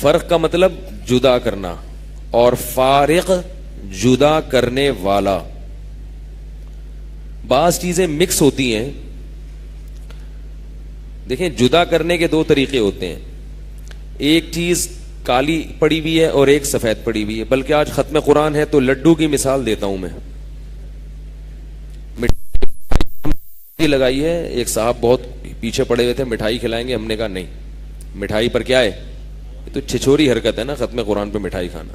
فرق کا مطلب جدا کرنا، اور فارق جدا کرنے والا. بعض چیزیں مکس ہوتی ہیں. دیکھیں جدا کرنے کے دو طریقے ہوتے ہیں. ایک چیز کالی پڑی ہوئی ہے اور ایک سفید پڑی ہوئی ہے. بلکہ آج ختم قرآن ہے تو لڈو کی مثال دیتا ہوں میں. مٹھائی لگائی ہے، ایک صاحب بہت پیچھے پڑے ہوئے تھے، مٹھائی کھلائیں گے. ہم نے کہا نہیں، مٹھائی پر کیا ہے، یہ تو چھچوری حرکت ہے نا، ختم قرآن پہ مٹھائی کھانا.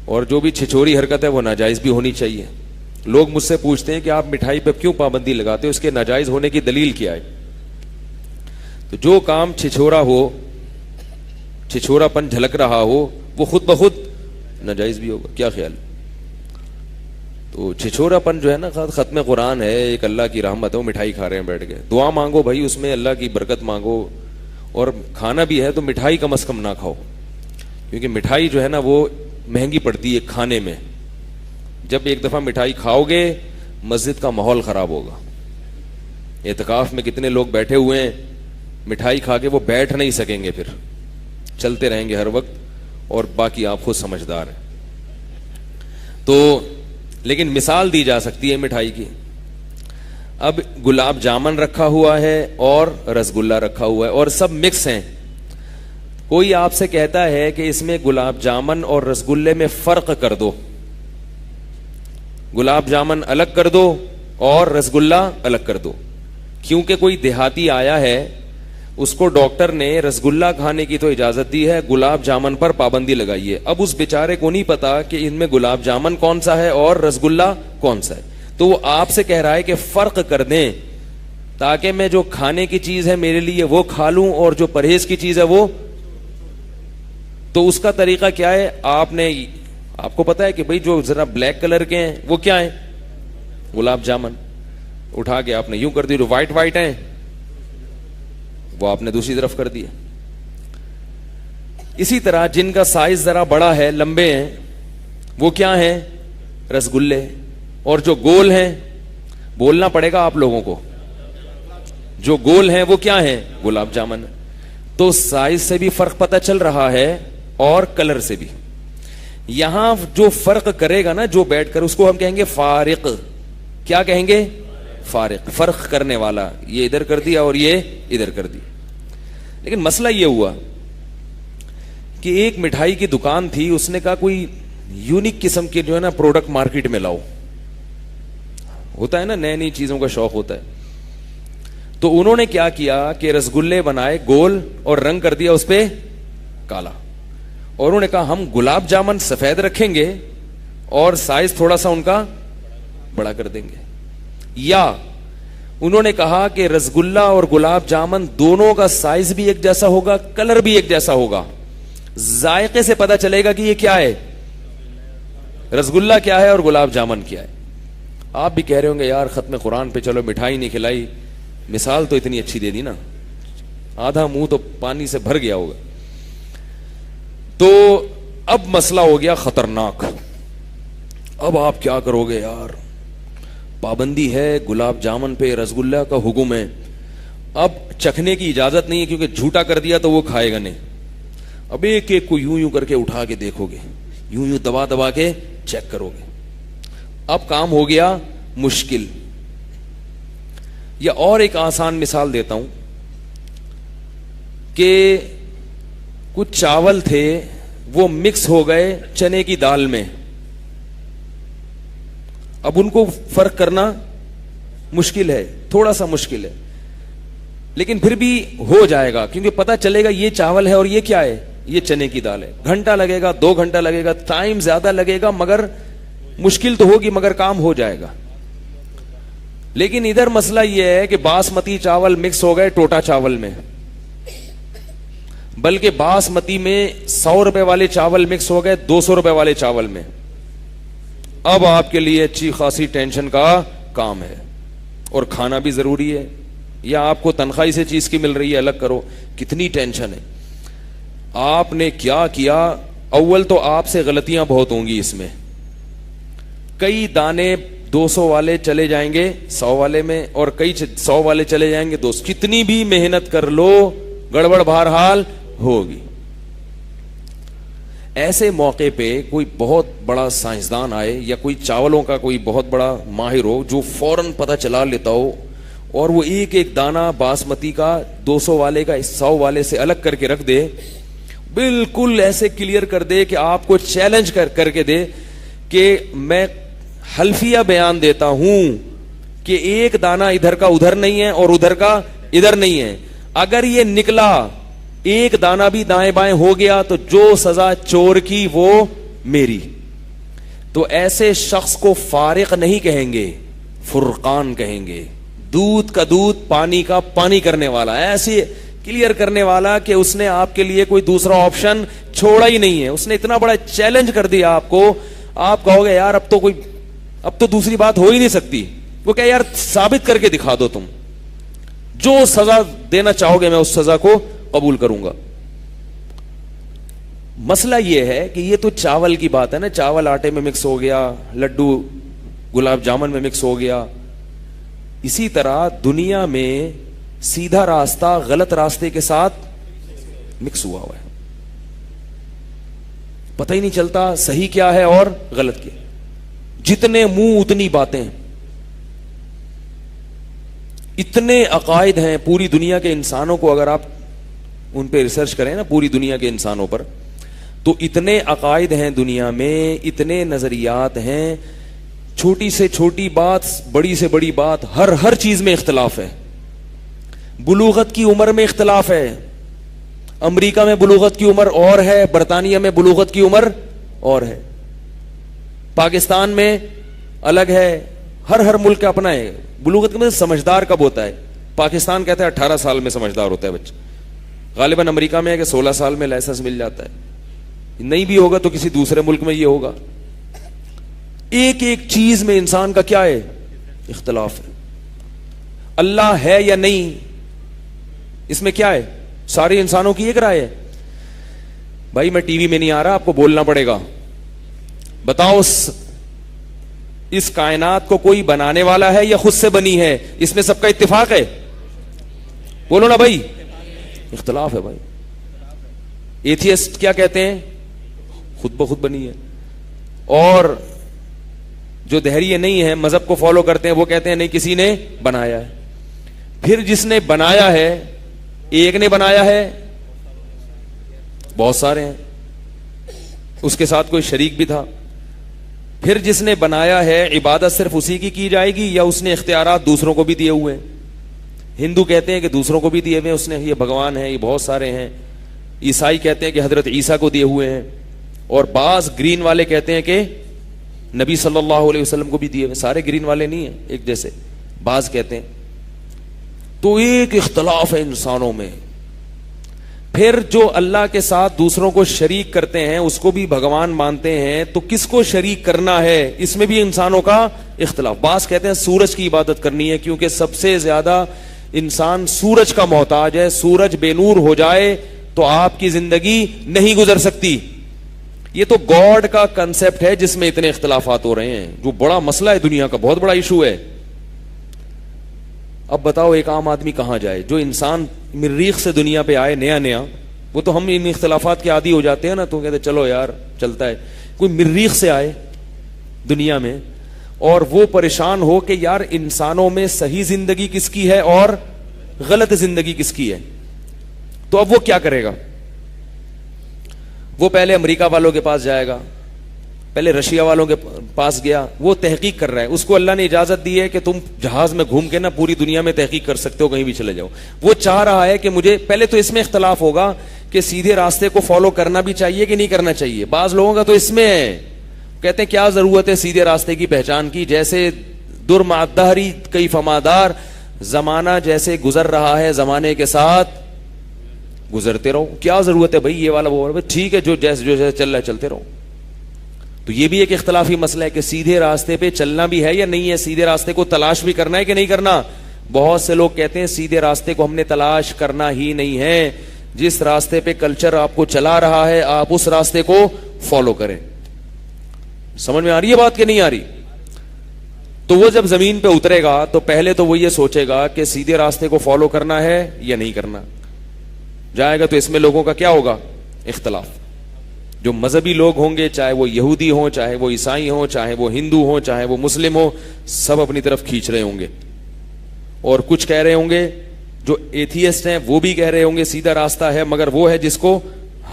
اور جو بھی چھچوری حرکت ہے وہ ناجائز بھی ہونی چاہیے. لوگ مجھ سے پوچھتے ہیں کہ آپ مٹھائی پہ کیوں پابندی لگاتے ہو، اس کے ناجائز ہونے کی دلیل کیا ہے. تو جو کام چھچورا ہو، چھچورا پن جھلک رہا ہو، وہ خود بخود ناجائز بھی ہوگا. کیا خیال؟ تو چھچورا پن جو ہے نا، ختم قرآن ہے، ایک اللہ کی رحمت ہے، وہ مٹھائی کھا رہے ہیں بیٹھ کے. دعا مانگو بھائی، اس میں اللہ کی برکت مانگو. اور کھانا بھی ہے تو مٹھائی کم از کم نہ کھاؤ، کیونکہ مٹھائی جو ہے نا وہ مہنگی پڑتی ہے کھانے میں. جب ایک دفعہ مٹھائی کھاؤ گے مسجد کا ماحول خراب ہوگا. اعتکاف میں کتنے لوگ بیٹھے ہوئے ہیں، مٹھائی کھا کے وہ بیٹھ نہیں سکیں گے، پھر چلتے رہیں گے ہر وقت. اور باقی آپ خود سمجھدار ہیں. تو لیکن مثال دی جا سکتی ہے مٹھائی کی. اب گلاب جامن رکھا ہوا ہے اور رسگلہ رکھا ہوا ہے اور سب مکس ہیں. کوئی آپ سے کہتا ہے کہ اس میں گلاب جامن اور رسگلے میں فرق کر دو، گلاب جامن الگ کر دو اور رسگلہ الگ کر دو. کیونکہ کوئی دیہاتی آیا ہے، اس کو ڈاکٹر نے رسگلہ کھانے کی تو اجازت دی ہے، گلاب جامن پر پابندی لگائی ہے. اب اس بیچارے کو نہیں پتا کہ ان میں گلاب جامن کون سا ہے اور رسگلہ کون سا ہے. تو وہ آپ سے کہہ رہا ہے کہ فرق کر دیں تاکہ میں جو کھانے کی چیز ہے میرے لیے وہ کھا لوں اور جو پرہیز کی چیز ہے وہ. تو اس کا طریقہ کیا ہے؟ آپ کو پتا ہے کہ بھئی جو ذرا بلیک کلر کے ہیں وہ کیا ہیں؟ گلاب جامن. اٹھا کے آپ نے یوں کر دی. جو وائٹ وائٹ ہیں وہ آپ نے دوسری طرف کر دیا. اسی طرح جن کا سائز ذرا بڑا ہے، لمبے ہیں، وہ کیا ہیں؟ رسگلے. اور جو گول ہیں، بولنا پڑے گا آپ لوگوں کو، جو گول ہیں وہ کیا ہیں؟ گلاب جامن. تو سائز سے بھی فرق پتہ چل رہا ہے اور کلر سے بھی. یہاں جو فرق کرے گا نا، جو بیٹھ کر، اس کو ہم کہیں گے فارق. کیا کہیں گے؟ فارق، فرق کرنے والا. یہ ادھر کر دیا اور یہ ادھر کر دی. لیکن مسئلہ یہ ہوا کہ ایک مٹھائی کی دکان تھی، اس نے کہا کوئی یونیک قسم کے جو ہے نا پروڈکٹ مارکیٹ میں لاؤ. ہوتا ہے نا، نئی نئی چیزوں کا شوق ہوتا ہے. تو انہوں نے کیا کیا کہ رسگلے بنائے گول اور رنگ کر دیا اس پہ کالا. اور انہوں نے کہا ہم گلاب جامن سفید رکھیں گے اور سائز تھوڑا سا ان کا بڑا کر دیں گے. یا انہوں نے کہا کہ رسگلہ اور گلاب جامن دونوں کا سائز بھی ایک جیسا ہوگا، کلر بھی ایک جیسا ہوگا. ذائقے سے پتا چلے گا کہ یہ کیا ہے، رسگلہ کیا ہے اور گلاب جامن کیا ہے. آپ بھی کہہ رہے ہوں گے یار ختم قرآن پہ چلو مٹھائی نہیں کھلائی، مثال تو اتنی اچھی دے دی نا، آدھا منہ تو پانی سے بھر گیا ہوگا. تو اب مسئلہ ہو گیا خطرناک. اب آپ کیا کرو گے یار؟ پابندی ہے گلاب جامن پہ، رسگلہ کا حکم ہے. اب چکھنے کی اجازت نہیں ہے کیونکہ جھوٹا کر دیا تو وہ کھائے گا نہیں. اب ایک ایک کو یوں یوں کر کے اٹھا کے دیکھو گے، یوں یوں دبا دبا کے چیک کرو گے. اب کام ہو گیا مشکل. یا اور ایک آسان مثال دیتا ہوں کہ کچھ چاول تھے وہ مکس ہو گئے چنے کی دال میں. اب ان کو فرق کرنا مشکل ہے، تھوڑا سا مشکل ہے، لیکن پھر بھی ہو جائے گا کیونکہ پتا چلے گا یہ چاول ہے اور یہ کیا ہے، یہ چنے کی دال ہے. گھنٹہ لگے گا، 2 گھنٹہ لگے گا، ٹائم زیادہ لگے گا، مگر مشکل تو ہوگی مگر کام ہو جائے گا. لیکن ادھر مسئلہ یہ ہے کہ باسمتی چاول مکس ہو گئے ٹوٹا چاول میں، بلکہ باسمتی میں 100 روپے والے چاول مکس ہو گئے 200 روپے والے چاول میں. اب آپ کے لیے اچھی خاصی ٹینشن کا کام ہے اور کھانا بھی ضروری ہے. یا آپ کو تنخواہ سے چیز کی مل رہی ہے، الگ کرو، کتنی ٹینشن ہے. آپ نے کیا کیا؟ اول تو آپ سے غلطیاں بہت ہوں گی اس میں. کئی دانے 200 والے چلے جائیں گے 100 والے میں، اور کئی 100 والے چلے جائیں گے 200. کتنی بھی محنت کر لو گڑبڑ بہرحال ہوگی. ایسے موقع پہ کوئی بہت بڑا سائنسدان آئے یا کوئی چاولوں کا کوئی بہت بڑا ماہر ہو جو فوراً پتہ چلا لیتا ہو, اور وہ ایک ایک دانہ باسمتی کا 200 والے کا 100 والے سے الگ کر کے رکھ دے, بالکل ایسے کلیئر کر دے کہ آپ کو چیلنج کر کے دے کہ میں حلفیہ بیان دیتا ہوں کہ ایک دانہ ادھر کا ادھر نہیں ہے اور ادھر کا ادھر نہیں ہے, اگر یہ نکلا ایک دانہ بھی دائیں بائیں ہو گیا تو جو سزا چور کی وہ میری. تو ایسے شخص کو فارق نہیں کہیں گے, فرقان کہیں گے, دودھ کا دودھ پانی کا پانی کرنے والا, ایسے کلیئر کرنے والا کہ اس نے آپ کے لیے کوئی دوسرا آپشن چھوڑا ہی نہیں ہے. اس نے اتنا بڑا چیلنج کر دیا آپ کو, آپ کہو گے یار اب تو دوسری بات ہو ہی نہیں سکتی. وہ کہ یار ثابت کر کے دکھا دو, تم جو سزا دینا چاہو گے میں اس سزا کو قبول کروں گا. مسئلہ یہ ہے کہ یہ تو چاول کی بات ہے نا, چاول آٹے میں مکس ہو گیا, لڈو گلاب جامن میں مکس ہو گیا. اسی طرح دنیا میں سیدھا راستہ غلط راستے کے ساتھ مکس ہوا ہوا ہے, پتہ ہی نہیں چلتا صحیح کیا ہے اور غلط کیا. جتنے منہ اتنی باتیں, اتنے عقائد ہیں پوری دنیا کے انسانوں کو, اگر آپ ان پہ ریسرچ کریں نا پوری دنیا کے انسانوں پر, تو اتنے عقائد ہیں دنیا میں, اتنے نظریات ہیں, چھوٹی سے چھوٹی بات بڑی سے بڑی بات, ہر چیز میں اختلاف ہے. بلوغت کی عمر میں اختلاف ہے, امریکہ میں بلوغت کی عمر اور ہے, برطانیہ میں بلوغت کی عمر اور ہے, پاکستان میں الگ ہے, ہر ملک کا اپنا ہے. بلوغت میں سمجھدار کب ہوتا ہے؟ پاکستان کہتا ہے 18 سال میں سمجھدار ہوتا ہے بچہ, غالباً امریکہ میں ہے کہ 16 سال میں لائسنس مل جاتا ہے, نہیں بھی ہوگا تو کسی دوسرے ملک میں یہ ہوگا. ایک ایک چیز میں انسان کا کیا ہے؟ اختلاف ہے. اللہ ہے یا نہیں, اس میں کیا ہے؟ سارے انسانوں کی ایک رائے ہے. بھائی میں ٹی وی میں نہیں آ رہا, آپ کو بولنا پڑے گا, بتاؤ اس کائنات کو کوئی بنانے والا ہے یا خود سے بنی ہے؟ اس میں سب کا اتفاق ہے, بولو نا بھائی. اختلاف ہے بھائی. ایتھیسٹ کیا کہتے ہیں؟ خود بخود بنی ہے. اور جو دہریے نہیں ہیں, مذہب کو فالو کرتے ہیں, وہ کہتے ہیں نہیں کسی نے بنایا ہے. پھر جس نے بنایا ہے, ایک نے بنایا ہے, بہت سارے ہیں, اس کے ساتھ کوئی شریک بھی تھا. پھر جس نے بنایا ہے, عبادت صرف اسی کی جائے گی یا اس نے اختیارات دوسروں کو بھی دیے ہوئے ہیں؟ ہندو کہتے ہیں کہ دوسروں کو بھی دیے ہوئے ہیں اس نے, یہ بھگوان ہیں, یہ بہت سارے ہیں. عیسائی کہتے ہیں کہ حضرت عیسیٰ کو دیے ہوئے ہیں, اور بعض گرین والے کہتے ہیں کہ نبی صلی اللہ علیہ وسلم کو بھی دیے ہوئے. سارے گرین والے نہیں ہیں ایک جیسے, بعض کہتے ہیں. تو ایک اختلاف ہے انسانوں میں. پھر جو اللہ کے ساتھ دوسروں کو شریک کرتے ہیں اس کو بھی بھگوان مانتے ہیں, تو کس کو شریک کرنا ہے اس میں بھی انسانوں کا اختلاف. بعض کہتے ہیں سورج کی عبادت کرنی ہے کیونکہ سب سے زیادہ انسان سورج کا محتاج ہے, سورج بے نور ہو جائے تو آپ کی زندگی نہیں گزر سکتی. یہ تو گاڈ کا کنسپٹ ہے جس میں اتنے اختلافات ہو رہے ہیں, جو بڑا مسئلہ ہے دنیا کا, بہت بڑا ایشو ہے. اب بتاؤ ایک عام آدمی کہاں جائے؟ جو انسان مریخ سے دنیا پہ آئے نیا, وہ تو ہم ان اختلافات کے عادی ہو جاتے ہیں نا, تو کہتے چلو یار چلتا ہے. کوئی مریخ سے آئے دنیا میں اور وہ پریشان ہو کہ یار انسانوں میں صحیح زندگی کس کی ہے اور غلط زندگی کس کی ہے, تو اب وہ کیا کرے گا؟ وہ پہلے امریکہ والوں کے پاس جائے گا, پہلے رشیا والوں کے پاس گیا, وہ تحقیق کر رہا ہے, اس کو اللہ نے اجازت دی ہے کہ تم جہاز میں گھوم کے نا پوری دنیا میں تحقیق کر سکتے ہو, کہیں بھی چلے جاؤ. وہ چاہ رہا ہے کہ مجھے پہلے تو اس میں اختلاف ہوگا کہ سیدھے راستے کو فالو کرنا بھی چاہیے کہ نہیں کرنا چاہیے. بعض لوگوں کا تو اس میں ہے, کہتے ہیں کیا ضرورت ہے سیدھے راستے کی پہچان کی, جیسے در مع الدہر کیف ما دار, زمانہ جیسے گزر رہا ہے زمانے کے ساتھ گزرتے رہو. کیا ضرورت ہے بھائی یہ والا وہ والا, ٹھیک ہے جو جیسے چل رہا ہے چلتے رہو. تو یہ بھی ایک اختلافی مسئلہ ہے کہ سیدھے راستے پہ چلنا بھی ہے یا نہیں ہے, سیدھے راستے کو تلاش بھی کرنا ہے کہ نہیں کرنا. بہت سے لوگ کہتے ہیں سیدھے راستے کو ہم نے تلاش کرنا ہی نہیں ہے, جس راستے پہ کلچر آپ کو چلا رہا ہے آپ اس راستے کو فالو کریں. سمجھ میں آ رہی ہے بات کہ نہیں آ رہی؟ تو وہ جب زمین پہ اترے گا تو پہلے تو وہ یہ سوچے گا کہ سیدھے راستے کو فالو کرنا ہے یا نہیں کرنا. جائے گا تو اس میں لوگوں کا کیا ہوگا؟ اختلاف. جو مذہبی لوگ ہوں گے, چاہے وہ یہودی ہوں, چاہے وہ عیسائی ہوں, چاہے وہ ہندو ہوں, چاہے وہ مسلم ہوں, سب اپنی طرف کھینچ رہے ہوں گے. اور کچھ کہہ رہے ہوں گے, جو ایتھیسٹ ہیں وہ بھی کہہ رہے ہوں گے سیدھا راستہ ہے, مگر وہ ہے جس کو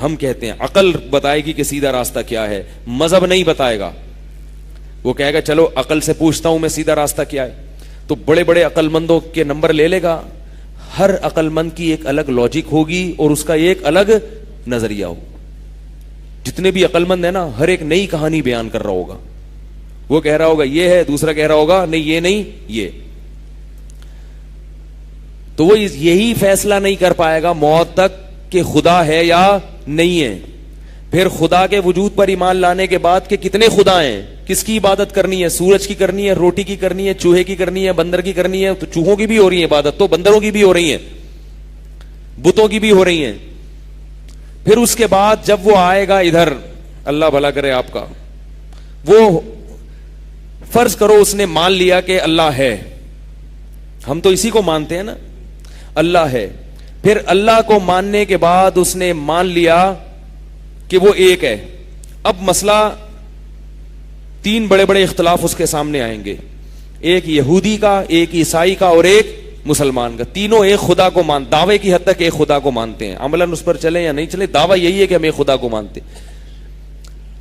ہم کہتے ہیں عقل بتائے گی کہ سیدھا راستہ کیا ہے, مذہب نہیں بتائے گا. وہ کہے گا چلو عقل سے پوچھتا ہوں میں سیدھا راستہ کیا ہے. تو بڑے بڑے عقل مندوں کے نمبر لے لے گا, ہر عقل مند کی ایک الگ لاجک ہوگی اور اس کا ایک الگ نظریہ ہوگا. جتنے بھی عقل مند ہیں نا, ہر ایک نئی کہانی بیان کر رہا ہوگا. وہ کہہ رہا ہوگا یہ ہے, دوسرا کہہ رہا ہوگا نہیں یہ نہیں یہ. تو وہ یہی فیصلہ نہیں کر پائے گا موت تک کہ خدا ہے یا نہیں ہے. پھر خدا کے وجود پر ایمان لانے کے بعد کہ کتنے خدا ہیں, کس کی عبادت کرنی ہے, سورج کی کرنی ہے, روٹی کی کرنی ہے, چوہے کی کرنی ہے, بندر کی کرنی ہے. تو چوہوں کی بھی ہو رہی ہے عبادت, تو بندروں کی بھی ہو رہی ہے, بتوں کی بھی ہو رہی ہیں. پھر اس کے بعد جب وہ آئے گا ادھر, اللہ بھلا کرے آپ کا, وہ فرض کرو اس نے مان لیا کہ اللہ ہے, ہم تو اسی کو مانتے ہیں نا, اللہ ہے. پھر اللہ کو ماننے کے بعد اس نے مان لیا کہ وہ ایک ہے. اب مسئلہ تین بڑے بڑے اختلاف اس کے سامنے آئیں گے, ایک یہودی کا, ایک عیسائی کا اور ایک مسلمان کا. تینوں ایک خدا کو دعوے کی حد تک ایک خدا کو مانتے ہیں, عملاً اس پر چلے یا نہیں چلے, دعویٰ یہی ہے کہ ہم ایک خدا کو مانتے.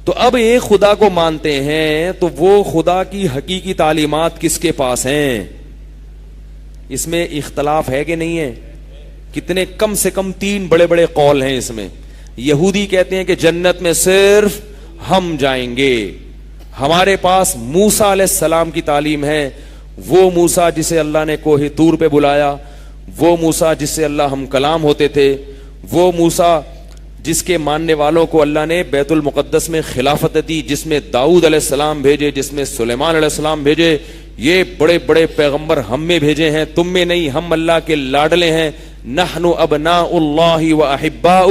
تو اب ایک خدا کو مانتے ہیں تو وہ خدا کی حقیقی تعلیمات کس کے پاس ہیں, اس میں اختلاف ہے کہ نہیں ہے؟ کتنے, کم سے کم تین بڑے بڑے قول ہیں اس میں. یہودی کہتے ہیں کہ جنت میں صرف ہم جائیں گے, ہمارے پاس موسیٰ علیہ السلام کی تعلیم ہے, وہ موسیٰ جسے اللہ نے کوہ طور پہ بلایا, وہ موسیٰ جس سے اللہ ہم کلام ہوتے تھے, وہ موسیٰ جس کے ماننے والوں کو اللہ نے بیت المقدس میں خلافت دی, جس میں داؤد علیہ السلام بھیجے, جس میں سلیمان علیہ السلام بھیجے. یہ بڑے بڑے پیغمبر ہم میں بھیجے ہیں, تم میں نہیں, ہم اللہ کے لاڈلے ہیں. نحن ابناء اللہ و احباء.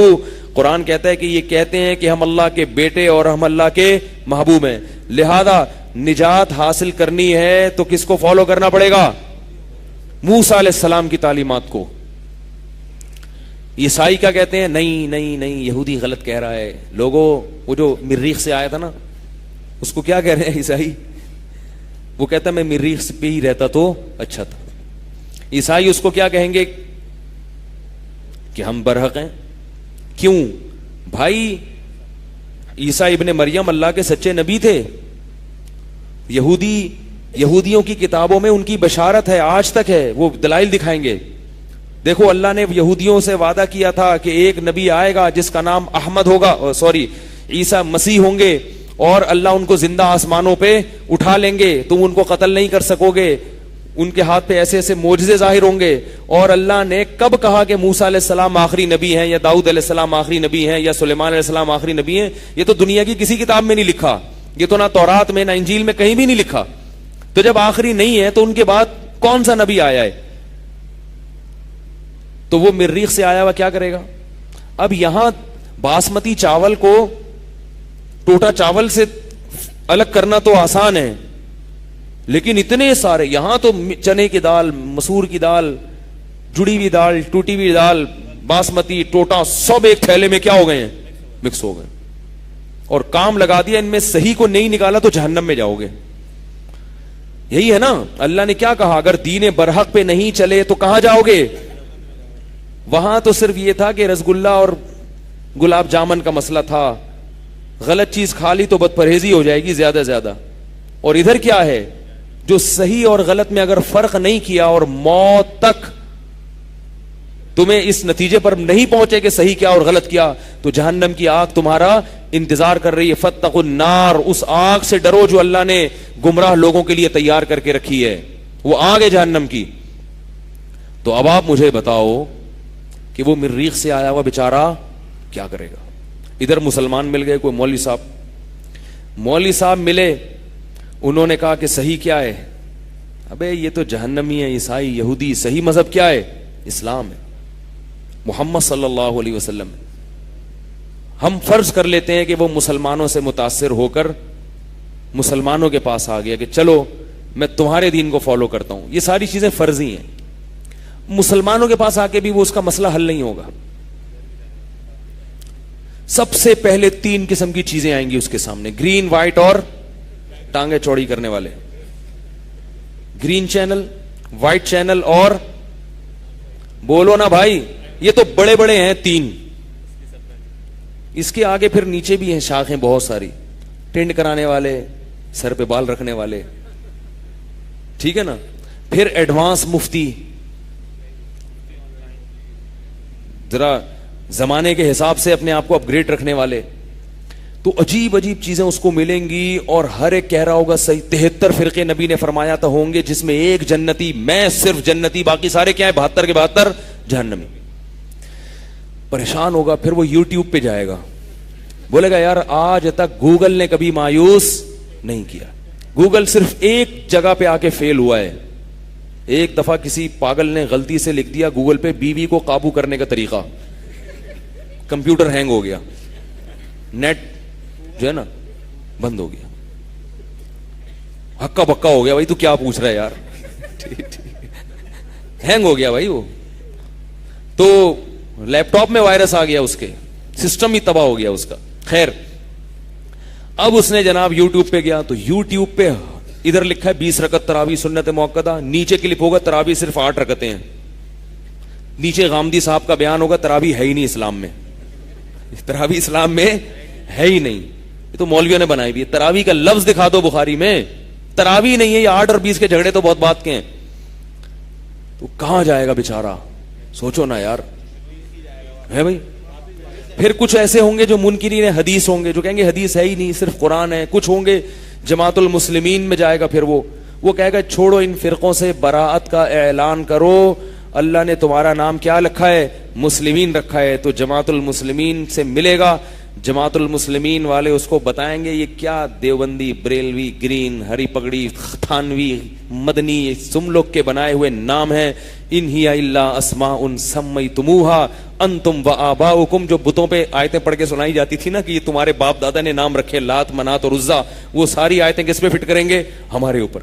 قرآن کہتا ہے کہ یہ کہتے ہیں کہ ہم اللہ کے بیٹے اور ہم اللہ کے محبوب ہیں. لہذا نجات حاصل کرنی ہے تو کس کو فالو کرنا پڑے گا؟ موسیٰ علیہ السلام کی تعلیمات کو. عیسائی کیا کہتے ہیں؟ نہیں نہیں نہیں, یہودی غلط کہہ رہا ہے. لوگوں, وہ جو مریخ سے آیا تھا نا, اس کو کیا کہہ رہے ہیں عیسائی؟ وہ کہتا ہے میں مریخ پہ ہی رہتا تو اچھا تھا. عیسائی اس کو کیا کہیں گے کہ ہم برحق ہیں. کیوں بھائی؟ عیسیٰ ابن مریم اللہ کے سچے نبی تھے. یہودیوں کی کتابوں میں ان کی بشارت ہے, آج تک ہے, وہ دلائل دکھائیں گے. دیکھو اللہ نے یہودیوں سے وعدہ کیا تھا کہ ایک نبی آئے گا جس کا نام احمد ہوگا, عیسیٰ مسیح ہوں گے, اور اللہ ان کو زندہ آسمانوں پہ اٹھا لیں گے, تم ان کو قتل نہیں کر سکو گے, ان کے ہاتھ پہ ایسے ایسے معجزے ظاہر ہوں گے. اور اللہ نے کب کہا کہ موسیٰ علیہ السلام آخری نبی ہیں, یا داؤد علیہ السلام آخری نبی ہیں, یا سلیمان علیہ السلام آخری نبی ہیں؟ یہ تو دنیا کی کسی کتاب میں نہیں لکھا, یہ تو نہ تورات میں نہ انجیل میں کہیں بھی نہیں لکھا. تو جب آخری نہیں ہے تو ان کے بعد کون سا نبی آیا ہے؟ تو وہ مریخ سے آیا ہوا کیا کرے گا؟ اب یہاں باسمتی چاول کو ٹوٹا چاول سے الگ کرنا تو آسان ہے, لیکن اتنے سارے, یہاں تو چنے کی دال, مسور کی دال, جڑی ہوئی دال, ٹوٹی ہوئی دال, باسمتی, ٹوٹا, سب ایک تھیلے میں کیا ہو گئے ہیں؟ مکس ہو گئے, اور کام لگا دیا. ان میں صحیح کو نہیں نکالا تو جہنم میں جاؤ گے. یہی ہے نا, اللہ نے کیا کہا, اگر دین برحق پہ نہیں چلے تو کہاں جاؤ گے؟ وہاں تو صرف یہ تھا کہ رسگلہ اور گلاب جامن کا مسئلہ تھا, غلط چیز کھا لی تو بد پرہیزی ہو جائے گی زیادہ زیادہ. اور ادھر کیا ہے, جو صحیح اور غلط میں اگر فرق نہیں کیا اور موت تک تمہیں اس نتیجے پر نہیں پہنچے کہ صحیح کیا اور غلط کیا, تو جہنم کی آگ تمہارا انتظار کر رہی ہے. فاتقوا النار, اس آگ سے ڈرو جو اللہ نے گمراہ لوگوں کے لیے تیار کر کے رکھی ہے, وہ آگ ہے جہنم کی. تو اب آپ مجھے بتاؤ کہ وہ مریخ سے آیا ہوا بیچارہ کیا کرے گا؟ ادھر مسلمان مل گئے, کوئی مولوی صاحب ملے, انہوں نے کہا کہ صحیح کیا ہے؟ ابے یہ تو جہنمی ہے, عیسائی, یہودی. صحیح مذہب کیا ہے؟ اسلام ہے, محمد صلی اللہ علیہ وسلم. ہم فرض کر لیتے ہیں کہ وہ مسلمانوں سے متاثر ہو کر مسلمانوں کے پاس آ گیا کہ چلو میں تمہارے دین کو فالو کرتا ہوں. یہ ساری چیزیں فرضی ہیں. مسلمانوں کے پاس آ کے بھی وہ اس کا مسئلہ حل نہیں ہوگا. سب سے پہلے 3 قسم کی چیزیں آئیں گی اس کے سامنے, گرین, وائٹ اور ٹانگیں چوڑی کرنے والے. گرین چینل, وائٹ چینل اور, بولو نا بھائی, یہ تو بڑے بڑے ہیں 3. اس کے آگے پھر نیچے بھی ہیں شاخیں بہت ساری, ٹینڈ کرانے والے, سر پہ بال رکھنے والے, ٹھیک ہے نا. پھر ایڈوانس مفتی, ذرا زمانے کے حساب سے اپنے آپ کو اپ گریڈ رکھنے والے. تو عجیب عجیب چیزیں اس کو ملیں گی, اور ہر ایک کہہ رہا ہوگا صحیح 73 فرقے نبی نے فرمایا تھا ہوں گے, جس میں ایک جنتی, میں صرف جنتی, باقی سارے کیا ہیں 72 کے 72 جہنمی. پریشان ہوگا. پھر وہ یوٹیوب پہ جائے گا, بولے گا یار آج تک گوگل نے کبھی مایوس نہیں کیا. گوگل صرف ایک جگہ پہ آ کے فیل ہوا ہے. ایک دفعہ کسی پاگل نے غلطی سے لکھ دیا گوگل پہ بیوی کو قابو کرنے کا طریقہ, کمپیوٹر ہینگ ہو گیا, نیٹ جو ہے نا بند ہو گیا, ہکا بکا ہو گیا. بھائی تو کیا پوچھ رہا ہے یار, ہینگ ہو گیا بھائی وہ. تو لیپ ٹاپ میں وائرس آ گیا, اس کے سسٹم ہی تباہ ہو گیا اس کا. خیر, اب اس نے جناب یوٹیوب پہ گیا, تو یوٹیوب پہ ادھر لکھا ہے 20 رکعت تراویح سنت موقدہ, نیچے کلپ ہوگا تراویح صرف 8 رکعتیں ہیں. نیچے غامدی صاحب کا بیان ہوگا تراویح ہے ہی نہیں اسلام میں, تراویح اسلام میں ہے ہی نہیں, یہ تو مولویوں نے بنائی بھی ہے. تراویح کا لفظ دکھا دو بخاری میں, تراویح نہیں ہے. یہ 8 اور 20 کے جھگڑے تو بہت بات کے ہیں. تو کہاں جائے گا بیچارہ, سوچو نا یار, ہے بھائی. پھر کچھ ایسے ہوں گے جو منکرین حدیث ہوں گے, جو کہیں گے حدیث ہے ہی نہیں, صرف قرآن ہے. کچھ ہوں گے جماعت المسلمین میں جائے گا, پھر وہ کہے گا چھوڑو ان فرقوں سے, براءت کا اعلان کرو, اللہ نے تمہارا نام کیا رکھا ہے, مسلمین رکھا ہے. تو جماعت المسلمین سے ملے گا, جماعت المسلمین والے اس کو بتائیں گے یہ کیا دیوبندی, بریلوی, گرین, ہری پگڑی, تھانوی, مدنی, تم لوگ کے بنائے ہوئے نام ہیں. ان ہی الا اسماء سمیتموہا انتم وآباؤکم, جو بتوں پہ آیتیں پڑھ کے سنائی جاتی تھی نا کہ یہ تمہارے باپ دادا نے نام رکھے, لات, منات اور عزا, وہ ساری آیتیں کس پہ فٹ کریں گے, ہمارے اوپر.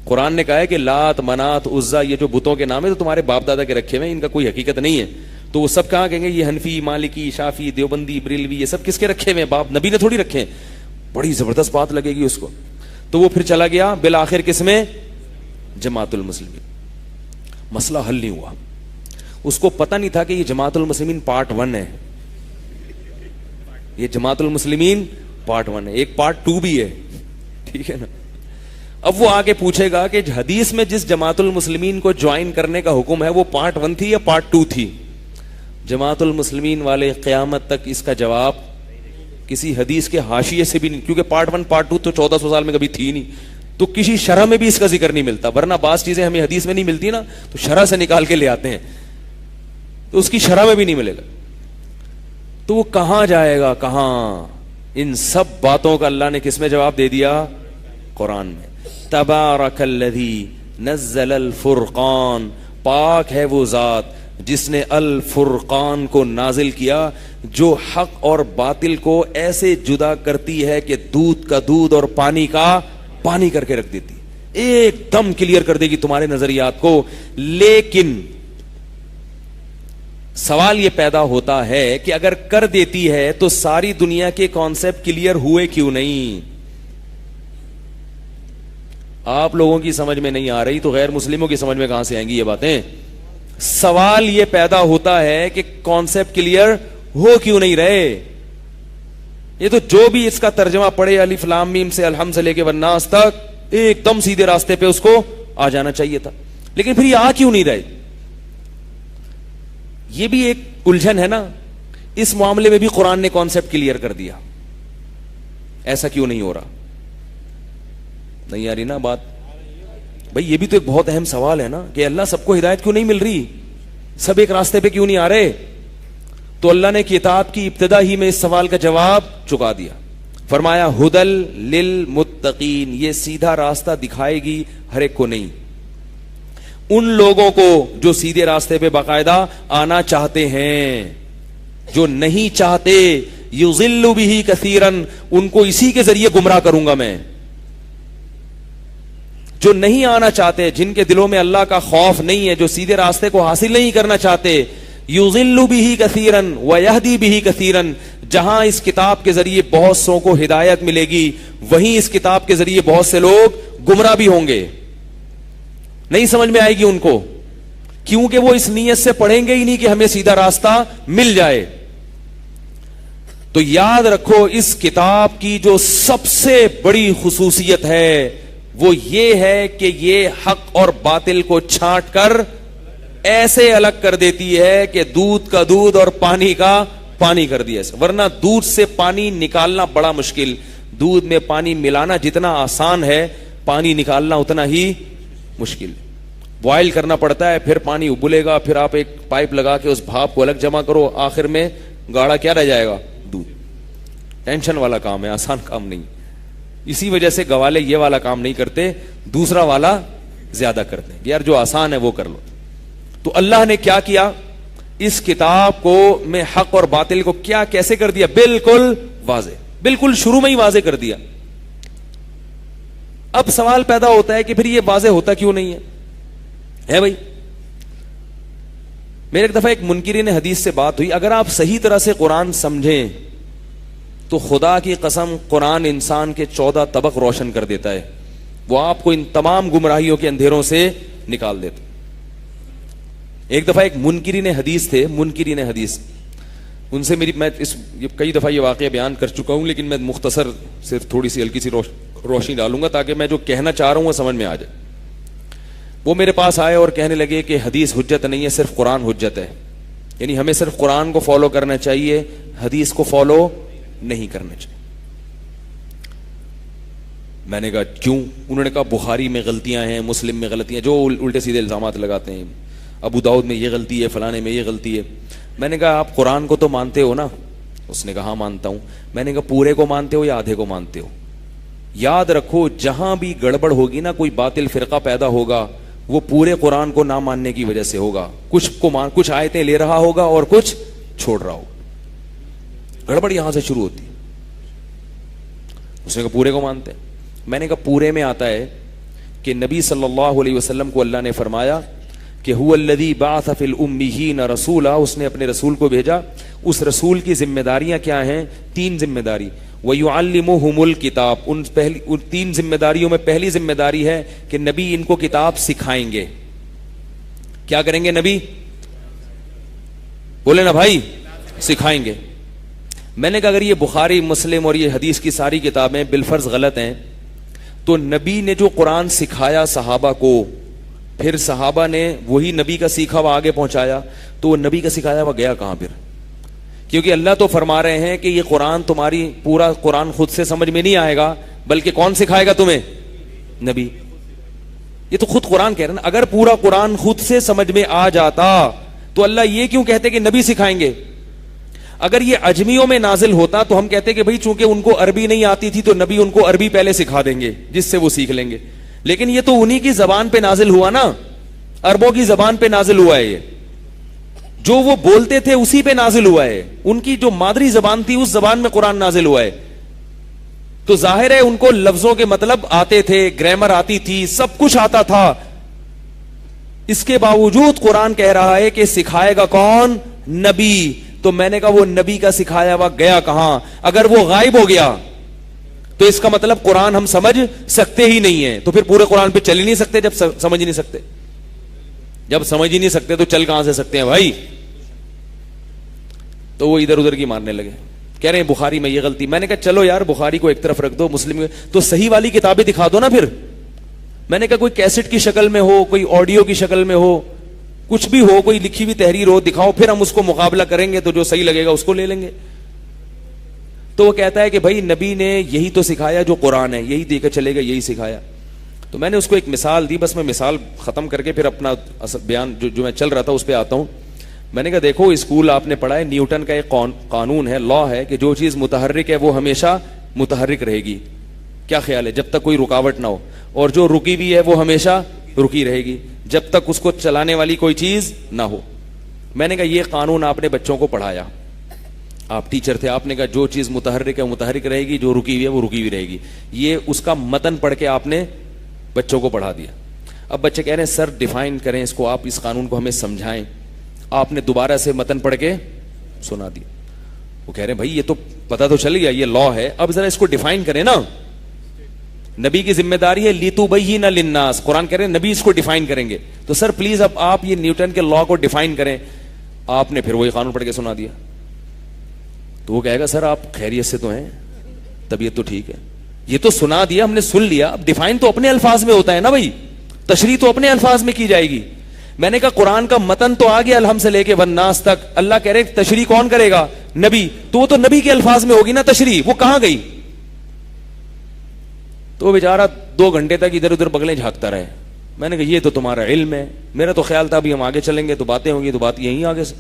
قرآن نے کہا ہے کہ لات, منات, عزا یہ جو بتوں کے نام ہے تو تمہارے باپ دادا کے رکھے ہوئے, ان کا کوئی حقیقت نہیں ہے. تو وہ سب کہاں کہیں گے یہ حنفی, مالکی, شافی, دیوبندی, بریلوی, یہ سب کس کے رکھے ہوئے ہیں, باپ نبی نے تھوڑی رکھے ہیں. بڑی زبردست بات لگے گی اس کو. تو وہ پھر چلا گیا بالآخر کس میں, جماعت المسلمین. مسئلہ حل نہیں ہوا. اس کو پتہ نہیں تھا کہ یہ جماعت المسلمین پارٹ 1 ہے, یہ جماعت المسلمین پارٹ 1 ہے, ایک پارٹ 2 بھی ہے, ٹھیک ہے نا. اب وہ آگے پوچھے گا کہ حدیث میں جس جماعت المسلمین کو جوائن کرنے کا حکم ہے وہ پارٹ 1 تھی یا پارٹ 2 تھی. جماعت المسلمین والے قیامت تک اس کا جواب کسی حدیث کے حاشیے سے بھی نہیں, کیونکہ پارٹ 1 پارٹ 2 تو 1400 سال میں کبھی تھی نہیں, تو کسی شرح میں بھی اس کا ذکر نہیں ملتا. ورنہ بعض چیزیں ہمیں حدیث میں نہیں ملتی نا, تو شرح سے نکال کے لے آتے ہیں, تو اس کی شرح میں بھی نہیں ملے گا. تو وہ کہاں جائے گا, کہاں. ان سب باتوں کا اللہ نے کس میں جواب دے دیا, قرآن میں. تبارک الذی نزل الفرقان, پاک ہے وہ ذات جس نے الفرقان کو نازل کیا, جو حق اور باطل کو ایسے جدا کرتی ہے کہ دودھ کا دودھ اور پانی کا پانی کر کے رکھ دیتی, ایک دم کلیئر کر دے گی تمہارے نظریات کو. لیکن سوال یہ پیدا ہوتا ہے کہ اگر کر دیتی ہے تو ساری دنیا کے کانسیپٹ کلیئر ہوئے کیوں نہیں؟ آپ لوگوں کی سمجھ میں نہیں آ رہی تو غیر مسلموں کی سمجھ میں کہاں سے آئیں گی یہ باتیں؟ سوال یہ پیدا ہوتا ہے کہ کانسیپٹ کلیئر ہو کیوں نہیں رہے. یہ تو جو بھی اس کا ترجمہ پڑھے الف لام میم سے الحمد سے لے کے والناس تک, ایک دم سیدھے راستے پہ اس کو آ جانا چاہیے تھا, لیکن پھر یہ آ کیوں نہیں رہے؟ یہ بھی ایک الجھن ہے نا. اس معاملے میں بھی قرآن نے کانسیپٹ کلیئر کر دیا, ایسا کیوں نہیں ہو رہا؟ نہیں آ رہی نا بات بھائی. یہ بھی تو ایک بہت اہم سوال ہے نا کہ اللہ سب کو ہدایت کیوں نہیں مل رہی, سب ایک راستے پہ کیوں نہیں آ رہے؟ تو اللہ نے کتاب کی ابتدا ہی میں اس سوال کا جواب چکا دیا. فرمایا ہدل للمتقین, یہ سیدھا راستہ دکھائے گی ہر ایک کو نہیں, ان لوگوں کو جو سیدھے راستے پہ باقاعدہ آنا چاہتے ہیں. جو نہیں چاہتے یضل بہ کثیرا, ان کو اسی کے ذریعے گمراہ کروں گا میں. جو نہیں آنا چاہتے, جن کے دلوں میں اللہ کا خوف نہیں ہے, جو سیدھے راستے کو حاصل نہیں کرنا چاہتے, یضل بہ کثیرا ویہدی بہ کثیرا, جہاں اس کتاب کے ذریعے بہت سو کو ہدایت ملے گی وہیں اس کتاب کے ذریعے بہت سے لوگ گمراہ بھی ہوں گے, نہیں سمجھ میں آئے گی ان کو, کیونکہ وہ اس نیت سے پڑھیں گے ہی نہیں کہ ہمیں سیدھا راستہ مل جائے. تو یاد رکھو اس کتاب کی جو سب سے بڑی خصوصیت ہے وہ یہ ہے کہ یہ حق اور باطل کو چھانٹ کر ایسے الگ کر دیتی ہے کہ دودھ کا دودھ اور پانی کا پانی کر دیا. ورنہ دودھ سے پانی نکالنا بڑا مشکل, دودھ میں پانی ملانا جتنا آسان ہے پانی نکالنا اتنا ہی مشکل. بوائل کرنا پڑتا ہے, پھر پانی ابلے گا, پھر آپ ایک پائپ لگا کے اس بھاپ کو الگ جمع کرو, آخر میں گاڑھا کیا رہ جائے گا, دودھ. ٹینشن والا کام ہے, آسان کام نہیں. اسی وجہ سے گوالے یہ والا کام نہیں کرتے, دوسرا والا زیادہ کرتے ہیں. یار جو آسان ہے وہ کر لو. تو اللہ نے کیا کیا, اس کتاب کو میں حق اور باطل کو کیا کیسے کر دیا, بالکل واضح, بالکل شروع میں ہی واضح کر دیا. اب سوال پیدا ہوتا ہے کہ پھر یہ واضح ہوتا کیوں نہیں ہے بھائی. میرے ایک دفعہ ایک منکرین حدیث سے بات ہوئی, اگر آپ صحیح طرح سے قرآن سمجھیں تو خدا کی قسم قرآن انسان کے 14 طبق روشن کر دیتا ہے, وہ آپ کو ان تمام گمراہیوں کے اندھیروں سے نکال دیتا. ایک دفعہ ایک منکرین حدیث تھے, منکرین حدیث, ان سے میری, میں کئی دفعہ یہ واقعہ بیان کر چکا ہوں لیکن میں مختصر صرف تھوڑی سی ہلکی سی روشنی ڈالوں گا تاکہ میں جو کہنا چاہ رہا ہوں وہ سمجھ میں آ جائے. وہ میرے پاس آئے اور کہنے لگے کہ حدیث حجت نہیں ہے, صرف قرآن حجت ہے, یعنی ہمیں صرف قرآن کو فالو کرنا چاہیے, حدیث کو فالو نہیں کرنا چاہیے. میں نے کہا کیوں؟ انہوں نے کہا بخاری میں غلطیاں ہیں, مسلم میں غلطیاں, جو الٹے سیدھے الزامات لگاتے ہیں, ابو داؤد میں یہ غلطی ہے, فلانے میں یہ غلطی ہے. میں نے کہا آپ قرآن کو تو مانتے ہو نا؟ اس نے کہا ہاں مانتا ہوں. میں نے کہا پورے کو مانتے ہو یا آدھے کو مانتے ہو؟ یاد رکھو جہاں بھی گڑبڑ ہوگی نا, کوئی باطل فرقہ پیدا ہوگا, وہ پورے قرآن کو نہ ماننے کی وجہ سے ہوگا. کچھ آیتیں لے رہا ہوگا اور کچھ چھوڑ رہا ہوگا. گڑبڑ یہاں سے شروع ہوتی ہے. اس نے کہا پورے کو مانتے ہیں. میں نے کہا پورے میں آتا ہے کہ نبی صلی اللہ علیہ وسلم کو اللہ نے فرمایا کہ هو الذی بعث فی الامیین رسولا, اس نے اپنے رسول کو بھیجا. اس رسول کی ذمہ داریاں کیا ہیں؟ 3 ذمہ داری. وَيُعَلِّمُهُمُ الْكِتَابَ, ان 3 ذمہ داریوں میں پہلی ذمہ داری ہے کہ نبی ان کو کتاب سکھائیں گے. کیا کریں گے نبی؟ بولے نا بھائی, سکھائیں گے. میں نے کہا اگر یہ بخاری مسلم اور یہ حدیث کی ساری کتابیں بالفرض غلط ہیں تو نبی نے جو قرآن سکھایا صحابہ کو, پھر صحابہ نے وہی نبی کا سیکھا ہوا آگے پہنچایا, تو وہ نبی کا سکھایا ہوا گیا کہاں پھر؟ کیونکہ اللہ تو فرما رہے ہیں کہ یہ قرآن تمہاری پورا قرآن خود سے سمجھ میں نہیں آئے گا, بلکہ کون سکھائے گا تمہیں؟ نبی. یہ تو خود قرآن کہہ رہے ہیں. اگر پورا قرآن خود سے سمجھ میں آ جاتا تو اللہ یہ کیوں کہتے کہ نبی سکھائیں گے؟ اگر یہ اجمیوں میں نازل ہوتا تو ہم کہتے کہ بھئی چونکہ ان کو عربی نہیں آتی تھی تو نبی ان کو عربی پہلے سکھا دیں گے جس سے وہ سیکھ لیں گے. لیکن یہ تو انہی کی زبان پہ نازل ہوا نا, عربوں کی زبان پہ نازل ہوا ہے, یہ جو وہ بولتے تھے اسی پہ نازل ہوا ہے, ان کی جو مادری زبان تھی اس زبان میں قرآن نازل ہوا ہے. تو ظاہر ہے ان کو لفظوں کے مطلب آتے تھے, گرامر آتی تھی, سب کچھ آتا تھا. اس کے باوجود قرآن کہہ رہا ہے کہ سکھائے گا کون؟ نبی. تو میں نے کہا وہ نبی کا سکھایا ہوا گیا کہاں؟ اگر وہ غائب ہو گیا تو اس کا مطلب قرآن ہم سمجھ سکتے ہی نہیں ہیں. تو پھر پورے قرآن پہ چل ہی نہیں سکتے. جب سمجھ ہی نہیں سکتے, جب سمجھ ہی نہیں سکتے تو چل کہاں سے سکتے ہیں بھائی؟ تو وہ ادھر ادھر کی مارنے لگے, کہہ رہے ہیں بخاری میں یہ غلطی. میں نے کہا چلو یار بخاری کو ایک طرف رکھ دو, مسلم تو صحیح والی کتابیں دکھا دو نا پھر. میں نے کہا کوئی کیسٹ کی شکل میں ہو, کوئی آڈیو کی شکل میں ہو, کچھ بھی ہو, کوئی لکھی ہوئی تحریر ہو, دکھاؤ, پھر ہم اس کو مقابلہ کریں گے تو جو صحیح لگے گا اس کو لے لیں گے. تو وہ کہتا ہے کہ بھائی نبی نے یہی تو سکھایا جو قرآن ہے, یہی دے کے چلے گا, یہی سکھایا. تو میں نے اس کو ایک مثال دی, بس میں مثال ختم کر کے پھر اپنا بیان جو میں چل رہا تھا اس پہ آتا ہوں. میں نے کہا دیکھو اسکول آپ نے پڑھا ہے, نیوٹن کا ایک قانون ہے, لا ہے کہ جو چیز متحرک ہے وہ ہمیشہ متحرک رہے گی. کیا خیال ہے؟ جب تک کوئی رکاوٹ نہ ہو. اور جو رکی ہوئی ہے وہ ہمیشہ رکی رہے گی جب تک اس کو چلانے والی کوئی چیز نہ ہو. میں نے کہا یہ قانون آپ نے بچوں کو پڑھایا, آپ ٹیچر تھے, آپ نے کہا جو چیز متحرک ہے وہ متحرک رہے گی, جو رکی ہوئی ہے وہ رکی ہوئی رہے گی. یہ اس کا متن پڑھ کے آپ نے بچوں کو پڑھا دیا. اب بچے کہہ رہے ہیں سر ڈیفائن کریں اس کو, آپ اس قانون کو ہمیں سمجھائیں. آپ نے دوبارہ سے متن پڑھ کے سنا دیا. وہ کہہ رہے ہیں بھائی یہ تو پتا تو چل گیا یہ لا ہے, اب ذرا اس کو ڈیفائن کریں نا. نبی کی ذمہ داری ہے لِتُبَيِّنَ لِلنَّاسِ, قرآن کہہ رہے ہیں نبی اس کو ڈیفائن کریں گے. تو سر پلیز اب آپ یہ نیوٹن کے لا کو ڈیفائن کریں. آپ نے پھر وہی قانون پڑھ کے سنا دیا. تو وہ کہے گا سر آپ خیریت سے تو ہیں, طبیعت تو ٹھیک ہے, یہ تو سنا دیا ہم نے سن لیا, اب ڈیفائن تو اپنے الفاظ میں ہوتا ہے نا بھائی, تشریح تو اپنے الفاظ میں کی جائے گی. میں نے کہا قرآن کا متن تو آ گیا الحم سے لے کے والناس تک, اللہ کہہ رہے تشریح کون کرے گا؟ نبی. تو وہ تو نبی کے الفاظ میں ہوگی نا تشریح, وہ کہاں گئی؟ تو وہ بیچارہ 2 گھنٹے تک ادھر ادھر بغلیں جھانکتا رہے. میں نے کہا یہ تو تمہارا علم ہے, میرا تو خیال تھا ابھی ہم آگے چلیں گے تو باتیں ہوں گی, تو بات یہیں آگے سے.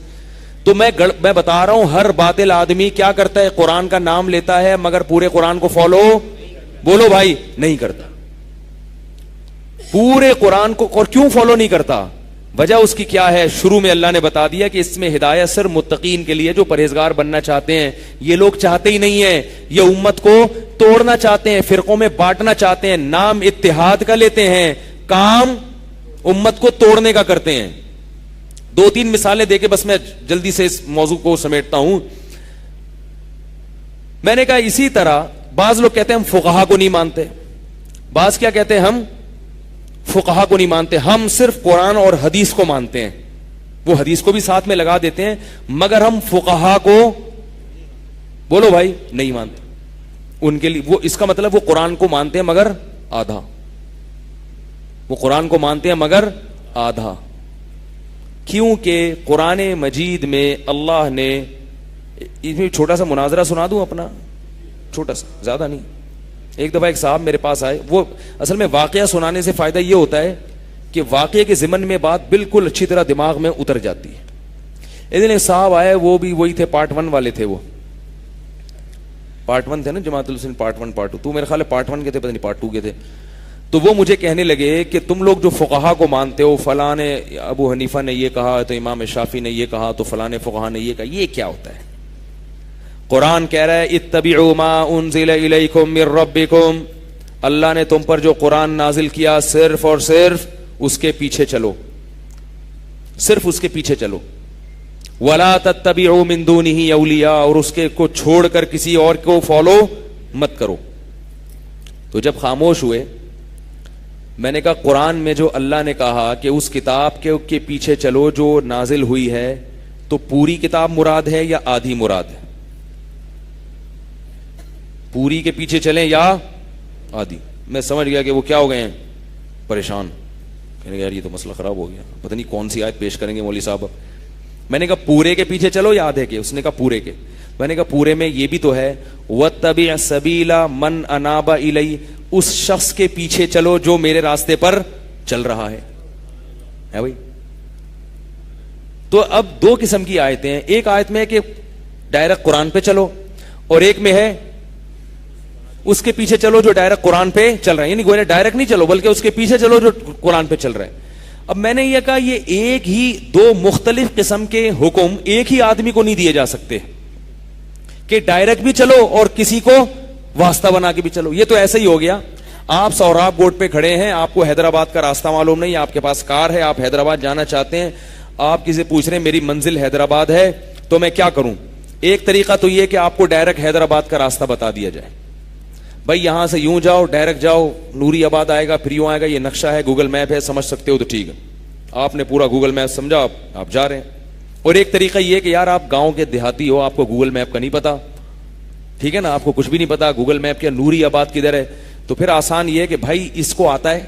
تو میں بتا رہا ہوں ہر باطل آدمی کیا کرتا ہے, قرآن کا نام لیتا ہے مگر پورے قرآن کو فالو, بولو بھائی, نہیں کرتا. پورے قرآن کو. اور کیوں فالو نہیں کرتا؟ وجہ اس کی کیا ہے؟ شروع میں اللہ نے بتا دیا کہ اس میں ہدایت صرف متقین کے لیے, جو پرہیزگار بننا چاہتے ہیں. یہ لوگ چاہتے ہی نہیں ہیں, یہ امت کو توڑنا چاہتے ہیں, فرقوں میں بانٹنا چاہتے ہیں, نام اتحاد کا لیتے ہیں, کام امت کو توڑنے کا کرتے ہیں. 2-3 مثالیں دے کے بس میں جلدی سے اس موضوع کو سمیٹتا ہوں. میں نے کہا اسی طرح بعض لوگ کہتے ہیں ہم فقہا کو نہیں مانتے, بعض کیا کہتے ہیں ہم فقہا کو نہیں مانتے, ہم صرف قرآن اور حدیث کو مانتے ہیں. وہ حدیث کو بھی ساتھ میں لگا دیتے ہیں, مگر ہم فقہا کو, بولو بھائی, نہیں مانتے. ان کے لیے وہ, اس کا مطلب وہ قرآن کو مانتے ہیں مگر آدھا, وہ قرآن کو مانتے ہیں مگر آدھا. کیونکہ قرآن مجید میں اللہ نے, اس میں چھوٹا سا مناظرہ سنا دوں اپنا, چھوٹا سا, زیادہ نہیں. ایک دفعہ ایک صاحب میرے پاس آئے, وہ اصل میں واقعہ سنانے سے فائدہ یہ ہوتا ہے کہ واقعے کے ضمن میں بات بالکل اچھی طرح دماغ میں اتر جاتی ہے. ایک دن ایک صاحب آئے, وہ بھی وہی تھے, پارٹ 1 والے تھے. وہ پارٹ 1 تھے نا جماعت المسلمین, پارٹ 1 پارٹ 2, تو میرے خیال ہے پارٹ 1 کے تھے, پتہ نہیں پارٹ 2 کے تھے. تو وہ مجھے کہنے لگے کہ تم لوگ جو فقہا کو مانتے ہو, فلاں نے ابو حنیفہ نے یہ کہا, تو امام شافعی نے یہ کہا, تو فلاں فقہا نے یہ کہا, یہ کیا ہوتا ہے؟ قرآن کہہ رہا ہے اتبعوا ما انزل الیکم من ربکم, اللہ نے تم پر جو قرآن نازل کیا صرف اور صرف اس کے پیچھے چلو, صرف اس کے پیچھے چلو. ولا تتبعوا من دونہ اولیاء, اور اس کے کو چھوڑ کر کسی اور کو فالو مت کرو. تو جب خاموش ہوئے, میں نے کہا قرآن میں جو اللہ نے کہا کہ اس کتاب کے پیچھے چلو جو نازل ہوئی ہے, تو پوری کتاب مراد ہے یا آدھی مراد ہے؟ پوری کے پیچھے چلیں یا آدھی؟ میں سمجھ گیا کہ وہ کیا ہو گئے ہیں, پریشان. کہنے یار یہ تو مسئلہ خراب ہو گیا, پتہ نہیں کون سی آیت پیش کریں گے مولوی صاحب. میں نے کہا پورے کے پیچھے چلو یا آدھے کے؟ اس نے کہا پورے کے. میں نے کہا پورے میں یہ بھی تو ہے وَاتَّبِعْ سَبِيلَ مَنْ أَنَابَ إِلَيَّ, اس شخص کے پیچھے چلو جو میرے راستے پر چل رہا ہے بھائی. تو اب 2 قسم کی آیتیں ہیں. ایک آیت میں ہے کہ ڈائریکٹ قرآن پہ چلو, اور ایک میں ہے اس کے پیچھے چلو جو ڈائریکٹ قرآن پہ چل رہا ہے. یعنی گویا ڈائریکٹ نہیں چلو بلکہ اس کے پیچھے چلو جو قرآن پہ چل رہا ہے. اب میں نے یہ کہا یہ ایک ہی 2 مختلف قسم کے حکم ایک ہی آدمی کو نہیں دیے جا سکتے کہ ڈائریکٹ بھی چلو اور کسی کو واسطہ بنا کے بھی چلو. یہ تو ایسا ہی ہو گیا, آپ سوراب گوٹ پہ کھڑے ہیں, آپ کو حیدرآباد کا راستہ معلوم نہیں, آپ کے پاس کار ہے, آپ حیدرآباد جانا چاہتے ہیں, آپ کسی پوچھ رہے ہیں میری منزل حیدرآباد ہے تو میں کیا کروں؟ ایک طریقہ تو یہ کہ آپ کو ڈائریکٹ حیدرآباد کا راستہ بتا دیا جائے, بھائی یہاں سے یوں جاؤ, ڈائریکٹ جاؤ, نوری آباد آئے گا, پھر یوں آئے گا, یہ نقشہ ہے, گوگل میپ ہے, سمجھ سکتے ہو تو ٹھیک ہے, آپ نے پورا گوگل میپ سمجھا, آپ جا رہے ہیں. اور ایک طریقہ یہ کہ یار آپ گاؤں کے دیہاتی ہو, آپ کو گوگل میپ کا نہیں پتا, ٹھیک ہے نا, آپ کو کچھ بھی نہیں پتا گوگل میپ کے نوری آباد کدھر ہے, تو پھر آسان یہ کہ بھائی اس کو آتا ہے,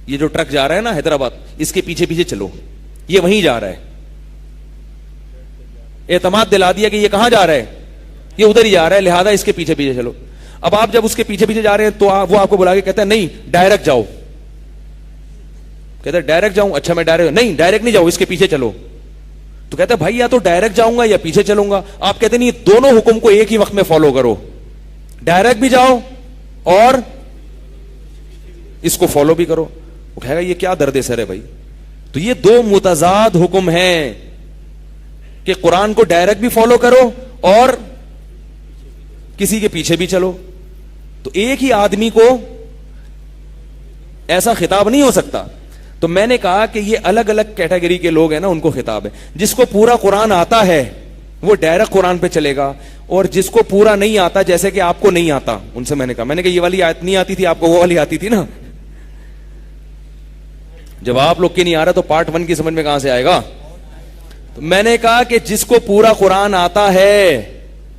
یہ جو ٹرک جا رہا ہے نا حیدرآباد, اس کے پیچھے پیچھے چلو, یہ وہیں جا رہا ہے. اعتماد دلا دیا کہ یہ کہاں جا رہا ہے, یہ ادھر ہی جا رہا ہے, لہذا اس کے پیچھے پیچھے چلو. اب آپ جب اس کے پیچھے پیچھے جا رہے ہیں تو وہ آپ کو بلا کے کہتا ہے نہیں ڈائریکٹ جاؤ, کہتا ہے ڈائریکٹ جاؤں, اچھا میں ڈائریکٹ, نہیں ڈائریکٹ نہیں جاؤ, اس کے پیچھے چلو. تو کہتا ہے بھائی یا تو ڈائریکٹ جاؤں گا یا پیچھے چلوں گا. آپ کہتے نہیں دونوں حکم کو ایک ہی وقت میں فالو کرو, ڈائریکٹ بھی جاؤ اور اس کو فالو بھی کرو. وہ کہے گا یہ کیا درد سر ہے بھائی. تو یہ 2 متضاد حکم ہیں کہ قرآن کو ڈائریکٹ بھی فالو کرو اور کسی کے پیچھے بھی چلو. تو ایک ہی آدمی کو ایسا خطاب نہیں ہو سکتا. تو میں نے کہا کہ یہ الگ الگ کیٹیگری کے لوگ ہیں نا, ان کو خطاب ہے. جس کو پورا قرآن آتا ہے وہ ڈائریکٹ قرآن پہ چلے گا, اور جس کو پورا نہیں آتا, جیسے کہ آپ کو نہیں آتا, ان سے میں نے کہا یہ والی آیت نہیں آتی تھی آپ کو, وہ والی آتی تھی نا. جب آپ لوگ کی نہیں آ رہا تو پارٹ 1 کی سمجھ میں کہاں سے آئے گا. تو میں نے کہا کہ جس کو پورا قرآن آتا ہے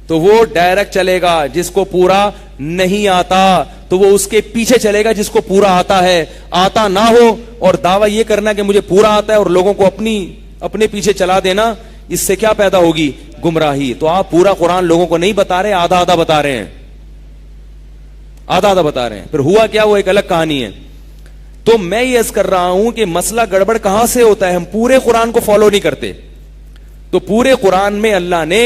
تو وہ ڈائریکٹ چلے گا, جس کو پورا نہیں آتا تو وہ اس کے پیچھے چلے گا جس کو پورا آتا ہے. آتا نہ ہو اور دعویٰ یہ کرنا کہ مجھے پورا آتا ہے اور لوگوں کو اپنے پیچھے چلا دینا, اس سے کیا پیدا ہوگی؟ گمراہی. تو آپ پورا قرآن لوگوں کو نہیں بتا رہے, آدھا آدھا بتا رہے ہیں, آدھا آدھا بتا رہے ہیں. پھر ہوا کیا, وہ ایک الگ کہانی ہے. تو میں یہ عرض کر رہا ہوں کہ مسئلہ گڑبڑ کہاں سے ہوتا ہے, ہم پورے قرآن کو فالو نہیں کرتے. تو پورے قرآن میں اللہ نے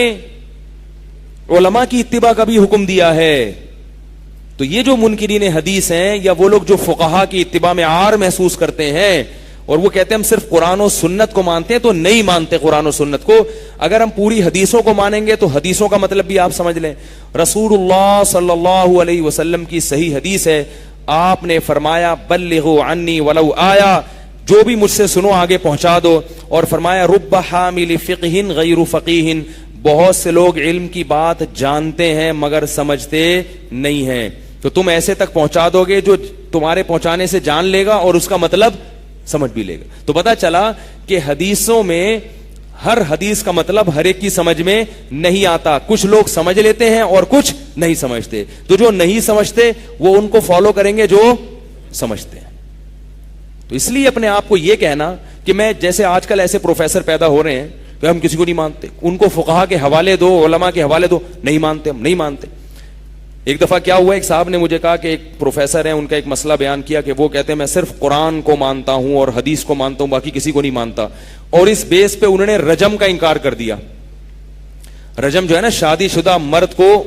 علماء کی اتباع کا بھی حکم دیا ہے. تو یہ جو منکرین حدیث ہیں یا وہ لوگ جو فقہا کی اتباع میں عار محسوس کرتے ہیں اور وہ کہتے ہیں ہم صرف قرآن و سنت کو مانتے ہیں, تو نہیں مانتے قرآن و سنت کو. اگر ہم پوری حدیثوں کو مانیں گے تو حدیثوں کا مطلب بھی آپ سمجھ لیں. رسول اللہ صلی اللہ علیہ وسلم کی صحیح حدیث ہے, آپ نے فرمایا بلغوا عنی ولو آیا, جو بھی مجھ سے سنو آگے پہنچا دو. اور فرمایا رب حامل فقہ غیر فقیہ, بہت سے لوگ علم کی بات جانتے ہیں مگر سمجھتے نہیں ہیں. تو تم ایسے تک پہنچا دو گے جو تمہارے پہنچانے سے جان لے گا اور اس کا مطلب سمجھ بھی لے گا. تو پتا چلا کہ حدیثوں میں ہر حدیث کا مطلب ہر ایک کی سمجھ میں نہیں آتا. کچھ لوگ سمجھ لیتے ہیں اور کچھ نہیں سمجھتے. تو جو نہیں سمجھتے وہ ان کو فالو کریں گے جو سمجھتے ہیں. تو اس لیے اپنے آپ کو یہ کہنا کہ میں, جیسے آج کل ایسے پروفیسر پیدا ہو رہے ہیں کہ ہم کسی کو نہیں مانتے, ان کو فقہا کے حوالے دو, علماء کے حوالے دو, نہیں مانتے, ہم نہیں مانتے. ایک دفعہ کیا ہوا, ایک صاحب نے مجھے کہا کہ ایک پروفیسر ہیں, ان کا ایک مسئلہ بیان کیا کہ وہ کہتے ہیں میں صرف قرآن کو مانتا ہوں اور حدیث کو مانتا ہوں, باقی کسی کو نہیں مانتا. اور اس بیس پہ انہوں نے رجم کا انکار کر دیا. رجم جو ہے نا, شادی شدہ مرد کو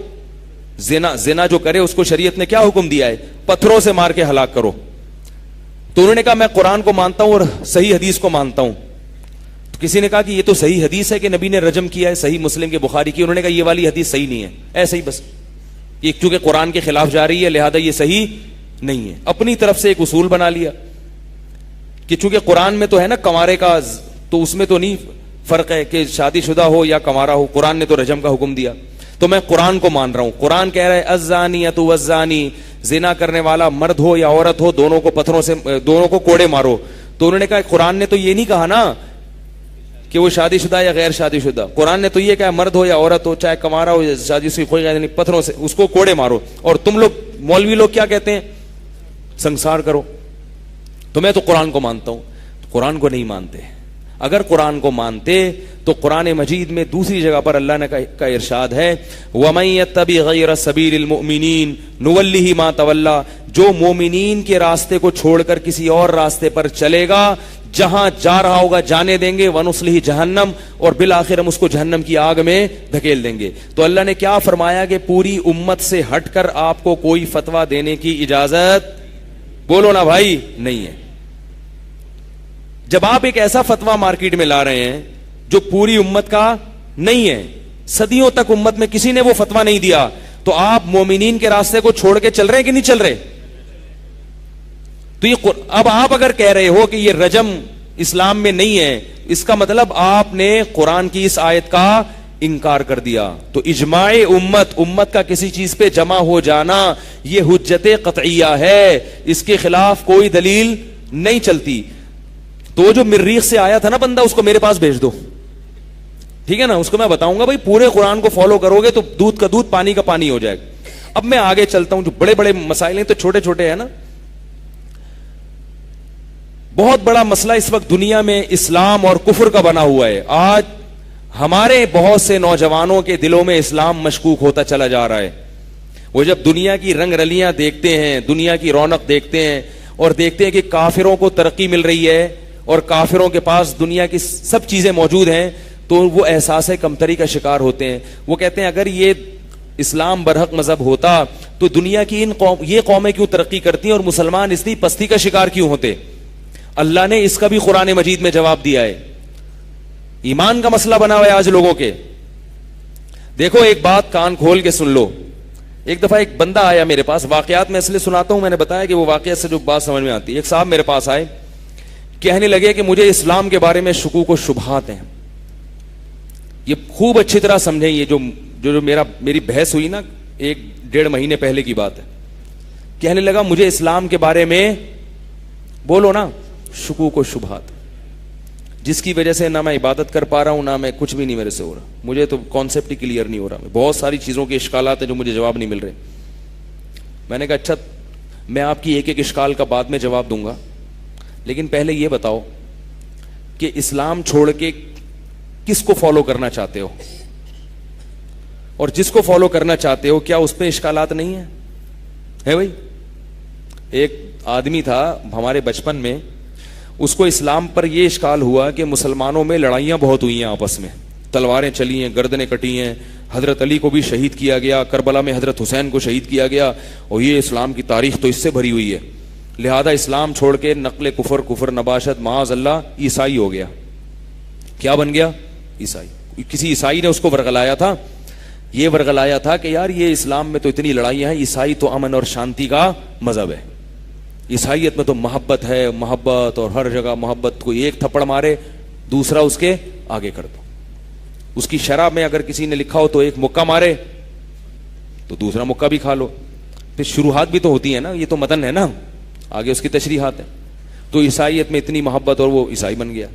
زنا جو کرے اس کو شریعت نے کیا حکم دیا ہے, پتھروں سے مار کے ہلاک کرو. تو انہوں نے کہا میں قرآن کو مانتا ہوں اور صحیح حدیث کو مانتا ہوں. تو کسی نے کہا کہ یہ تو صحیح حدیث ہے کہ نبی نے رجم کیا ہے, صحیح مسلم کے بخاری کی. انہوں نے کہا یہ والی حدیث صحیح نہیں ہے, ایسے ہی بس, یہ چونکہ قرآن کے خلاف جا رہی ہے لہذا یہ صحیح نہیں ہے. اپنی طرف سے ایک اصول بنا لیا کہ چونکہ قرآن میں تو ہے نا کنوارے کا, تو اس میں تو نہیں فرق ہے کہ شادی شدہ ہو یا کنوارا ہو, قرآن نے تو رجم کا حکم دیا, تو میں قرآن کو مان رہا ہوں. قرآن کہہ رہا ہے الزانیۃ والزانی, زنا کرنے والا مرد ہو یا عورت ہو دونوں کو پتھروں سے, دونوں کو کوڑے مارو. تو انہوں نے کہا قرآن نے تو یہ نہیں کہا نا کہ وہ شادی شدہ یا غیر شادی شدہ, قرآن نے تو یہ کہا مرد ہو یا عورت ہو, چاہے کنوارا ہو یا شادی سے کوئی غیر نہیں, پتھروں سے اس کو کوڑے مارو. اور تم لوگ مولوی لوگ کیا کہتے ہیں, سنسار کرو. تو میں تو قرآن کو مانتا ہوں, قرآن کو نہیں مانتے. اگر قرآن کو مانتے تو قرآن مجید میں دوسری جگہ پر اللہ نے کا ارشاد ہے وَمَن يَتَّبِعْ غَيْرَ سَبِيلِ الْمُؤْمِنِينَ نُوَلِّهِ مَا تَوَلَّى, جو مومنین کے راستے کو چھوڑ کر کسی اور راستے پر چلے گا, جہاں جا رہا ہوگا جانے دیں گے, وَنُصْلِهِ جہنم, اور بالآخر ہم اس کو جہنم کی آگ میں دھکیل دیں گے. تو اللہ نے کیا فرمایا کہ پوری امت سے ہٹ کر آپ کو کوئی فتویٰ دینے کی اجازت, بولو نا بھائی, نہیں ہے. جب آپ ایک ایسا فتویٰ مارکیٹ میں لا رہے ہیں جو پوری امت کا نہیں ہے, صدیوں تک امت میں کسی نے وہ فتویٰ نہیں دیا, تو آپ مومنین کے راستے کو چھوڑ کے چل رہے ہیں کہ نہیں چل رہے؟ تو یہ اب آپ اگر کہہ رہے ہو کہ یہ رجم اسلام میں نہیں ہے, اس کا مطلب آپ نے قرآن کی اس آیت کا انکار کر دیا. تو اجماع امت کا کسی چیز پہ جمع ہو جانا یہ حجت قطعیہ ہے, اس کے خلاف کوئی دلیل نہیں چلتی. تو وہ جو مریخ سے آیا تھا نا بندہ, اس کو میرے پاس بھیج دو, ٹھیک ہے نا, اس کو میں بتاؤں گا بھائی پورے قرآن کو فالو کرو گے تو دودھ کا دودھ پانی کا پانی ہو جائے گا. اب میں آگے چلتا ہوں, جو بڑے بڑے مسائل ہیں تو چھوٹے چھوٹے ہیں نا. بہت بڑا مسئلہ اس وقت دنیا میں اسلام اور کفر کا بنا ہوا ہے. آج ہمارے بہت سے نوجوانوں کے دلوں میں اسلام مشکوک ہوتا چلا جا رہا ہے. وہ جب دنیا کی رنگ رلیاں دیکھتے ہیں, دنیا کی رونق دیکھتے ہیں اور دیکھتے ہیں کہ کافروں کو ترقی مل رہی ہے اور کافروں کے پاس دنیا کی سب چیزیں موجود ہیں, تو وہ احساس کمتری کا شکار ہوتے ہیں. وہ کہتے ہیں اگر یہ اسلام برحق مذہب ہوتا تو دنیا کی یہ قومیں کیوں ترقی کرتی ہیں اور مسلمان اس کی پستی کا شکار کیوں ہوتے. اللہ نے اس کا بھی قرآن مجید میں جواب دیا ہے. ایمان کا مسئلہ بنا ہوا ہے آج لوگوں کے. دیکھو ایک بات کان کھول کے سن لو. ایک دفعہ ایک بندہ آیا میرے پاس, واقعات میں اس لیے سناتا ہوں, میں نے بتایا کہ وہ واقعات سے جو بات سمجھ میں آتی ہے. ایک صاحب میرے پاس آئے, کہنے لگے کہ مجھے اسلام کے بارے میں شکوک و شبہات ہیں. یہ خوب اچھی طرح سمجھیں, یہ جو جو میری بحث ہوئی نا 1-1.5 مہینے پہلے کی بات ہے, کہنے لگا مجھے اسلام کے بارے میں بولو نا شکوک و شبہات, جس کی وجہ سے نہ میں عبادت کر پا رہا ہوں, نہ میں کچھ بھی نہیں میرے سے ہو رہا, مجھے تو کانسیپٹ ہی کلیئر نہیں ہو رہا, بہت ساری چیزوں کے اشکالات ہیں جو مجھے جواب نہیں مل رہے. میں نے کہا اچھا میں آپ کی ایک اشکال کا بعد میں جواب دوں گا, لیکن پہلے یہ بتاؤ کہ اسلام چھوڑ کے کس کو فالو کرنا چاہتے ہو, اور جس کو فالو کرنا چاہتے ہو کیا اس پہ اشکالات نہیں ہیں؟ ہے بھائی, ایک آدمی تھا ہمارے بچپن میں, اس کو اسلام پر یہ اشکال ہوا کہ مسلمانوں میں لڑائیاں بہت ہوئی ہیں آپس میں, تلواریں چلی ہیں, گردنیں کٹی ہیں, حضرت علی کو بھی شہید کیا گیا, کربلا میں حضرت حسین کو شہید کیا گیا, اور یہ اسلام کی تاریخ تو اس سے بھری ہوئی ہے, لہذا اسلام چھوڑ کے نقل کفر نباشت معاذ اللہ عیسائی ہو گیا. کیا بن گیا؟ عیسائی. کسی عیسائی نے اس کو ورغلایا تھا, یہ ورغلایا تھا کہ یار یہ اسلام میں تو اتنی لڑائیاں ہیں, عیسائی تو امن اور شانتی کا مذہب ہے, عیسائیت میں تو محبت ہے, محبت, اور ہر جگہ محبت, کو ایک تھپڑ مارے دوسرا اس کے آگے کر دو. اس کی شراب میں اگر کسی نے لکھا ہو تو ایک مکہ مارے تو دوسرا مکہ بھی کھا لو. پھر شروحات بھی تو ہوتی ہیں نا, یہ تو متن ہے نا, آگے اس کی تشریحات ہے. تو عیسائیت میں اتنی محبت, اور وہ عیسائی بن گیا.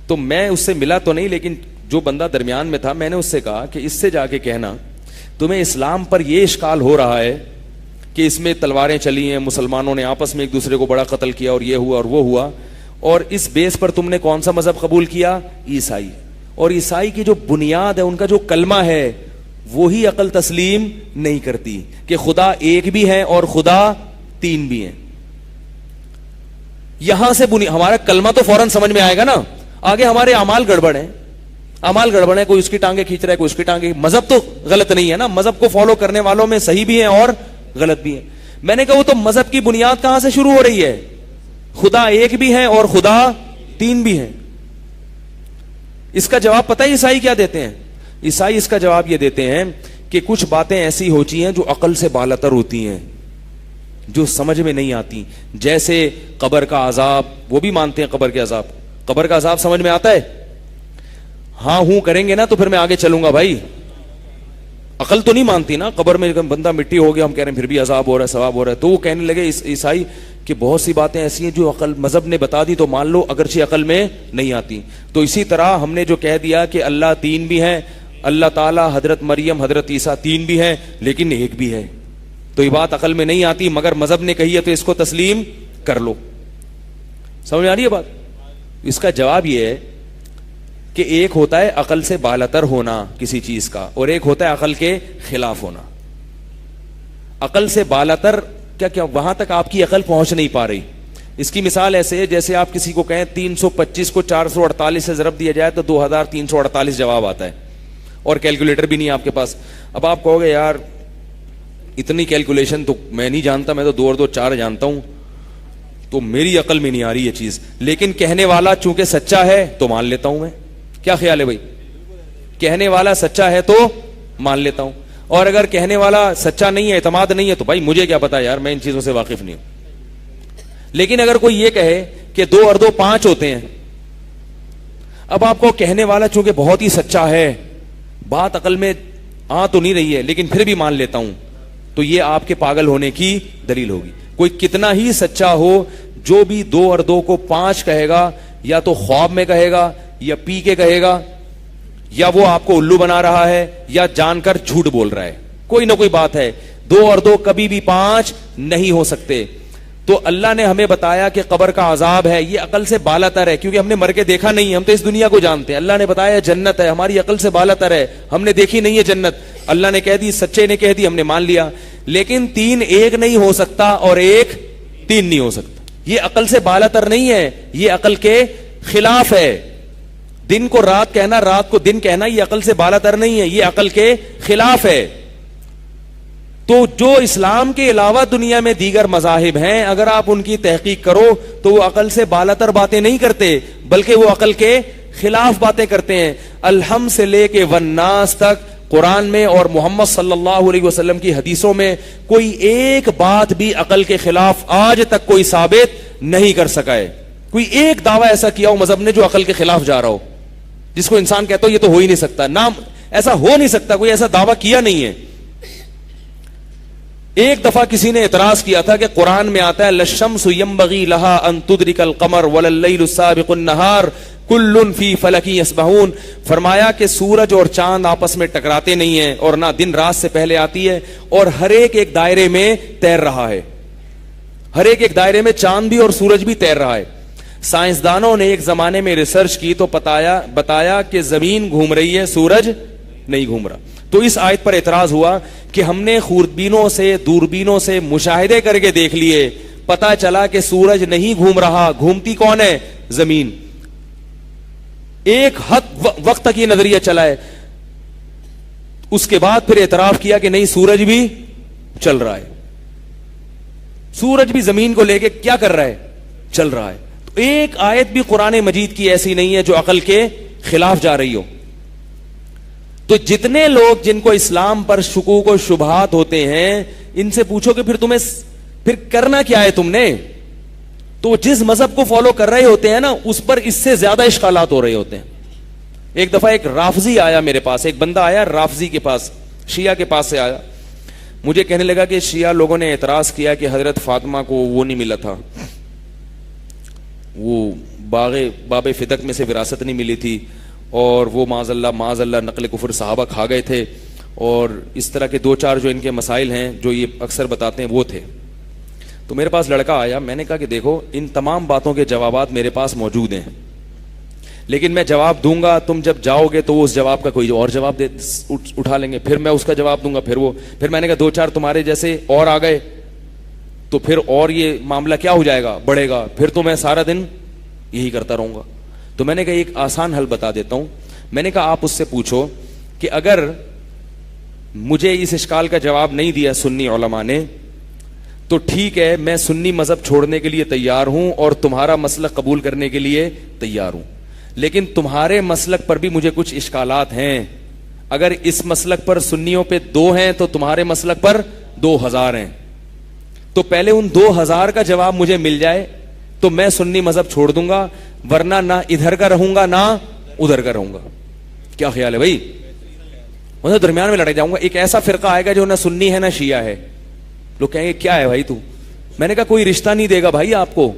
تو میں اس سے ملا تو نہیں, لیکن جو بندہ درمیان میں تھا, میں نے اس سے کہا کہ اس سے جا کے کہنا تمہیں اسلام پر یہ اشکال ہو رہا ہے کہ اس میں تلواریں چلی ہیں, مسلمانوں نے آپس میں ایک دوسرے کو بڑا قتل کیا, اور یہ ہوا اور وہ ہوا, اور اس بیس پر تم نے کون سا مذہب قبول کیا؟ عیسائی. اور عیسائی کی جو بنیاد ہے, ان کا جو کلمہ ہے, وہی عقل تسلیم نہیں کرتی کہ خدا ایک بھی ہے اور خدا 3 بھی ہیں. یہاں سے ہمارا کلمہ تو فوراً سمجھ میں آئے گا نا, آگے ہمارے اعمال گڑبڑ ہیں, اعمال گڑبڑ ہے, کوئی اس کی ٹانگیں کھینچ رہا ہے, کوئی اس کی ٹانگیں. مذہب تو غلط نہیں ہے نا, مذہب کو فالو کرنے والوں میں صحیح بھی ہیں اور غلط بھی ہیں. میں نے کہا وہ تو مذہب کی بنیاد کہاں سے شروع ہو رہی ہے؟ خدا ایک بھی ہے اور خدا 3 بھی ہیں. اس کا جواب پتہ ہے عیسائی کیا دیتے ہیں؟ عیسائی اس کا جواب یہ دیتے ہیں کہ کچھ باتیں ایسی ہوتی ہیں جو عقل سے بالاتر ہوتی ہیں, جو سمجھ میں نہیں آتی. جیسے قبر کا عذاب, وہ بھی مانتے ہیں قبر کے عذاب. قبر کا عذاب سمجھ میں آتا ہے؟ ہاں ہوں کریں گے نا تو پھر میں آگے چلوں گا بھائی. عقل تو نہیں مانتی نا, قبر میں بندہ مٹی ہو گیا, ہم کہہ رہے ہیں پھر بھی عذاب ہو رہا ہے, ثواب ہو رہا ہے. تو وہ کہنے لگے عیسائی کہ بہت سی باتیں ایسی ہیں جو عقل مذہب نے بتا دی تو مان لو, اگرچہ عقل میں نہیں آتی. تو اسی طرح ہم نے جو کہہ دیا کہ اللہ 3 بھی ہیں, اللہ تعالیٰ, حضرت مریم, حضرت عیسیٰ 3 بھی ہیں لیکن ایک بھی ہے, تو یہ بات عقل میں نہیں آتی, مگر مذہب نے کہی ہے تو اس کو تسلیم کر لو. سمجھ آ رہی ہے بات؟ اس کا جواب یہ ہے کہ ایک ہوتا ہے عقل سے بالاتر ہونا کسی چیز کا, اور ایک ہوتا ہے عقل کے خلاف ہونا. عقل سے بالاتر کیا وہاں تک آپ کی عقل پہنچ نہیں پا رہی. اس کی مثال ایسے ہے جیسے آپ کسی کو کہیں 325 کو 448 سے ضرب دیا جائے تو 2348 جواب آتا ہے, اور کیلکولیٹر بھی نہیں آپ کے پاس. اب آپ کہو گے یار اتنی کیلکولیشن تو میں نہیں جانتا, میں تو 2 اور 2 4 جانتا ہوں, تو میری عقل میں نہیں آ رہی یہ چیز. لیکن کہنے والا چونکہ سچا ہے تو مان لیتا ہوں میں. کیا خیال ہے بھائی؟ کہنے والا سچا ہے تو مان لیتا ہوں, اور اگر کہنے والا سچا نہیں ہے, اعتماد نہیں ہے, تو بھائی مجھے کیا پتا یار, میں ان چیزوں سے واقف نہیں ہوں. لیکن اگر کوئی یہ کہے کہ 2 اور 2 5 ہوتے ہیں, اب آپ کو کہنے والا چونکہ بہت ہی سچا ہے, بات عقل میں آ تو نہیں رہی ہے لیکن پھر بھی مان لیتا ہوں, تو یہ آپ کے پاگل ہونے کی دلیل ہوگی. کوئی کتنا ہی سچا ہو, جو بھی 2 اور 2 کو 5 کہے گا, یا تو خواب میں کہے گا, یا پی کے کہے گا, یا وہ آپ کو الو بنا رہا ہے, یا جان کر جھوٹ بول رہا ہے, کوئی نہ کوئی بات ہے. 2 اور 2 کبھی بھی 5 نہیں ہو سکتے. تو اللہ نے ہمیں بتایا کہ قبر کا عذاب ہے, یہ عقل سے بالاتر ہے, کیونکہ ہم نے مر کے دیکھا نہیں, ہم تو اس دنیا کو جانتے ہیں. اللہ نے بتایا جنت ہے, ہماری عقل سے بالاتر ہے, ہم نے دیکھی نہیں ہے جنت, اللہ نے کہہ دی, سچے نے کہہ دی, ہم نے مان لیا. لیکن 3 ایک نہیں ہو سکتا اور 1 3 نہیں ہو سکتا. یہ عقل سے بالاتر نہیں ہے, یہ عقل کے خلاف ہے. دن کو رات کہنا, رات کو دن کہنا, یہ عقل سے بالاتر نہیں ہے, یہ عقل کے خلاف ہے. تو جو اسلام کے علاوہ دنیا میں دیگر مذاہب ہیں, اگر آپ ان کی تحقیق کرو تو وہ عقل سے بالاتر باتیں نہیں کرتے, بلکہ وہ عقل کے خلاف باتیں کرتے ہیں. الحم سے لے کے والناس تک قرآن میں اور محمد صلی اللہ علیہ وسلم کی حدیثوں میں کوئی ایک بات بھی عقل کے خلاف آج تک کوئی ثابت نہیں کر سکا ہے. کوئی ایک دعویٰ ایسا کیا ہو مذہب نے جو عقل کے خلاف جا رہا ہو, جس کو انسان کہتا ہو یہ تو ہو ہی نہیں سکتا. نام ایسا ہو نہیں سکتا, کوئی ایسا دعویٰ کیا نہیں ہے. ایک دفعہ کسی نے اعتراض کیا تھا کہ قرآن میں آتا ہے للشمس ينبغي لها ان تدرك القمر ولا الليل السابق النهار كل في فلك يسبحون. فرمایا کہ سورج اور چاند آپس میں ٹکراتے نہیں ہیں اور نہ دن رات سے پہلے آتی ہے, اور ہر ایک دائرے میں تیر رہا ہے. ہر ایک دائرے میں چاند بھی اور سورج بھی تیر رہا ہے. سائنسدانوں نے ایک زمانے میں ریسرچ کی تو بتایا کہ زمین گھوم رہی ہے, سورج نہیں گھوم رہا. تو اس آیت پر اعتراض ہوا کہ ہم نے خوردبینوں سے, دوربینوں سے مشاہدے کر کے دیکھ لیے, پتا چلا کہ سورج نہیں گھوم رہا, گھومتی کون ہے؟ زمین. ایک حد وقت تک یہ نظریہ چلا ہے, اس کے بعد پھر اعتراف کیا کہ نہیں, سورج بھی چل رہا ہے, سورج بھی زمین کو لے کے کیا کر رہا ہے؟ چل رہا ہے. تو ایک آیت بھی قرآن مجید کی ایسی نہیں ہے جو عقل کے خلاف جا رہی ہو. تو جتنے لوگ جن کو اسلام پر شکوک و شبہات ہوتے ہیں, ان سے پوچھو کہ پھر کرنا کیا ہے تم نے, تو جس مذہب کو فالو کر رہے ہوتے ہیں نا, اس پر اس سے زیادہ اشکالات ہو رہے ہوتے ہیں. ایک دفعہ ایک رافضی آیا میرے پاس, ایک بندہ آیا رافضی کے پاس, شیعہ کے پاس سے آیا. مجھے کہنے لگا کہ شیعہ لوگوں نے اعتراض کیا کہ حضرت فاطمہ کو وہ نہیں ملا تھا, وہ باب فتق میں سے وراثت نہیں ملی تھی, اور وہ معاذ اللہ نقل کفر صحابہ کھا گئے تھے, اور اس طرح کے دو چار جو ان کے مسائل ہیں جو یہ اکثر بتاتے ہیں وہ تھے. تو میرے پاس لڑکا آیا, میں نے کہا کہ دیکھو ان تمام باتوں کے جوابات میرے پاس موجود ہیں, لیکن میں جواب دوں گا, تم جب جاؤ گے تو وہ اس جواب کا کوئی اور جواب اٹھا لیں گے, پھر میں اس کا جواب دوں گا, پھر میں نے کہا دو چار تمہارے جیسے اور آ گئے تو پھر اور یہ معاملہ کیا ہو جائے گا, بڑھے گا, پھر تو میں سارا دن یہی کرتا رہوں گا. تو میں نے کہا ایک آسان حل بتا دیتا ہوں. میں نے کہا آپ اس سے پوچھو کہ اگر مجھے اس اشکال کا جواب نہیں دیا سنی علماء نے, تو ٹھیک ہے, میں سنی مذہب چھوڑنے کے لیے تیار ہوں اور تمہارا مسلک قبول کرنے کے لیے تیار ہوں, لیکن تمہارے مسلک پر بھی مجھے کچھ اشکالات ہیں. اگر اس مسلک پر سنیوں پہ 2 ہیں تو تمہارے مسلک پر 2000 ہیں. تو پہلے ان 2000 کا جواب مجھے مل جائے تو میں سنی مذہب چھوڑ دوں گا, ورنہ نہ ادھر کا رہوں گا نہ ادھر کا رہوں گا. کیا خیال ہے بھائی؟ میں درمیان میں لڑے جاؤں گا. ایک ایسا فرقہ آئے گا جو نہ سنی ہے نہ شیعہ ہے. لوگ کہیں گے کیا ہے بھائی تو؟ میں نے کہا کوئی رشتہ نہیں دے گا بھائی آپ کو.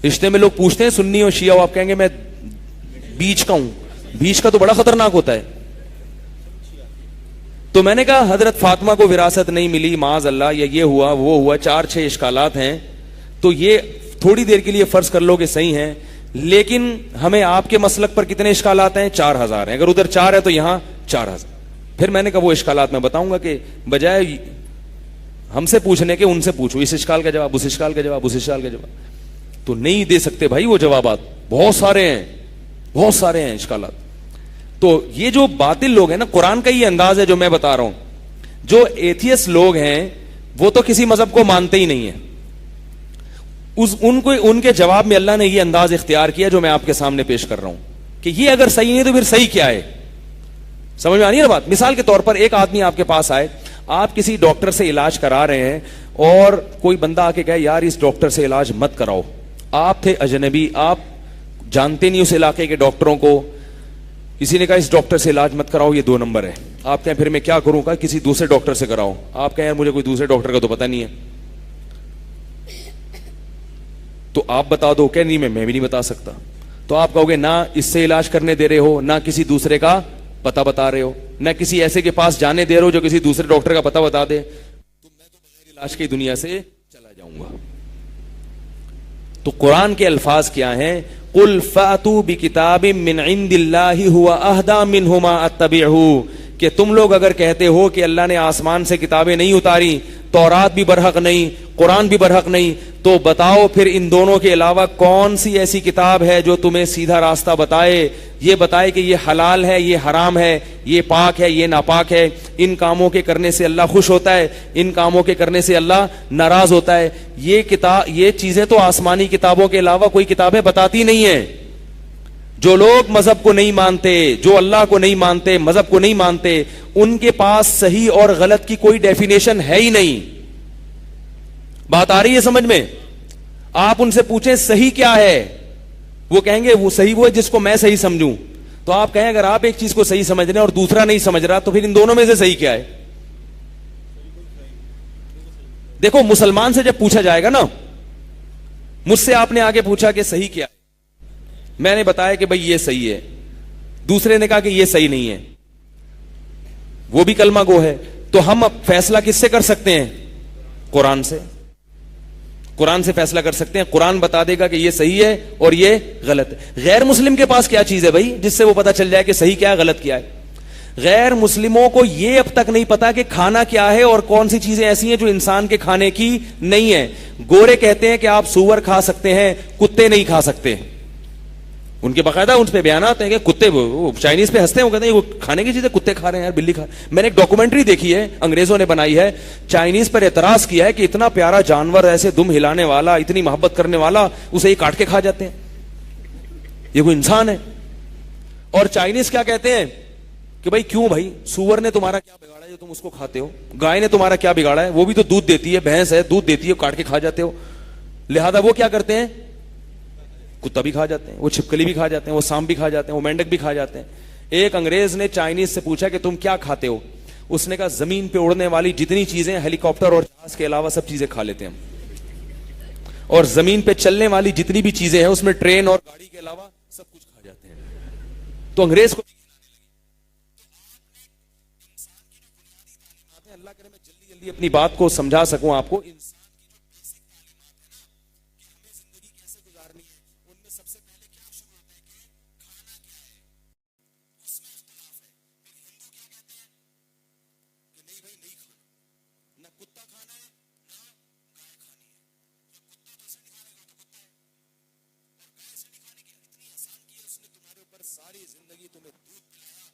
رشتے میں لوگ پوچھتے ہیں سنی ہو شیعہ ہو, آپ کہیں گے میں بیچ کا ہوں. بیچ کا تو بڑا خطرناک ہوتا ہے. تو میں نے کہا حضرت فاطمہ کو وراثت نہیں ملی معاذ اللہ, یا یہ ہوا وہ ہوا, 4-6 اشکالات ہیں. تو یہ تھوڑی دیر کے لیے فرض کر لو کہ صحیح ہیں, لیکن ہمیں آپ کے مسلک پر کتنے اشکالات ہیں؟ 4000 ہیں. اگر ادھر 4 ہے تو یہاں 4000. پھر میں نے کہا وہ اشکالات میں بتاؤں گا, کہ بجائے ہم سے پوچھنے کے ان سے پوچھو, اس اشکال کا جواب, اس اشکال کا جواب, اس اشکال کا جواب. تو نہیں دے سکتے بھائی وہ جوابات, بہت سارے ہیں اشکالات. تو یہ جو باطل لوگ ہیں نا, قرآن کا یہ انداز ہے جو میں بتا رہا ہوں. جو ایتھیس لوگ ہیں وہ تو کسی مذہب کو مانتے ہی نہیں ہیں, ان کے جواب میں اللہ نے یہ انداز اختیار کیا جو میں آپ کے سامنے پیش کر رہا ہوں, کہ یہ اگر صحیح نہیں تو پھر صحیح کیا ہے. سمجھ میں آ رہی ہے نا بات؟ مثال کے طور پر ایک آدمی آپ کے پاس آئے, آپ کسی ڈاکٹر سے علاج کرا رہے ہیں, اور کوئی بندہ آ کے کہے یار اس ڈاکٹر سے علاج مت کراؤ. آپ تھے اجنبی, آپ جانتے نہیں اس علاقے کے ڈاکٹروں کو, کسی نے کہا اس ڈاکٹر سے علاج مت کراؤ, یہ 2 نمبر ہے. آپ کہیں پھر میں کیا کروں گا, کسی دوسرے ڈاکٹر سے کراؤ. آپ کہیں یار مجھے کوئی دوسرے ڈاکٹر کا تو پتہ نہیں ہے, تو آپ بتا دو. کہ نہیں میں بھی نہیں بتا سکتا. تو آپ کہو گے نہ اس سے علاج کرنے دے رہے ہو, نہ کسی دوسرے کا پتہ بتا رہے ہو, نہ کسی ایسے کے پاس جانے دے رہے ہو جو کسی دوسرے ڈاکٹر کا پتہ بتا دے, تو میں تو بغیر علاج کی دنیا سے چلا جاؤں گا. تو قرآن کے الفاظ کیا ہیں؟ قل فاتوا بکتاب من عند اللہ هو اہدی منہما اتبعہ, کہ تم لوگ اگر کہتے ہو کہ اللہ نے آسمان سے کتابیں نہیں اتاری, تورات بھی برحق نہیں, قرآن بھی برحق نہیں, تو بتاؤ پھر ان دونوں کے علاوہ کون سی ایسی کتاب ہے جو تمہیں سیدھا راستہ بتائے, یہ بتائے کہ یہ حلال ہے, یہ حرام ہے, یہ پاک ہے, یہ ناپاک ہے, ان کاموں کے کرنے سے اللہ خوش ہوتا ہے, ان کاموں کے کرنے سے اللہ ناراض ہوتا ہے. یہ چیزیں تو آسمانی کتابوں کے علاوہ کوئی کتابیں بتاتی نہیں ہیں. جو لوگ مذہب کو نہیں مانتے, جو اللہ کو نہیں مانتے, مذہب کو نہیں مانتے, ان کے پاس صحیح اور غلط کی کوئی ڈیفینیشن ہے ہی نہیں. بات آ رہی ہے سمجھ میں؟ آپ ان سے پوچھیں صحیح کیا ہے, وہ کہیں گے وہ صحیح وہ ہے جس کو میں صحیح سمجھوں. تو آپ کہیں اگر آپ ایک چیز کو صحیح سمجھ رہے ہیں اور دوسرا نہیں سمجھ رہا تو پھر ان دونوں میں سے صحیح کیا ہے؟ دیکھو مسلمان سے جب پوچھا جائے گا نا، مجھ سے آپ نے آگے پوچھا کہ صحیح کیا ہے، میں نے بتایا کہ بھئی یہ صحیح ہے، دوسرے نے کہا کہ یہ صحیح نہیں ہے، وہ بھی کلمہ گو ہے، تو ہم اب فیصلہ کس سے کر سکتے ہیں؟ قرآن سے. قرآن سے فیصلہ کر سکتے ہیں. قرآن بتا دے گا کہ یہ صحیح ہے اور یہ غلط ہے. غیر مسلم کے پاس کیا چیز ہے بھائی جس سے وہ پتا چل جائے کہ صحیح کیا ہے غلط کیا ہے؟ غیر مسلموں کو یہ اب تک نہیں پتا کہ کھانا کیا ہے اور کون سی چیزیں ایسی ہیں جو انسان کے کھانے کی نہیں ہے. گورے کہتے ہیں کہ آپ سور کھا سکتے ہیں، کتے نہیں کھا سکتے. ان کے باقاعدہ ان پہ بیانات ہیں کہ کتے، چائنیز پہ ہنستے ہیں، وہ کہتے ہیں وہ کھانے کی چیزیں کتے کھا رہے ہیں یار، بلی کھا. میں نے ایک ڈاکومنٹری دیکھی ہے، انگریزوں نے بنائی ہے، چائنیز پر اعتراض کیا ہے کہ اتنا پیارا جانور، ایسے دم ہلانے والا، اتنی محبت کرنے والا، اسے یہ کاٹ کے کھا جاتے ہیں. یہ کوئی انسان ہے؟ اور چائنیز کیا کہتے ہیں کہ بھائی کیوں بھائی، سور نے تمہارا کیا بگاڑا ہے جو تم اس کو کھاتے ہو؟ گائے نے تمہارا کیا بگاڑا ہے؟ وہ بھی تو دودھ دیتی ہے، بھینس ہے دودھ دیتی ہے، کاٹ کے کھا جاتے ہو. لہذا وہ کیا کرتے ہیں؟ کتا بھی کھا جاتے ہیں، وہ چھپکلی بھی کھا جاتے ہیں، وہ سانپ بھی کھا جاتے ہیں، وہ مینڈک بھی کھا جاتے ہیں. ایک انگریز نے چائنیز سے پوچھا کہ تم کیا کھاتے ہو؟ اس نے کہا زمین پہ اڑنے والی جتنی چیزیں، ہیلی کاپٹر اور جہاز کے علاوہ سب چیزیں کھا لیتے ہیں ہم. اور زمین پہ چلنے والی جتنی بھی چیزیں ہیں اس میں ٹرین اور گاڑی کے علاوہ سب کچھ کھا جاتے ہیں. تو انگریز کو اللہ کرے میں جلدی جلدی اپنی بات کو سمجھا سکوں آپ کو. ساری زندگی تمہیں دودھ پلایا.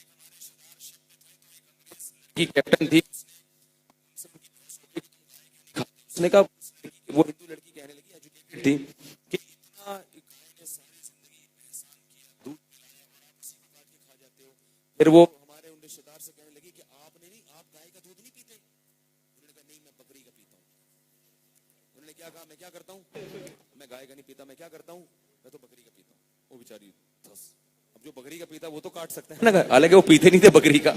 ایک ہمارے شدار شپ پہ تھے تو ایک انگریز لڑکی کیپٹن تھی، اس نے کہا وہ ہندو لڑکی کہنے لگی، ایجوکیٹڈ تھی، کہ اتنا گائے نے ساری زندگی احسان کیا، دودھ پلایا اور آپ اسی کو کاٹ کے کھا جاتے ہو. پھر وہ ہمارے ان رشتے دار سے کہنے لگی کہ آپ نے نہیں، آپ گائے کا دودھ نہیں پیتے؟ انہوں نے کہا نہیں میں بکری کا پیتا ہوں. انہوں نے کیا کہا میں کیا کرتا ہوں؟ میں گائے کا نہیں پیتا، میں کیا کرتا ہوں؟ میں تو بکری کا پیتا ہوں. وہ بیچاری اب جو بکری کا پیتا وہ تو کاٹ سکتا ہے نا، حالانکہ وہ پیتے نہیں تھے بکری کا،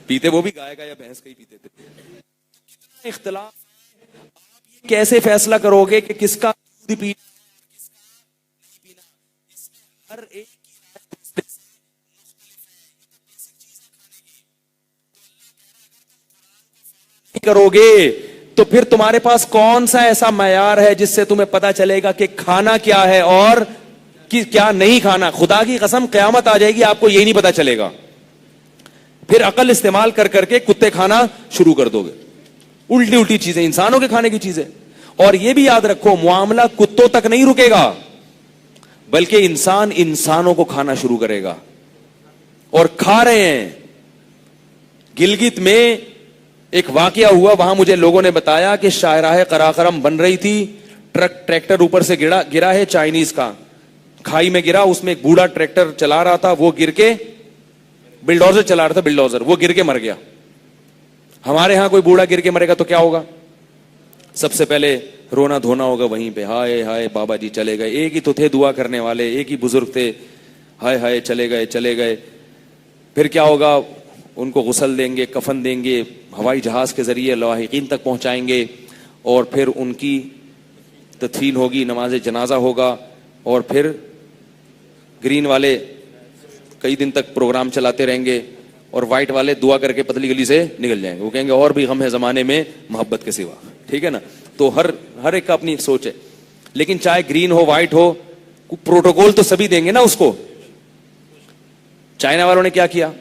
پیتے وہ بھی گائے کا یا بھینس کا ہی پیتے تھے. کتنا اختلاف ہے. آپ یہ کیسے فیصلہ کرو گے کہ کس کا دودھ پینا ہے کس کا نہیں پینا؟ اس میں ہر ایک کی رائے دوسرے سے مختلف ہے. یہ تو بیسک چیز ہے کھانے کی. تو اللہ کہہ رہا ہے اگر تم قرآن کو فالو نہیں کرو گے تو پھر تمہارے پاس کون سا ایسا معیار ہے جس سے تمہیں پتا چلے گا کہ کھانا کیا ہے اور کیا نہیں کھانا؟ خدا کی قسم قیامت آ جائے گی آپ کو یہی نہیں پتا چلے گا. پھر عقل استعمال کر کر کے کتے کھانا شروع کر دو گے، الٹی الٹی چیزیں، انسانوں کے کھانے کی چیزیں. اور یہ بھی یاد رکھو معاملہ کتوں تک نہیں رکے گا بلکہ انسان انسانوں کو کھانا شروع کرے گا اور کھا رہے ہیں. گلگت میں ایک واقعہ ہوا، وہاں مجھے لوگوں نے بتایا کہ شاہراہ قراقرم بن رہی تھی، ٹریکٹر اوپر سے گرا ہے چائنیز کا، کھائی میں گرا. اس میں ایک بوڑھا ٹریکٹر چلا رہا تھا، وہ گر کے، بلڈوزر چلا رہا تھا بلڈوزر، وہ گر کے مر گیا. ہمارے ہاں کوئی بوڑھا گر کے مرے گا تو کیا ہوگا؟ سب سے پہلے رونا دھونا ہوگا وہیں پہ، ہائے ہائے بابا جی چلے گئے. ایک ہی تو تھے دعا کرنے والے، ایک ہی بزرگ تھے، ہائے ہائے چلے گئے چلے گئے. پھر کیا ہوگا؟ ان کو غسل دیں گے، کفن دیں گے، ہوائی جہاز کے ذریعے لاحقین تک پہنچائیں گے، اور پھر ان کی تدفین ہوگی، نماز جنازہ ہوگا، اور پھر گرین والے کئی دن تک پروگرام چلاتے رہیں گے اور وائٹ والے دعا کر کے پتلی گلی سے نکل جائیں گے. وہ کہیں گے اور بھی غم ہے زمانے میں محبت کے سوا. ٹھیک ہے نا؟ تو ہر ایک کا اپنی ایک سوچ ہے. لیکن چاہے گرین ہو وائٹ ہو، پروٹوکول تو سبھی دیں گے نا اس کو. چائنا والوں نے کیا کیا؟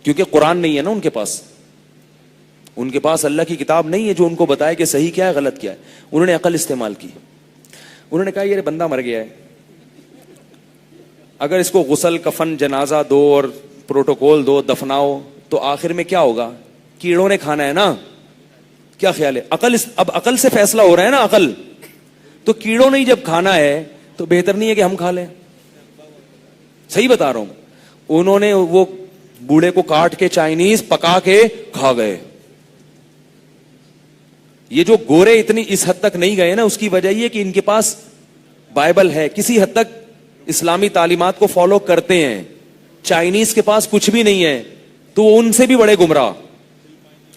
کیونکہ قرآن نہیں ہے نا ان کے پاس اللہ کی کتاب نہیں ہے جو ان کو بتائے کہ صحیح کیا ہے غلط کیا ہے. انہوں نے عقل استعمال کی. انہوں نے کہا یہ بندہ مر گیا ہے، اگر اس کو غسل کفن جنازہ دو اور پروٹوکول دو، دفناؤ، تو آخر میں کیا ہوگا؟ کیڑوں نے کھانا ہے نا. کیا خیال ہے؟ اب عقل سے فیصلہ ہو رہا ہے نا، عقل. تو کیڑوں نے جب کھانا ہے تو بہتر نہیں ہے کہ ہم کھا لیں؟ صحیح بتا رہا ہوں. انہوں نے وہ بوڑھے کو کاٹ کے چائنیز پکا کے کھا گئے. یہ جو گورے اتنی اس حد تک نہیں گئے نا، اس کی وجہ یہ کہ ان کے پاس بائبل ہے، کسی حد تک اسلامی تعلیمات کو فالو کرتے ہیں. چائنیز کے پاس کچھ بھی نہیں ہے تو وہ ان سے بھی بڑے گمراہ.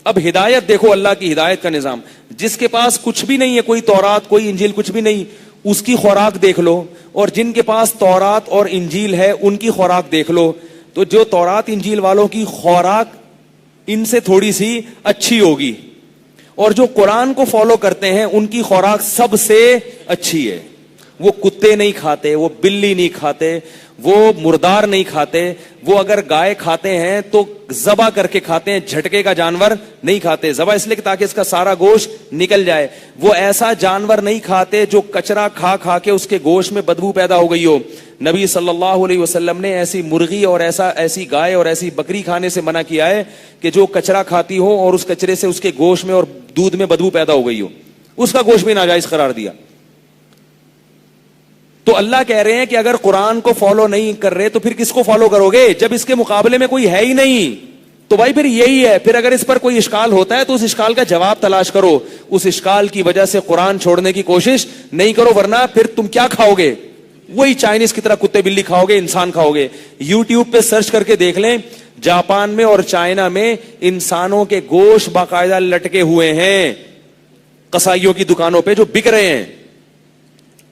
اب ہدایت دیکھو, اللہ کی ہدایت کا نظام. جس کے پاس کچھ بھی نہیں ہے, کوئی تورات کوئی انجیل کچھ بھی نہیں, اس کی خوراک دیکھ لو, اور جن کے پاس تورات اور انجیل ہے ان کی خوراک دیکھ لو. تو جو تورات انجیل والوں کی خوراک ان سے تھوڑی سی اچھی ہوگی, اور جو قرآن کو فالو کرتے ہیں ان کی خوراک سب سے اچھی ہے. وہ کتے نہیں کھاتے, وہ بلی نہیں کھاتے, وہ مردار نہیں کھاتے, وہ اگر گائے کھاتے ہیں تو ذبح کر کے کھاتے ہیں, جھٹکے کا جانور نہیں کھاتے. ذبح اس لیے تاکہ اس کا سارا گوشت نکل جائے. وہ ایسا جانور نہیں کھاتے جو کچرا کھا کھا کے اس کے گوشت میں بدبو پیدا ہو گئی ہو. نبی صلی اللہ علیہ وسلم نے ایسی مرغی اور ایسی گائے اور ایسی بکری کھانے سے منع کیا ہے کہ جو کچرا کھاتی ہو اور اس کچرے سے اس کے گوشت میں اور دودھ میں بدبو پیدا ہو گئی ہو, اس کا گوشت بھی ناجائز قرار دیا. تو اللہ کہہ رہے ہیں کہ اگر قرآن کو فالو نہیں کر رہے تو پھر کس کو فالو کرو گے, جب اس کے مقابلے میں کوئی ہے ہی نہیں. تو بھائی پھر یہی ہے. پھر اگر اس پر کوئی اشکال ہوتا ہے تو اس اشکال کا جواب تلاش کرو. اس اشکال کی وجہ سے قرآن چھوڑنے کی کوشش نہیں کرو, ورنہ پھر تم کیا کھاؤ گے؟ وہی چائنیز کی طرح کتے بلی کھاؤ گے, انسان کھاؤ گے. یوٹیوب پہ سرچ کر کے دیکھ لیں, جاپان میں اور چائنا میں انسانوں کے گوشت باقاعدہ لٹکے ہوئے ہیں قصائیوں کی دکانوں پہ جو بک رہے ہیں.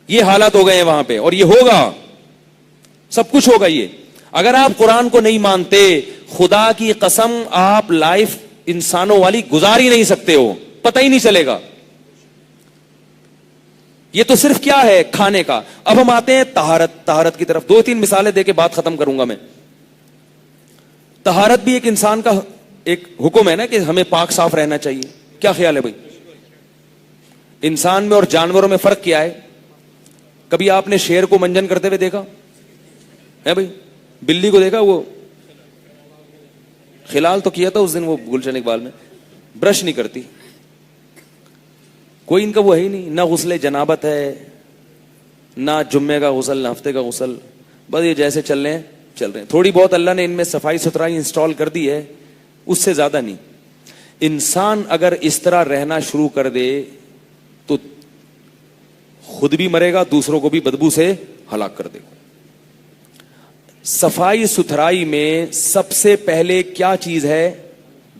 یہ حالات ہو گئے ہیں وہاں پہ, اور یہ ہوگا, سب کچھ ہوگا. یہ اگر آپ قرآن کو نہیں مانتے, خدا کی قسم آپ لائف انسانوں والی گزار ہی نہیں سکتے ہو, پتہ ہی نہیں چلے گا. یہ تو صرف کیا ہے, کھانے کا. اب ہم آتے ہیں طہارت کی طرف. 2-3 مثالیں دے کے بات ختم کروں گا میں. طہارت بھی ایک انسان کا ایک حکم ہے نا کہ ہمیں پاک صاف رہنا چاہیے. کیا خیال ہے بھائی؟ انسان میں اور جانوروں میں فرق کیا ہے؟ کبھی آپ نے شیر کو منجن کرتے ہوئے دیکھا ہے بھائی؟ بلی کو دیکھا؟ وہ خلال تو کیا تھا اس دن وہ گلشن اقبال میں, برش نہیں کرتی. کوئی ان کا وہ ہے ہی نہیں, نہ غسل جنابت ہے, نہ جمعے کا غسل, نہ ہفتے کا غسل. بس یہ جیسے چل رہے ہیں. تھوڑی بہت اللہ نے ان میں صفائی ستھرائی انسٹال کر دی ہے, اس سے زیادہ نہیں. انسان اگر اس طرح رہنا شروع کر دے تو خود بھی مرے گا, دوسروں کو بھی بدبو سے ہلاک کر دے گا. صفائی ستھرائی میں سب سے پہلے کیا چیز ہے؟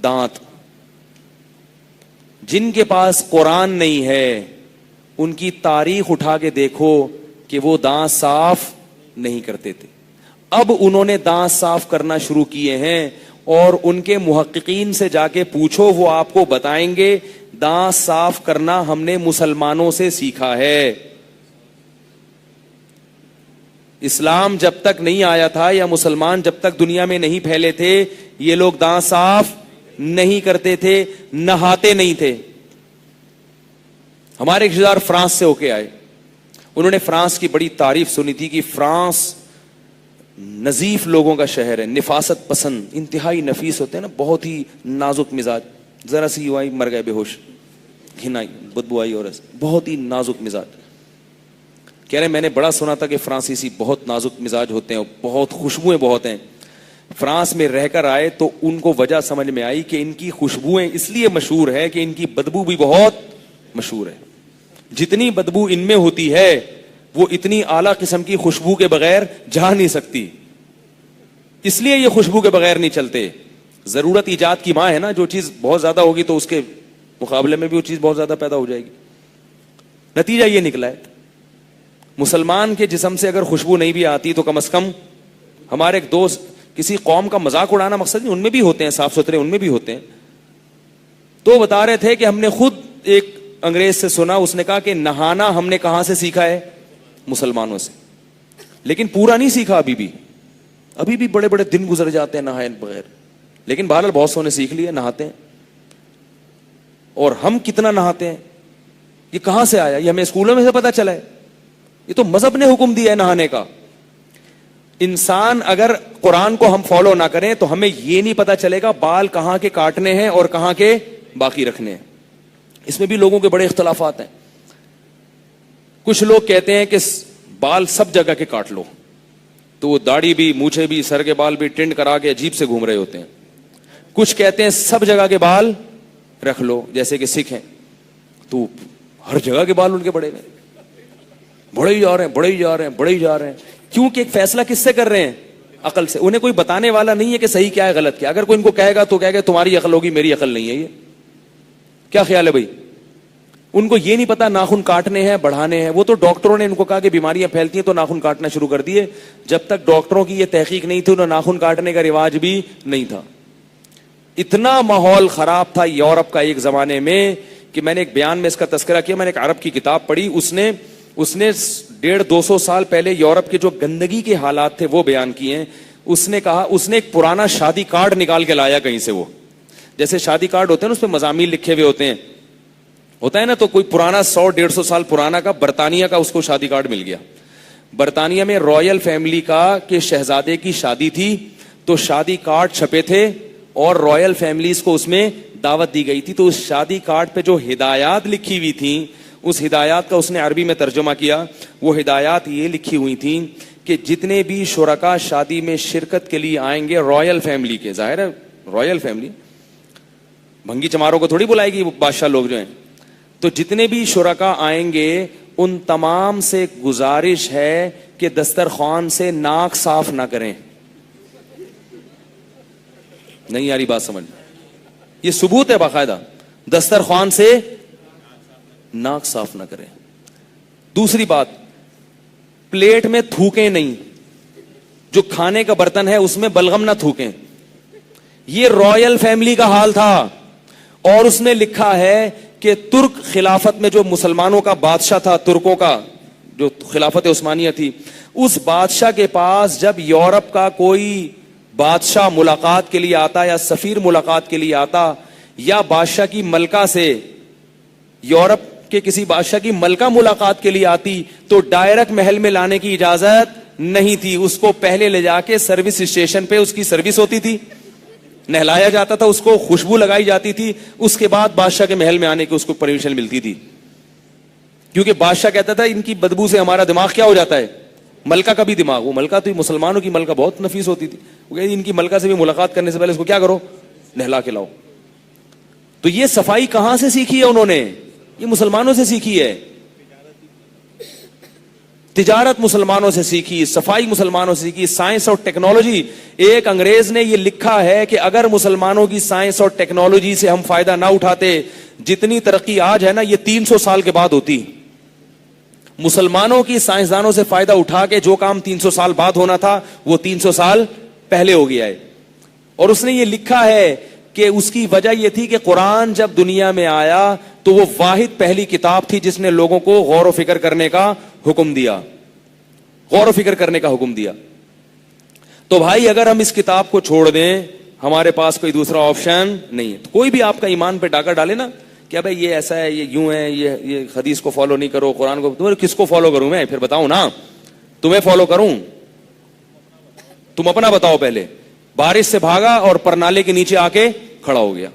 دانت. جن کے پاس قرآن نہیں ہے ان کی تاریخ اٹھا کے دیکھو کہ وہ دانت صاف نہیں کرتے تھے. اب انہوں نے دانت صاف کرنا شروع کیے ہیں, اور ان کے محققین سے جا کے پوچھو, وہ آپ کو بتائیں گے دانت صاف کرنا ہم نے مسلمانوں سے سیکھا ہے. اسلام جب تک نہیں آیا تھا یا مسلمان جب تک دنیا میں نہیں پھیلے تھے, یہ لوگ دانت صاف نہیں کرتے تھے, نہاتے نہیں تھے. ہمارے رشتہ دار فرانس سے ہو کے آئے, انہوں نے فرانس کی بڑی تعریف سنی تھی کہ فرانس نظیف لوگوں کا شہر ہے, نفاست پسند, انتہائی نفیس ہوتے ہیں نا, بہت ہی نازک مزاج. ذرا سی ہوا مر گئے بے ہوش, گھنائی بدبو آئی, اور بہت ہی نازک مزاج. کہہ رہے میں نے بڑا سنا تھا کہ فرانسیسی بہت نازک مزاج ہوتے ہیں, بہت خوشبوئیں بہت ہیں. فرانس میں رہ کر آئے تو ان کو وجہ سمجھ میں آئی کہ ان کی خوشبوئیں اس لیے مشہور ہے کہ ان کی بدبو بھی بہت مشہور ہے. جتنی بدبو ان میں ہوتی ہے وہ اتنی اعلیٰ قسم کی خوشبو کے بغیر جا نہیں سکتی, اس لیے یہ خوشبو کے بغیر نہیں چلتے. ضرورت ایجاد کی ماں ہے نا, جو چیز بہت زیادہ ہوگی تو اس کے مقابلے میں بھی وہ چیز بہت زیادہ پیدا ہو جائے گی. نتیجہ یہ نکلا ہے, مسلمان کے جسم سے اگر خوشبو نہیں بھی آتی تو کم از کم ہمارے ایک دوست, کسی قوم کا مذاق اڑانا مقصد نہیں, ان میں بھی ہوتے ہیں صاف ستھرے, ان میں بھی ہوتے ہیں. تو بتا رہے تھے کہ ہم نے خود ایک انگریز سے سنا, اس نے کہا کہ نہانا ہم نے کہاں سے سیکھا ہے؟ مسلمانوں سے. لیکن پورا نہیں سیکھا ابھی بھی بڑے بڑے دن گزر جاتے ہیں نہائے بغیر, لیکن بہرحال بہت سو نے سیکھ لیے, نہاتے ہیں. اور ہم کتنا نہاتے ہیں, یہ کہاں سے آیا؟ یہ ہمیں اسکولوں میں سے پتا چلا ہے, یہ تو مذہب نے حکم دیا ہے نہانے کا. انسان اگر قرآن کو ہم فالو نہ کریں تو ہمیں یہ نہیں پتا چلے گا بال کہاں کے کاٹنے ہیں اور کہاں کے باقی رکھنے ہیں. اس میں بھی لوگوں کے بڑے اختلافات ہیں. کچھ لوگ کہتے ہیں کہ بال سب جگہ کے کاٹ لو, تو وہ داڑھی بھی, مونچھے بھی, سر کے بال بھی ٹنڈ کرا کے عجیب سے گھوم رہے ہوتے ہیں. کچھ کہتے ہیں سب جگہ کے بال رکھ لو, جیسے کہ سکھ ہیں تو ہر جگہ کے بال ان کے بڑے ہوئے, بڑے ہی جا رہے ہیں. کیونکہ ایک فیصلہ کس سے کر رہے ہیں؟ عقل سے. انہیں کوئی بتانے والا نہیں ہے کہ صحیح کیا ہے غلط کیا. اگر کوئی ان کو کہے گا تو کہے گا تمہاری عقل ہوگی میری عقل نہیں ہے. یہ کیا خیال ہے بھائی؟ ان کو یہ نہیں پتا ناخن کاٹنے ہیں بڑھانے ہیں. وہ تو ڈاکٹروں نے ان کو کہا کہ بیماریاں پھیلتی ہیں تو ناخن کاٹنا شروع کر دیے. جب تک ڈاکٹروں کی یہ تحقیق نہیں تھی انہیں ناخن کاٹنے کا رواج بھی نہیں تھا. اتنا ماحول خراب تھا یورپ کا ایک زمانے میں کہ میں نے ایک بیان میں اس کا تذکرہ کیا. میں نے ایک عرب کی کتاب پڑھی, اس نے 150-200 سال پہلے یورپ کے جو گندگی کے حالات تھے وہ بیان کیے ہیں. اس نے کہا, اس نے ایک پرانا شادی کارڈ نکال کے لایا کہیں سے. وہ جیسے شادی کارڈ ہوتے ہیں نا اس پہ مضامین لکھے ہوئے ہوتا ہے نا, تو کوئی پرانا 100-150 سال پرانا کا برطانیہ کا اس کو شادی کارڈ مل گیا. برطانیہ میں رائل فیملی کا کہ شہزادے کی شادی تھی تو شادی کارڈ چھپے تھے اور رائل فیملیز کو اس میں دعوت دی گئی تھی. تو اس شادی کارڈ پہ جو ہدایات لکھی ہوئی تھیں اس ہدایات کا اس نے عربی میں ترجمہ کیا. وہ ہدایات یہ لکھی ہوئی تھیں کہ جتنے بھی شرکا شادی میں شرکت کے لیے آئیں گے رائل فیملی کے, ظاہر ہے رائل فیملی بھنگی چماروں کو تھوڑی بلائے گی بادشاہ لوگ جو ہیں, تو جتنے بھی شرکا آئیں گے ان تمام سے گزارش ہے کہ دسترخوان سے ناک صاف نہ کریں. نہیں یاری بات سمجھ, یہ ثبوت ہے باقاعدہ, دسترخوان سے ناک صاف نہ کریں. دوسری بات, پلیٹ میں تھوکیں نہیں, جو کھانے کا برتن ہے اس میں بلغم نہ تھوکیں. یہ رائل فیملی کا حال تھا. اور اس نے لکھا ہے کہ ترک خلافت میں جو مسلمانوں کا بادشاہ تھا, ترکوں کا جو خلافت عثمانیہ تھی, اس بادشاہ کے پاس جب یورپ کا کوئی بادشاہ ملاقات کے لیے آتا یا سفیر ملاقات کے لیے آتا یا بادشاہ کی ملکہ سے یورپ کے کسی بادشاہ کی ملکہ ملاقات کے لیے آتی تو ڈائریکٹ محل میں لانے کی اجازت نہیں تھی. اس کو پہلے لے جا کے سروس اسٹیشن پہ اس کی سروس ہوتی تھی, نہلایا جاتا تھا, اس کو خوشبو لگائی جاتی تھی, اس کے بعد بادشاہ کے محل میں آنے کی اس کو پرمیشن ملتی تھی. کیونکہ بادشاہ کہتا تھا ان کی بدبو سے ہمارا دماغ کیا ہو جاتا ہے, ملکہ کا بھی دماغ. وہ ملکہ تو مسلمانوں کی ملکہ بہت نفیس ہوتی تھی, وہ کہتے ان کی ملکہ سے بھی ملاقات کرنے سے پہلے اس کو کیا کرو, نہلا کے لاؤ. تو یہ صفائی کہاں سے سیکھی ہے انہوں نے؟ یہ مسلمانوں سے سیکھی ہے. تجارت مسلمانوں سے سیکھی, صفائی مسلمانوں سے سیکھی, سائنس اور ٹیکنالوجی. ایک انگریز نے یہ لکھا ہے کہ اگر مسلمانوں کی سائنس اور ٹیکنالوجی سے ہم فائدہ نہ اٹھاتے, جتنی ترقی آج ہے نا یہ 300 سال کے بعد ہوتی. مسلمانوں کی سائنسدانوں سے فائدہ اٹھا کے جو کام 300 سال بعد ہونا تھا وہ 300 سال پہلے ہو گیا ہے. اور اس نے یہ لکھا ہے کہ اس کی وجہ یہ تھی کہ قرآن جب دنیا میں آیا تو وہ واحد پہلی کتاب تھی جس نے لوگوں کو غور و فکر کرنے کا حکم دیا, غور و فکر کرنے کا حکم دیا. تو بھائی اگر ہم اس کتاب کو چھوڑ دیں ہمارے پاس کوئی دوسرا آپشن نہیں ہے. تو کوئی بھی آپ کا ایمان پہ ڈاکہ ڈالے نا کہ بھائی یہ ایسا ہے, یہ یوں ہے, یہ حدیث کو فالو نہیں کرو, قرآن کو, تمہیں کس کو فالو کروں میں, پھر بتاؤں نا تمہیں فالو کروں, تم اپنا بتاؤ پہلے. بارش سے بھاگا اور پرنالے کے نیچے آ کے کھڑا ہو گیا.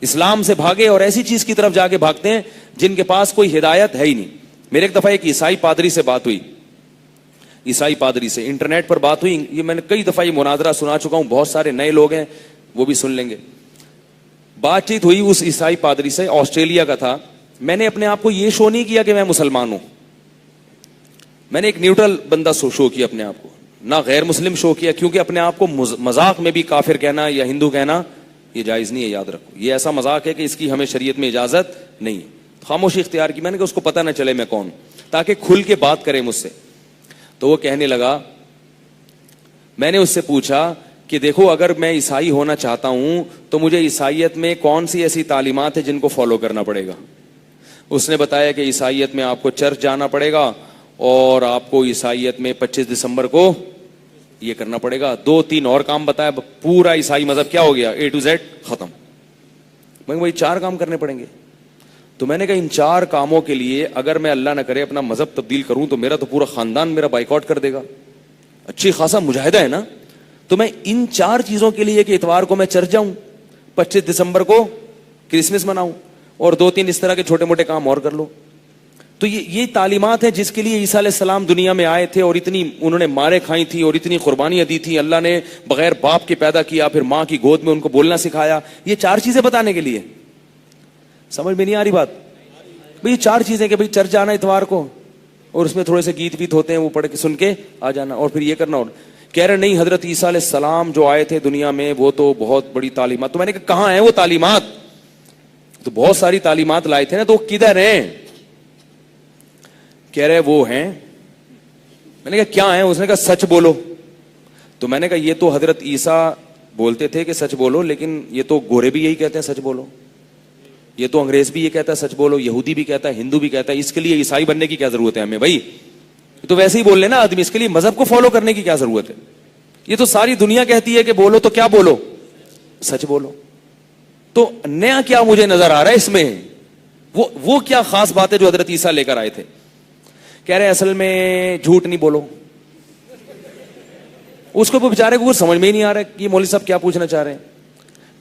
اسلام سے بھاگے اور ایسی چیز کی طرف جا کے بھاگتے ہیں جن کے پاس کوئی ہدایت ہے ہی نہیں. میرے ایک دفعہ ایک عیسائی پادری سے بات ہوئی, عیسائی پادری سے انٹرنیٹ پر بات ہوئی. یہ میں نے کئی دفعہ یہ مناظرہ سنا چکا ہوں, بہت سارے نئے لوگ ہیں وہ بھی سن لیں گے. بات چیت ہوئی اس عیسائی پادری سے, آسٹریلیا کا تھا. میں نے اپنے آپ کو یہ شو نہیں کیا کہ میں مسلمان ہوں, میں نے ایک نیوٹرل بندہ شو کیا اپنے آپ کو, نہ غیر مسلم شو کیا, کیونکہ اپنے آپ کو مذاق میں بھی کافر کہنا یا ہندو کہنا یہ جائز نہیں ہے. یاد رکھو یہ ایسا مذاق ہے کہ اس کی ہمیں شریعت میں اجازت نہیں ہے. خاموشی اختیار کی میں نے کہ اس کو پتہ نہ چلے میں کون, تاکہ کھل کے بات کرے مجھ سے. تو وہ کہنے لگا, میں نے اس سے پوچھا کہ دیکھو اگر میں عیسائی ہونا چاہتا ہوں تو مجھے عیسائیت میں کون سی ایسی تعلیمات ہیں جن کو فالو کرنا پڑے گا. اس نے بتایا کہ عیسائیت میں آپ کو چرچ جانا پڑے گا اور آپ کو عیسائیت میں 25 دسمبر کو یہ کرنا پڑے گا. 2-3 اور کام بتایا, پورا عیسائی مذہب کیا ہو گیا, A to Z ختم. میں وہی 4 کام کرنے پڑیں گے. تو میں نے کہا ان 4 کاموں کے لیے اگر میں اللہ نہ کرے اپنا مذہب تبدیل کروں تو میرا تو پورا خاندان میرا بائیکاٹ کر دے گا. اچھی خاصا مجاہدہ ہے نا. تو میں ان 4 چیزوں کے لیے کہ اتوار کو میں چرچ جاؤں, 25 دسمبر کو کرسمس مناؤں اور 2-3 اس طرح کے چھوٹے موٹے کام اور کر لو. تو یہ تعلیمات ہیں جس کے لیے عیسیٰ علیہ السلام دنیا میں آئے تھے, اور اتنی انہوں نے مارے کھائی تھی اور اتنی قربانیاں دی تھی. اللہ نے بغیر باپ کے پیدا کیا, پھر ماں کی گود میں ان کو بولنا سکھایا. یہ 4 چیزیں بتانے کے لیے. سمجھ میں نہیں آ رہی بات بھئی؟ 4 چیزیں کہ بھئی چرچ جانا اتوار کو اور اس میں تھوڑے سے گیت ویت ہوتے ہیں وہ پڑھ کے سن کے آ جانا, اور پھر یہ کرنا. اور کہہ رہے نہیں حضرت عیسیٰ علیہ السلام جو آئے تھے دنیا میں وہ تو بہت بڑی تعلیمات. تو میں نے کہا کہاں ہیں وہ تعلیمات؟ تو بہت ساری تعلیمات لائے تھے نا, تو کدھر ہیں؟ کہہ رہے وہ ہیں. میں نے کہا کیا ہیں؟ اس نے کہا سچ بولو. تو میں نے کہا یہ تو حضرت عیسیٰ بولتے تھے کہ سچ بولو, لیکن یہ تو گورے بھی یہی کہتے ہیں سچ بولو, یہ تو انگریز بھی یہ کہتا ہے سچ بولو, یہودی بھی کہتا ہے, ہندو بھی کہتا ہے. اس کے لیے عیسائی بننے کی کیا ضرورت ہے ہمیں بھائی؟ تو ویسے ہی بول لینا آدمی, اس کے لیے مذہب کو فالو کرنے کی کیا ضرورت ہے؟ یہ تو ساری دنیا کہتی ہے کہ بولو تو کیا بولو, سچ بولو. تو نیا کیا مجھے نظر آ رہا ہے اس میں؟ وہ کیا خاص بات ہے جو حضرت عیسیٰ لے کر آئے تھے؟ کہہ رہے اصل میں جھوٹ نہیں بولو. اس کو بیچارے کو سمجھ میں ہی نہیں آ رہا ہے کہ مولوی صاحب کیا پوچھنا چاہ رہے ہیں.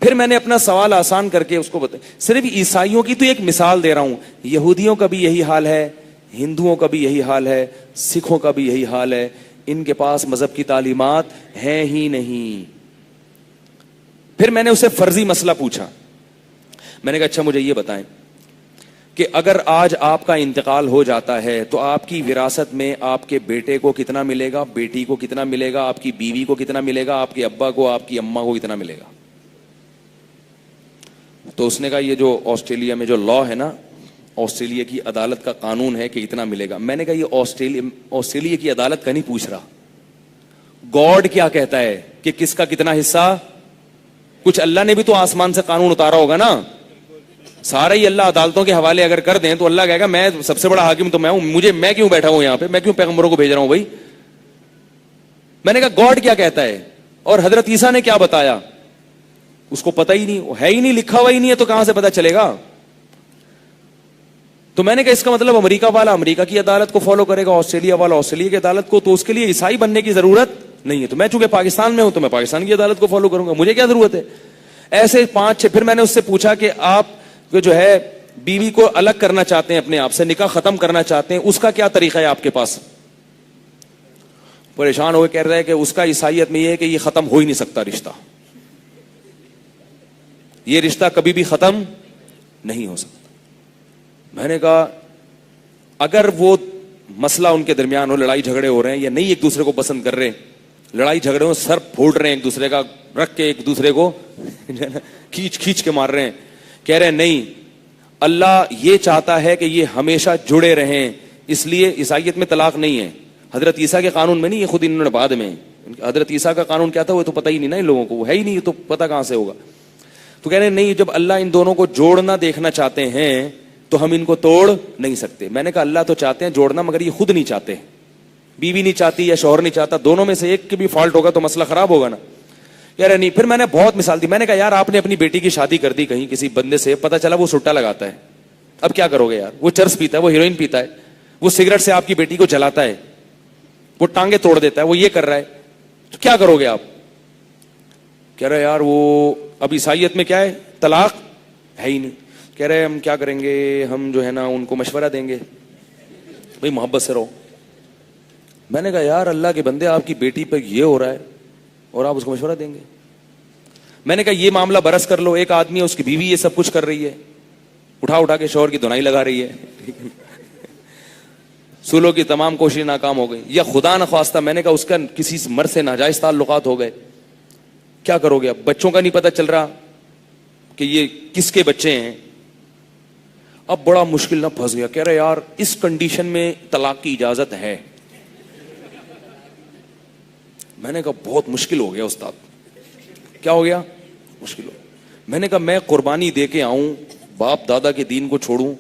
پھر میں نے اپنا سوال آسان کر کے اس کو بتایا. صرف عیسائیوں کی تو ایک مثال دے رہا ہوں, یہودیوں کا بھی یہی حال ہے, ہندوؤں کا بھی یہی حال ہے, سکھوں کا بھی یہی حال ہے. ان کے پاس مذہب کی تعلیمات ہیں ہی نہیں. پھر میں نے اسے فرضی مسئلہ پوچھا. میں نے کہا اچھا مجھے یہ بتائیں کہ اگر آج آپ کا انتقال ہو جاتا ہے تو آپ کی وراثت میں آپ کے بیٹے کو کتنا ملے گا, بیٹی کو کتنا ملے گا, آپ کی بیوی کو کتنا ملے گا, آپ کے ابا کو, آپ کی اماں کو کتنا ملے گا؟ تو اس نے کہا یہ جو آسٹریلیا میں جو لا ہے نا, آسٹریلیا کی عدالت کا قانون ہے کہ اتنا ملے گا. میں نے کہا یہ آسٹریلیا کی عدالت کا نہیں پوچھ رہا, گاڈ کیا کہتا ہے کہ کس کا کتنا حصہ. کچھ اللہ نے بھی تو آسمان سے قانون اتارا ہوگا نا. سارا ہی اللہ عدالتوں کے حوالے اگر کر دیں تو اللہ کہے گا میں سب سے بڑا حاکم تو میں ہوں, میں کیوں بیٹھا ہوں یہاں پہ, میں کیوں پیغمبروں کو بھیج رہا ہوں بھائی. میں نے کہا گاڈ کیا کہتا ہے اور حضرت عیسیٰ نے کیا بتایا؟ اس کو پتہ ہی نہیں, ہے ہی نہیں, لکھا ہوا ہی نہیں ہے, تو کہاں سے پتا چلے گا؟ تو میں نے کہا اس کا مطلب امریکہ والا امریکہ کی عدالت کو فالو کرے گا, آسٹریلیا والا آسٹریلیا کی عدالت کو, تو اس کے لیے عیسائی بننے کی ضرورت نہیں ہے. تو میں چونکہ پاکستان میں ہوں تو میں پاکستان کی عدالت کو فالو کروں گا, مجھے کیا ضرورت ہے؟ ایسے 5-6. پھر میں نے اس سے پوچھا کہ آپ جو ہے بیوی کو الگ کرنا چاہتے ہیں, اپنے آپ سے نکاح ختم کرنا چاہتے ہیں, اس کا کیا طریقہ ہے آپ کے پاس؟ پریشان ہو کے کہہ رہے ہیں کہ اس کا عیسائیت میں یہ ہے کہ یہ ختم ہو ہی نہیں سکتا رشتہ, یہ رشتہ کبھی بھی ختم نہیں ہو سکتا. میں نے کہا اگر وہ مسئلہ ان کے درمیان ہو, لڑائی جھگڑے ہو رہے ہیں یا نہیں ایک دوسرے کو پسند کر رہے ہیں, لڑائی جھگڑے ہو, سر پھوڑ رہے ہیں ایک دوسرے کا رکھ کے, ایک دوسرے کو کھینچ کے مار رہے ہیں, کہہ رہے ہیں نہیں اللہ یہ چاہتا ہے کہ یہ ہمیشہ جڑے رہیں, اس لیے عیسائیت میں طلاق نہیں ہے. حضرت عیسیٰ کے قانون میں نہیں, یہ خود انہوں نے بعد میں, حضرت عیسیٰ کا قانون کیا تھا وہ تو پتہ ہی نہیں نا ان لوگوں کو, وہ ہے ہی نہیں, تو پتہ کہاں سے ہوگا. تو کہہ رہے ہیں نہیں, جب اللہ ان دونوں کو جوڑنا دیکھنا چاہتے ہیں تو ہم ان کو توڑ نہیں سکتے. میں نے کہا اللہ تو چاہتے ہیں جوڑنا, مگر یہ خود نہیں چاہتے, بیوی نہیں چاہتی یا شوہر نہیں چاہتا, دونوں میں سے ایک کی بھی فالٹ ہوگا تو مسئلہ خراب ہوگا نا. یار نہیں. پھر میں نے بہت مثال دی. میں نے کہا یار آپ نے اپنی بیٹی کی شادی کر دی کہیں کسی بندے سے, پتہ چلا وہ سٹا لگاتا ہے, اب کیا کرو گے یار؟ وہ چرس پیتا ہے, وہ ہیروئن پیتا ہے, وہ سگریٹ سے آپ کی بیٹی کو جلاتا ہے, وہ ٹانگیں توڑ دیتا ہے, وہ یہ کر رہا ہے, تو کیا کرو گے آپ؟ کہہ رہے یار وہ اب عیسائیت میں کیا ہے, طلاق ہے ہی نہیں. کہہ رہے ہم کیا کریں گے, ہم جو ہے نا ان کو مشورہ دیں گے, بھائی محبت سے رہو. میں نے کہا یار اللہ کے بندے آپ کی بیٹی پہ یہ ہو رہا ہے اور آپ اس کو مشورہ دیں گے. میں نے کہا یہ معاملہ برس کر لو, ایک آدمی ہے اس کی بیوی یہ سب کچھ کر رہی ہے, اٹھا کے شوہر کی دھنائی لگا رہی ہے, سلو کی تمام کوشش ناکام ہو گئی, یا خدا نخواستہ میں نے کہا اس کا کسی مرد سے ناجائز تعلقات ہو گئے, کیا کرو گے اب؟ بچوں کا نہیں پتہ چل رہا کہ یہ کس کے بچے ہیں, اب بڑا مشکل نہ پھنس گیا. کہہ رہے یار اس کنڈیشن میں طلاق کی اجازت ہے. میں نے کہا بہت مشکل ہو گیا استاد. کیا ہو گیا؟ مشکل ہو. میں نے کہا میں قربانی دے کے آؤں, باپ دادا کے دین کو چھوڑوں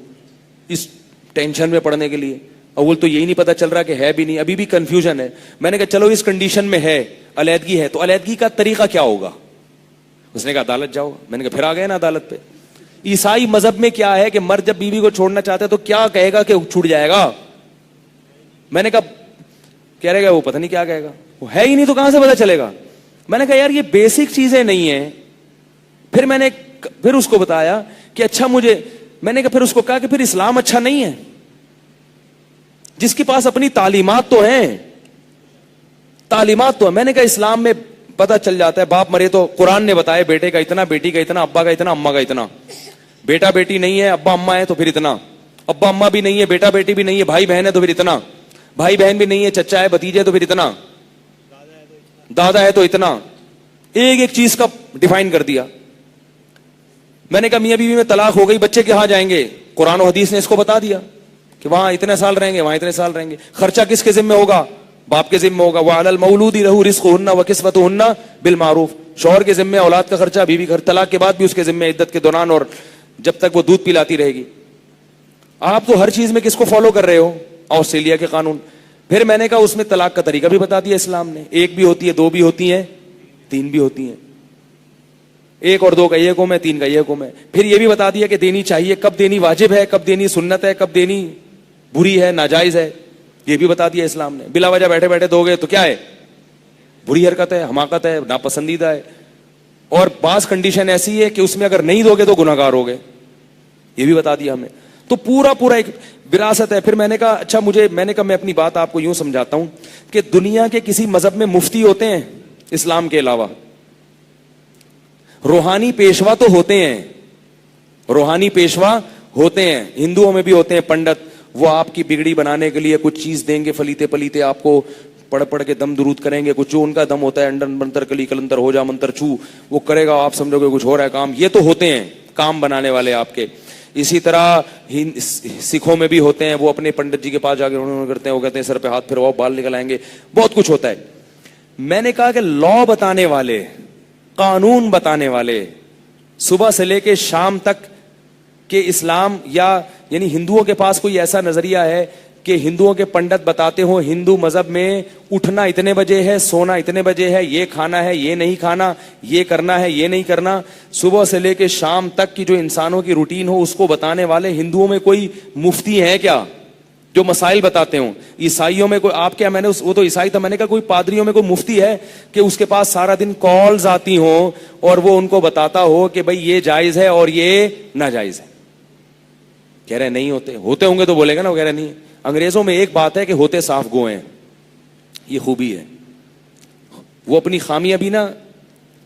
اس ٹینشن میں پڑنے کے لیے؟ اول تو یہی نہیں پتا چل رہا کہ ہے بھی نہیں, ابھی بھی کنفیوژن ہے. میں نے کہا چلو اس کنڈیشن میں ہے, علیحدگی ہے, تو علیحدگی کا طریقہ کیا ہوگا؟ اس نے کہا عدالت جاؤ. میں نے کہا پھر آ گئے نا عدالت پہ. عیسائی مذہب میں کیا ہے کہ مرد جب بیوی کو چھوڑنا چاہتا ہے تو کیا کہے گا کہ چھوٹ جائے گا؟ میں نے کہا کہہ رہے گا وہ پتہ نہیں کیا کہے گا, وہ ہے ہی نہیں تو کہاں سے پتا چلے گا؟ میں نے کہا یار یہ بیسک چیزیں نہیں ہیں. پھر میں نے پھر اس کو بتایا کہ اچھا میں نے کہا پھر اس کو کہا کہ پھر اسلام اچھا نہیں ہے جس کے پاس اپنی تعلیمات تو ہیں, تعلیمات تو ہے. میں نے کہا اسلام میں پتہ چل جاتا ہے, باپ مرے تو قرآن نے بتایا بیٹے کا اتنا, بیٹی کا اتنا, ابا کا اتنا, اماں کا اتنا. بیٹا بیٹی نہیں ہے, ابا اماں ہے تو پھر اتنا, ابا اماں بھی نہیں ہے, بیٹا بیٹی بھی نہیں ہے, بھائی بہن ہے تو پھر اتنا, بھائی بہن بھی نہیں ہے, چچا ہے, بھتیجے تو پھر اتنا, دادا ہے تو اتنا, ایک ایک چیز کا ڈیفائن کر دیا. میں نے کہا میاں بیوی میں طلاق ہو گئی, بچے کہاں جائیں گے؟ قرآن و حدیث نے اس کو بتا دیا کہ وہاں اتنے سال رہیں گے, وہاں اتنے سال رہیں گے. خرچہ کس کے ذمہ ہوگا؟ باپ کے ذمہ ہوگا. وَعَلَى الْمَوْلُودِ لَهُ رِزْقُهُنَّ وَكِسْوَتُهُنَّ بِالْمَعْرُوفِ. شوہر کے ذمہ اولاد کا خرچہ, بیوی کا طلاق کے بعد بھی اس کے ذمہ عدت کے دوران اور جب تک وہ دودھ پلاتی رہے گی. آپ تو ہر چیز میں کس کو فالو کر رہے ہو؟ آسٹریلیا کے قانون. پھر میں نے کہا اس میں طلاق کا طریقہ بھی بتا دیا اسلام نے. ایک بھی ہوتی ہے, دو بھی ہوتی ہیں, تین بھی ہوتی ہیں. ایک اور دو کا یہ حکم ہے, تین کا یہ حکم ہے. پھر یہ بھی بتا دیا کہ دینی چاہیے, کب دینی واجب ہے, کب دینی سنت ہے, کب دینی بری ہے, ناجائز ہے, یہ بھی بتا دیا اسلام نے. بلا وجہ بیٹھے بیٹھے دو گے تو کیا ہے؟ بری حرکت ہے, حماقت ہے, ناپسندیدہ ہے. اور بعض کنڈیشن ایسی ہے کہ اس میں اگر نہیں دو گے تو گناہ گار ہوگے, یہ بھی بتا دیا ہمیں. تو پورا ایک وراثت ہے. پھر میں نے کہا اچھا میں نے کہا میں اپنی بات آپ کو یوں سمجھاتا ہوں کہ دنیا کے کسی مذہب میں مفتی ہوتے ہیں اسلام کے علاوہ؟ روحانی پیشوا تو ہوتے ہیں, روحانی پیشوا ہوتے ہیں. ہندوؤں میں بھی ہوتے ہیں پنڈت, وہ آپ کی بگڑی بنانے کے لیے کچھ چیز دیں گے فلیتے پلیتے, آپ کو پڑھ پڑھ کے دم درود کریں گے. کچھ جو ان کا دم ہوتا ہے, انڈر منتر کلی کلندر ہو جا منتر چھو, وہ کرے گا, آپ سمجھو گے کچھ ہو رہا ہے کام. یہ تو ہوتے ہیں کام بنانے والے آپ کے. اسی طرح سکھوں میں بھی ہوتے ہیں, وہ اپنے پنڈت جی کے پاس جا کے کرتے ہیں, وہ کہتے ہیں سر پہ ہاتھ پھرواؤ بال نکل آئیں گے. بہت کچھ ہوتا ہے. میں نے کہا کہ لا بتانے والے, قانون بتانے والے, صبح سے لے کے شام تک کہ اسلام یا یعنی ہندوؤں کے پاس کوئی ایسا نظریہ ہے کہ ہندوؤں کے پنڈت بتاتے ہو ہندو مذہب میں اٹھنا اتنے بجے ہے, سونا اتنے بجے ہے, یہ کھانا ہے, یہ نہیں کھانا, یہ کرنا ہے, یہ نہیں کرنا, صبح سے لے کے شام تک کی جو انسانوں کی روٹین ہو اس کو بتانے والے ہندوؤں میں کوئی مفتی ہیں کیا جو مسائل بتاتے ہوں؟ عیسائیوں میں کوئی, آپ کیا, میں نے وہ تو عیسائی تھا, میں نے کہا کوئی پادریوں میں کوئی مفتی ہے کہ اس کے پاس سارا دن کالز آتی ہوں اور وہ ان کو بتاتا ہو کہ بھائی یہ جائز ہے اور یہ ناجائز ہے؟ کہہ رہے نہیں ہوتے. ہوتے ہوں گے تو بولے گا نا, وہ کہہ رہے نہیں. انگریزوں میں ایک بات ہے کہ ہوتے صاف گو ہیں, یہ خوبی ہے, وہ اپنی خامیاں بھی نا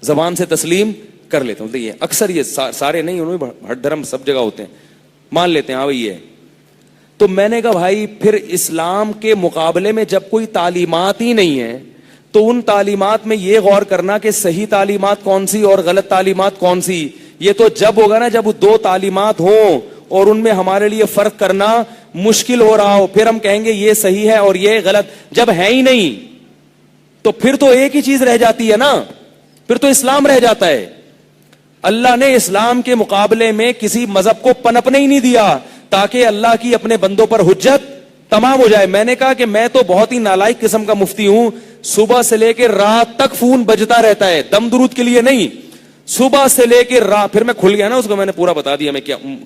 زبان سے تسلیم کر لیتے ہیں. یہ اکثر, یہ سارے نہیں, انہوں نے ہر دھرم سب جگہ ہوتے ہیں, مان لیتے ہیں ہاں بھائی یہ. تو میں نے کہا بھائی پھر اسلام کے مقابلے میں جب کوئی تعلیمات ہی نہیں ہے تو ان تعلیمات میں یہ غور کرنا کہ صحیح تعلیمات کون سی اور غلط تعلیمات کون سی, یہ تو جب ہوگا نا جب دو تعلیمات ہوں اور ان میں ہمارے لیے فرق کرنا مشکل ہو رہا ہو, پھر ہم کہیں گے یہ صحیح ہے اور یہ غلط. جب ہے ہی نہیں تو پھر تو ایک ہی چیز رہ جاتی ہے نا, پھر تو اسلام رہ جاتا ہے. اللہ نے اسلام کے مقابلے میں کسی مذہب کو پنپنے ہی نہیں دیا تاکہ اللہ کی اپنے بندوں پر حجت تمام ہو جائے. میں نے کہا کہ میں تو بہت ہی نالائق قسم کا مفتی ہوں, صبح سے لے کے رات تک فون بجتا رہتا ہے, دم درود کے لیے نہیں, صبح سے لے کے رات. پھر میں کھل گیا نا اس کو, میں نے پورا بتا دیا میں کیا ہوں.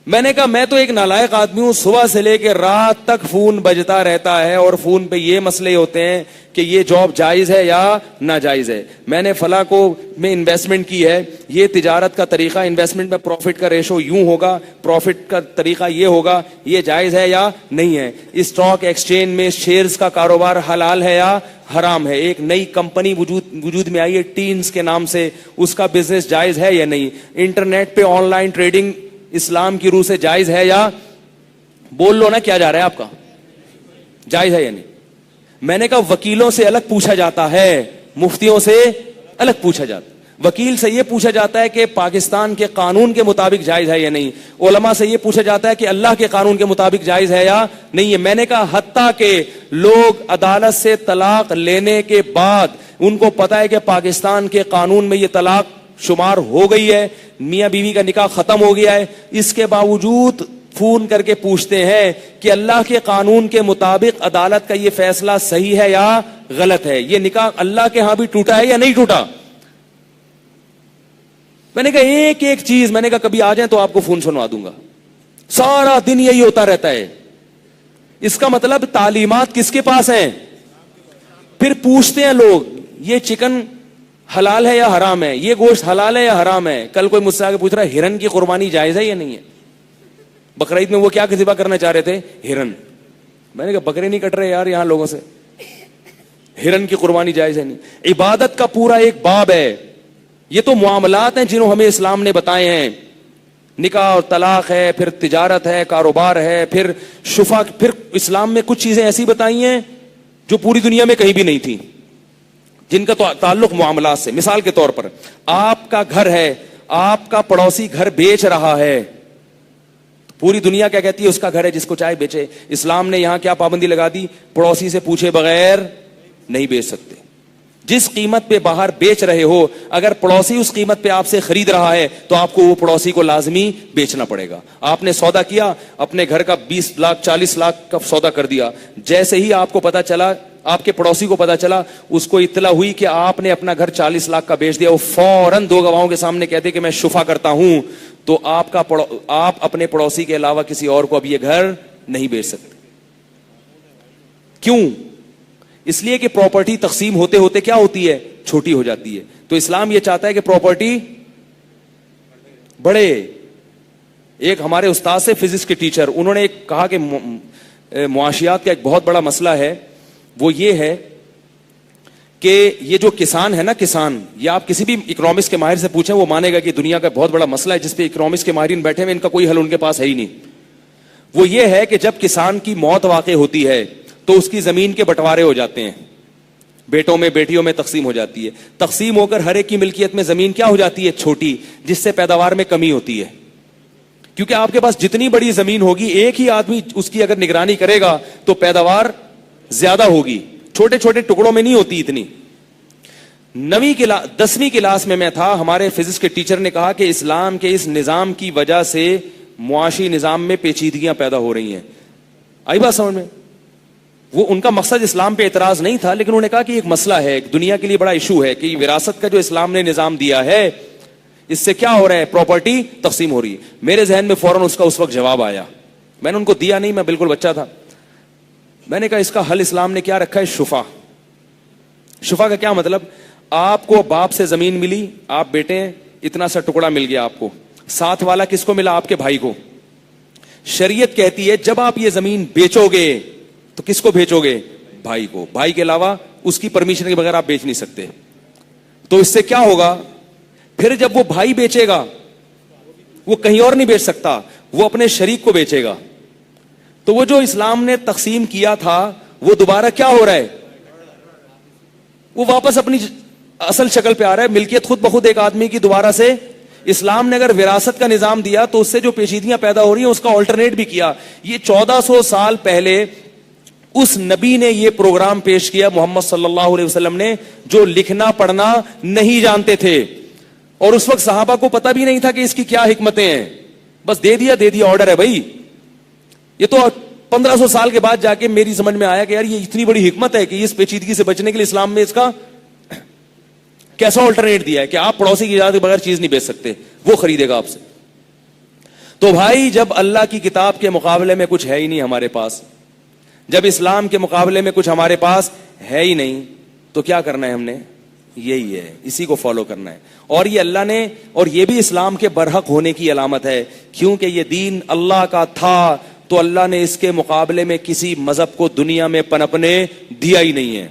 میں نے کہا میں تو ایک نالائق آدمی ہوں, صبح سے لے کے رات تک فون بجتا رہتا ہے اور فون پہ یہ مسئلے ہوتے ہیں کہ یہ جاب جائز ہے یا ناجائز ہے, میں نے فلاں کو میں انویسٹمنٹ کی ہے, یہ تجارت کا طریقہ, انویسٹمنٹ میں پروفٹ کا ریشو یوں ہوگا, پروفٹ کا طریقہ یہ ہوگا, یہ جائز ہے یا نہیں ہے. اسٹاک ایکسچینج میں شیئرز کا کاروبار حلال ہے یا حرام ہے. ایک نئی کمپنی وجود میں آئی ہے ٹینز کے نام سے, اس کا بزنس جائز ہے یا نہیں. انٹرنیٹ پہ آن لائن ٹریڈنگ اسلام کی روح سے جائز ہے یا, بول لو نا کیا جا رہا ہے آپ کا, جائز ہے یا نہیں. میں نے کہا وکیلوں سے الگ پوچھا جاتا ہے, مفتیوں سے الگ پوچھا جاتا ہے. وکیل سے یہ پوچھا جاتا ہے کہ پاکستان کے قانون کے مطابق جائز ہے یا نہیں. علماء سے یہ پوچھا جاتا ہے کہ اللہ کے قانون کے مطابق جائز ہے یا نہیں ہے. میں نے کہا حتیٰ کہ لوگ عدالت سے طلاق لینے کے بعد ان کو پتا ہے کہ پاکستان کے قانون میں یہ طلاق شمار ہو گئی ہے, میاں بیوی کا نکاح ختم ہو گیا ہے, اس کے باوجود فون کر کے پوچھتے ہیں کہ اللہ کے قانون کے مطابق عدالت کا یہ فیصلہ صحیح ہے یا غلط ہے, یہ نکاح اللہ کے ہاں بھی ٹوٹا ہے یا نہیں ٹوٹا. میں نے کہا ایک ایک چیز, میں نے کہا کبھی آ جائیں تو آپ کو فون سنوا دوں گا. سارا دن یہی ہوتا رہتا ہے. اس کا مطلب تعلیمات کس کے پاس ہیں؟ پھر پوچھتے ہیں لوگ یہ چکن حلال ہے یا حرام ہے, یہ گوشت حلال ہے یا حرام ہے. کل کوئی مجھ سے آگے پوچھ رہا ہے ہرن کی قربانی جائز ہے یا نہیں ہے. بقرعید میں وہ کیا ذبح کرنا چاہ رہے تھے؟ ہرن. میں نے کہا بکرے نہیں کٹ رہے یار یہاں لوگوں سے, ہرن کی قربانی جائز ہے نہیں. عبادت کا پورا ایک باب ہے. یہ تو معاملات ہیں جنہوں ہمیں اسلام نے بتائے ہیں. نکاح اور طلاق ہے, پھر تجارت ہے, کاروبار ہے, پھر شفا. پھر اسلام میں کچھ چیزیں ایسی بتائی ہیں جو پوری دنیا میں کہیں بھی نہیں تھی، جن کا تعلق معاملات سے. مثال کے طور پر آپ کا گھر ہے، آپ کا پڑوسی گھر بیچ رہا ہے، پوری دنیا کیا کہتی ہے اس کا گھر ہے، جس کو چاہے بیچے. اسلام نے یہاں کیا پابندی لگا دی؟ پڑوسی سے پوچھے بغیر نہیں بیچ سکتے. جس قیمت پہ باہر بیچ رہے ہو، اگر پڑوسی اس قیمت پہ آپ سے خرید رہا ہے تو آپ کو وہ پڑوسی کو لازمی بیچنا پڑے گا. آپ نے سودا کیا، اپنے گھر کا 20 لاکھ 40 لاکھ کا سودا کر دیا، جیسے ہی آپ کو پتا چلا، آپ کے پڑوسی کو پتا چلا، اس کو اطلاع ہوئی کہ آپ نے اپنا گھر 40 لاکھ کا بیچ دیا، وہ فوراً 2 گواہوں کے سامنے کہتے کہ میں شفا کرتا ہوں، تو آپ اپنے پڑوسی کے علاوہ کسی اور کو اب یہ گھر نہیں بیچ سکتے. کیوں؟ اس لیے کہ پراپرٹی تقسیم ہوتے ہوتے کیا ہوتی ہے؟ چھوٹی ہو جاتی ہے. تو اسلام یہ چاہتا ہے کہ پراپرٹی بڑھے. ایک ہمارے استاد سے فزکس کے ٹیچر، انہوں نے کہا کہ معاشیات کا ایک بہت بڑا مسئلہ ہے، وہ یہ ہے کہ یہ جو کسان ہے نا، کسان، یا آپ کسی بھی اکنامکس کے ماہر سے پوچھیں وہ مانے گا کہ دنیا کا بہت بڑا مسئلہ ہے جس پہ اکنامکس کے ماہرین بیٹھے ہوئے، ان کا کوئی حل ان کے پاس ہے ہی نہیں. وہ یہ ہے کہ جب کسان کی موت واقع ہوتی ہے تو اس کی زمین کے بٹوارے ہو جاتے ہیں، بیٹوں میں بیٹیوں میں تقسیم ہو جاتی ہے. تقسیم ہو کر ہر ایک کی ملکیت میں زمین کیا ہو جاتی ہے؟ چھوٹی، جس سے پیداوار میں کمی ہوتی ہے. کیونکہ آپ کے پاس جتنی بڑی زمین ہوگی، ایک ہی آدمی اس کی اگر نگرانی کرے گا تو پیداوار زیادہ ہوگی، چھوٹے چھوٹے ٹکڑوں میں نہیں ہوتی اتنی. 10ویں کلاس میں تھا، ہمارے فزکس کے ٹیچر نے کہا کہ اسلام کے اس نظام کی وجہ سے معاشی نظام میں پیچیدگیاں پیدا ہو رہی ہیں. آئی بات سمجھ میں؟ وہ ان کا مقصد اسلام پہ اعتراض نہیں تھا، لیکن انہوں نے کہا کہ ایک مسئلہ ہے، ایک دنیا کے لیے بڑا ایشو ہے کہ وراثت کا جو اسلام نے نظام دیا ہے، اس سے کیا ہو رہا ہے؟ پراپرٹی تقسیم ہو رہی ہے. میرے ذہن میں فوراً اس کا اس وقت جواب آیا. میں نے ان کو دیا نہیں، میں بالکل بچہ تھا. میں نے کہا اس کا حل اسلام نے کیا رکھا ہے؟ شفا. شفا کا کیا مطلب؟ آپ کو باپ سے زمین ملی، آپ بیٹے ہیں، اتنا سا ٹکڑا مل گیا آپ کو، ساتھ والا کس کو ملا؟ آپ کے بھائی کو. شریعت کہتی ہے جب آپ یہ زمین بیچو گے تو کس کو بیچو گے؟ بھائی کو. بھائی کے علاوہ اس کی پرمیشن کے بغیر آپ بیچ نہیں سکتے. تو اس سے کیا ہوگا؟ پھر جب وہ بھائی بیچے گا، وہ کہیں اور نہیں بیچ سکتا، وہ اپنے شریک کو بیچے گا. تو وہ جو اسلام نے تقسیم کیا تھا وہ دوبارہ کیا ہو رہا ہے؟ وہ واپس اپنی اصل شکل پہ آ رہا ہے. ملکیت خود بخود ایک آدمی کی دوبارہ سے. اسلام نے اگر وراثت کا نظام دیا تو اس سے جو پیچیدگیاں پیدا ہو رہی ہیں اس کا آلٹرنیٹ بھی کیا. یہ 1400 سال پہلے اس نبی نے یہ پروگرام پیش کیا، محمد صلی اللہ علیہ وسلم نے، جو لکھنا پڑھنا نہیں جانتے تھے، اور اس وقت صحابہ کو پتہ بھی نہیں تھا کہ اس کی کیا حکمتیں ہیں. بس دے دیا آرڈر ہے بھائی. یہ تو 1500 سال کے بعد جا کے میری سمجھ میں آیا کہ یار یہ اتنی بڑی حکمت ہے کہ اس پیچیدگی سے بچنے کے لیے اسلام میں اس کا کیسا آلٹرنیٹ دیا ہے کہ آپ پڑوسی کی اجازت کے بغیر چیز نہیں بیچ سکتے، وہ خریدے گا آپ سے. تو بھائی جب اللہ کی کتاب کے مقابلے میں کچھ ہے ہی نہیں ہمارے پاس، جب اسلام کے مقابلے میں کچھ ہمارے پاس ہے ہی نہیں، تو کیا کرنا ہے ہم نے؟ یہی ہے، اسی کو فالو کرنا ہے. اور یہ اللہ نے، اور یہ بھی اسلام کے برحق ہونے کی علامت ہے، کیونکہ یہ دین اللہ کا تھا تو اللہ نے اس کے مقابلے میں کسی مذہب کو دنیا میں پنپنے دیا ہی نہیں ہے.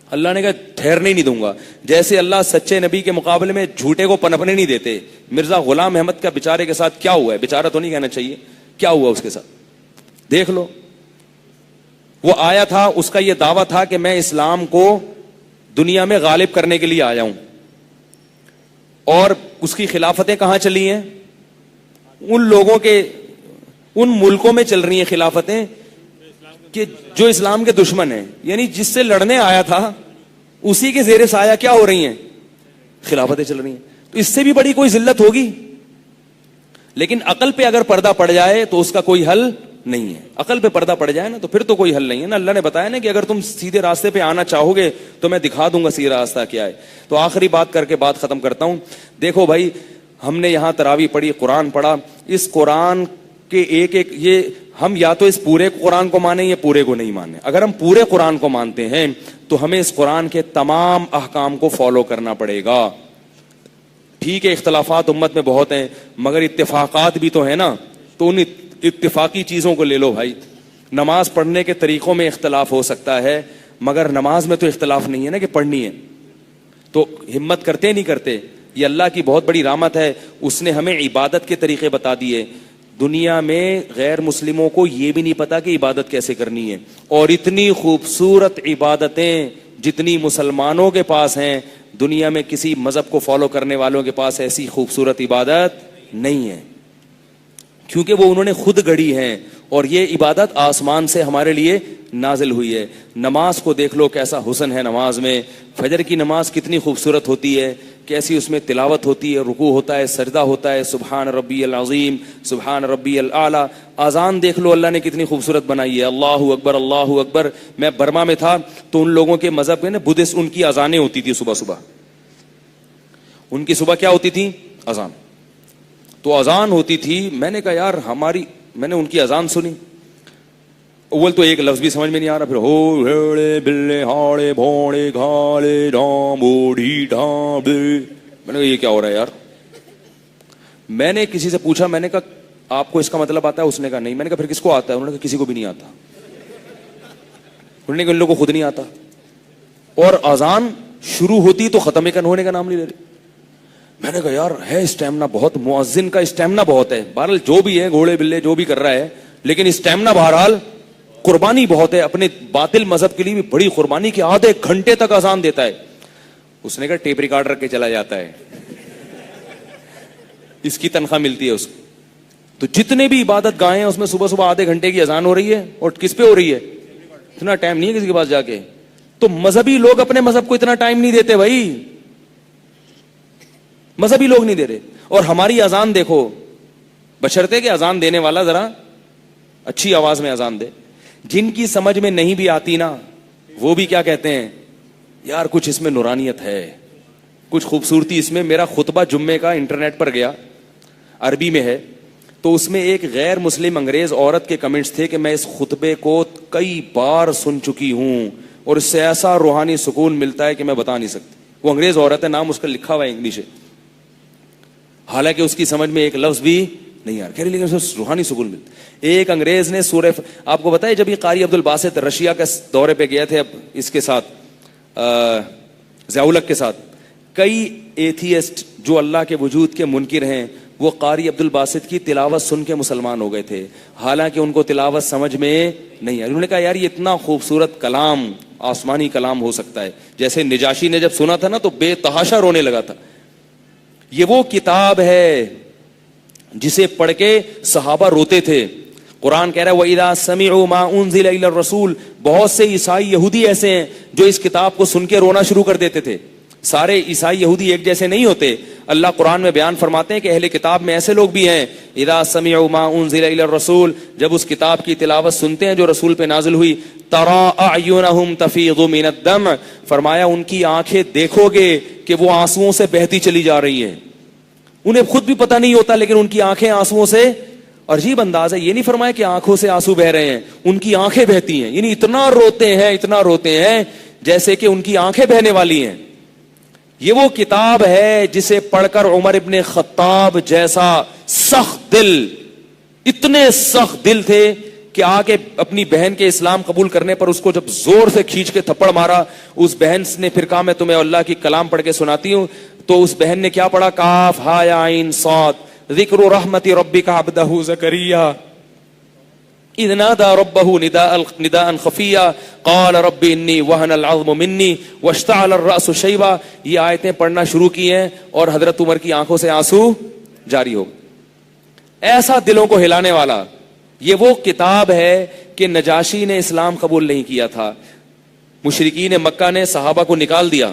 اللہ نے کہا ٹھہرنے نہیں دوں گا. جیسے اللہ سچے نبی کے مقابلے میں جھوٹے کو پنپنے نہیں دیتے. مرزا غلام احمد کا بیچارے کے ساتھ کیا ہوا ہے؟ بیچارہ تو نہیں کہنا چاہیے، کیا ہوا اس کے ساتھ دیکھ لو. وہ آیا تھا، اس کا یہ دعویٰ تھا کہ میں اسلام کو دنیا میں غالب کرنے کے لیے آیا ہوں، اور اس کی خلافتیں کہاں چلی ہیں؟ ان لوگوں کے، ان ملکوں میں چل رہی ہیں خلافتیں کہ جو اسلام کے دشمن ہیں. یعنی جس سے لڑنے آیا تھا اسی کے زیر سایہ کیا ہو رہی ہیں؟ خلافتیں چل رہی ہیں. تو اس سے بھی بڑی کوئی ذلت ہوگی؟ لیکن عقل پہ اگر پردہ پڑ جائے تو اس کا کوئی حل نہیں ہے. عقل پہ پردہ پڑ جائے نا تو پھر تو کوئی حل نہیں ہے نا. اللہ نے بتایا نا کہ اگر تم سیدھے راستے پہ آنا چاہو گے تو میں دکھا دوں گا سیدھا راستہ کیا ہے. تو آخری بات کر کے بات ختم کرتا ہوں. دیکھو بھائی، ہم نے یہاں تراویح پڑھی، قرآن پڑھا. اس قرآن کے ایک یہ ہم یا تو اس پورے قرآن کو مانیں یا پورے کو نہیں مانیں. اگر ہم پورے قرآن کو مانتے ہیں تو ہمیں اس قرآن کے تمام احکام کو فالو کرنا پڑے گا. ٹھیک ہے، اختلافات امت میں بہت ہیں مگر اتفاقات بھی تو ہیں نا. تو ان اتفاقی چیزوں کو لے لو بھائی. نماز پڑھنے کے طریقوں میں اختلاف ہو سکتا ہے مگر نماز میں تو اختلاف نہیں ہے نا کہ پڑھنی ہے. تو ہمت کرتے نہیں کرتے. یہ اللہ کی بہت بڑی رحمت ہے، اس نے ہمیں عبادت کے طریقے بتا دیے. دنیا میں غیر مسلموں کو یہ بھی نہیں پتا کہ عبادت کیسے کرنی ہے. اور اتنی خوبصورت عبادتیں جتنی مسلمانوں کے پاس ہیں, دنیا میں کسی مذہب کو فالو کرنے والوں کے پاس ایسی خوبصورت عبادت نہیں ہے, کیونکہ وہ انہوں نے خود گڑھی ہیں. اور یہ عبادت آسمان سے ہمارے لیے نازل ہوئی ہے. نماز کو دیکھ لو کیسا حسن ہے نماز میں. فجر کی نماز کتنی خوبصورت ہوتی ہے, کیسی اس میں تلاوت ہوتی ہے, رکوع ہوتا ہے, سجدہ ہوتا ہے, سبحان ربی العظیم, سبحان ربی الاعلی. اذان دیکھ لو اللہ نے کتنی خوبصورت بنائی ہے, اللہ اکبر اللہ اکبر. میں برما میں تھا تو ان لوگوں کے مذہب میں نا بدھسٹ, ان کی اذانیں ہوتی تھی صبح صبح. ان کی صبح کیا ہوتی تھی؟ اذان. تو اذان ہوتی تھی. میں نے کہا یار میں نے ان کی اذان سنی, اول تو ایک لفظ بھی سمجھ میں نہیں آ رہا, پھر ہو ہیڑے بلے ہاڑے بھوڑے گھالے ڈام بوڑھی ڈام. میں نے کہا یہ کیا ہو رہا ہے یار. میں نے کسی سے پوچھا, میں نے کہا آپ کو اس کا مطلب آتا ہے؟ اس نے کہا نہیں. میں نے کہا پھر کس کو آتا ہے؟ انہوں نے کہا کسی کو بھی نہیں آتا. انہوں نے کہا ان لوگوں کو خود نہیں آتا. اور اذان شروع ہوتی تو ختم ہونے کا نام نہیں لے رہی. میں نے کہا یار ہے اسٹیمنا بہت, مؤذن کا اسٹیمنا بہت ہے. بہرحال جو بھی ہے, گھوڑے بلے جو بھی کر رہا ہے, لیکن اسٹیمنا بہرحال قربانی بہت ہے. اپنے باطل مذہب کے لیے بھی بڑی قربانی کی, آدھے گھنٹے تک اذان دیتا ہے. اس نے کہا ٹیپ ریکارڈ رکھ کے چلا جاتا ہے, اس کی تنخواہ ملتی ہے اس کو. تو جتنے بھی عبادت گاہیں ہیں اس میں صبح صبح آدھے گھنٹے کی اذان ہو رہی ہے. اور کس پہ ہو رہی ہے؟ اتنا ٹائم نہیں ہے کسی کے پاس جا کے. تو مذہبی لوگ اپنے مذہب کو اتنا ٹائم نہیں دیتے بھائی, مذہبی لوگ نہیں دے رہے. اور ہماری اذان دیکھو, بشرطے کہ اذان دینے والا ذرا اچھی آواز میں اذان دے. جن کی سمجھ میں نہیں بھی آتی نا, وہ بھی کیا کہتے ہیں یار کچھ اس میں نورانیت ہے, کچھ خوبصورتی اس میں. میرا خطبہ جمعے کا انٹرنیٹ پر گیا, عربی میں ہے, تو اس میں ایک غیر مسلم انگریز عورت کے کمنٹس تھے کہ میں اس خطبے کو کئی بار سن چکی ہوں اور اس سے ایسا روحانی سکون ملتا ہے کہ میں بتا نہیں سکتی. وہ انگریز عورت ہے, نام اس کا لکھا ہوا ہے انگلش ہے, حالانکہ اس کی سمجھ میں ایک لفظ بھی نہیں آ رہا, لیکن اسے روحانی سکون ملتا. ایک انگریز نے سورہ, آپ کو بتائے جب یہ قاری عبد الباسط رشیا کے دورے پہ گئے تھے, اب اس کے ساتھ ضیاء الحق کے ساتھ, کئی ایتھیسٹ جو اللہ کے وجود کے منکر ہیں وہ قاری عبد الباسط کی تلاوت سن کے مسلمان ہو گئے تھے, حالانکہ ان کو تلاوت سمجھ میں نہیں آئی. انہوں نے کہا یار یہ اتنا خوبصورت کلام, آسمانی کلام ہو سکتا ہے. جیسے نجاشی نے جب سنا تھا نا تو بے تحاشا رونے لگا تھا. یہ وہ کتاب ہے جسے پڑھ کے صحابہ روتے تھے. قرآن کہہ رہا ہے وَإِذَا سَمِعُوا مَا أُنزِلَ إِلَى الرَّسُولِ. بہت سے عیسائی یہودی ایسے ہیں جو اس کتاب کو سن کے رونا شروع کر دیتے تھے. سارے عیسائی یہودی ایک جیسے نہیں ہوتے. اللہ قرآن میں بیان فرماتے ہیں کہ اہل کتاب میں ایسے لوگ بھی ہیں, اذا سمعوا ما انزل الى الرسول, جب اس کتاب کی تلاوت سنتے ہیں جو رسول پہ نازل ہوئی, ترى اعینهم تفیض من الدمع, فرمایا ان کی آنکھیں دیکھو گے کہ وہ آنسوؤں سے بہتی چلی جا رہی ہیں. انہیں خود بھی پتہ نہیں ہوتا لیکن ان کی آنکھیں آنسوؤں سے. اور عجیب انداز ہے, یہ نہیں فرمایا کہ آنکھوں سے آنسو بہ رہے ہیں, ان کی آنکھیں بہتی ہیں. یعنی اتنا روتے ہیں جیسے کہ ان کی آنکھیں بہنے والی ہیں. یہ وہ کتاب ہے جسے پڑھ کر عمر ابن خطاب جیسا سخت دل, اتنے سخت دل تھے کہ آگے اپنی بہن کے اسلام قبول کرنے پر اس کو جب زور سے کھینچ کے تھپڑ مارا, اس بہن نے پھر کہا میں تمہیں اللہ کی کلام پڑھ کے سناتی ہوں. تو اس بہن نے کیا پڑھا؟ کاف ہا یا عین صاد, ذکر رحمت ربک عبدہ زکریا اذ نادى ربه نداء خفيا قال رب اني وهن العظم مني واشتعل الراس شيبا. یہ آیتیں پڑھنا شروع کی ہیں اور حضرت عمر کی آنکھوں سے آنسو جاری ہو. ایسا دلوں کو ہلانے والا یہ وہ کتاب ہے کہ نجاشی نے اسلام قبول نہیں کیا تھا, مشرکین مکہ نے صحابہ کو نکال دیا,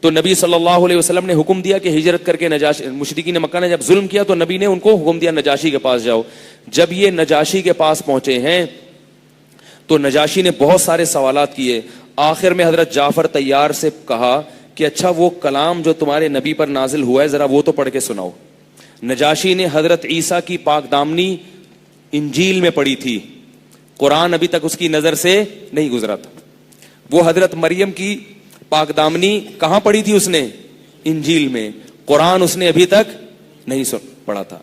تو نبی صلی اللہ علیہ وسلم نے حکم دیا کہ ہجرت کر کے مشرکین مکہ نے جب ظلم کیا تو نبی نے ان کو حکم دیا نجاشی کے پاس جاؤ. جب یہ نجاشی کے پاس پہنچے ہیں تو نجاشی نے بہت سارے سوالات کیے. آخر میں حضرت جعفر طیار سے کہا کہ اچھا وہ کلام جو تمہارے نبی پر نازل ہوا ہے ذرا وہ تو پڑھ کے سناؤ. نجاشی نے حضرت عیسیٰ کی پاک دامنی انجیل میں پڑھی تھی, قرآن ابھی تک اس کی نظر سے نہیں گزرا تھا. وہ حضرت مریم کی پاک دامنی کہاں پڑھی تھی اس نے؟ انجیل میں. قرآن اس نے ابھی تک نہیں پڑھا تھا.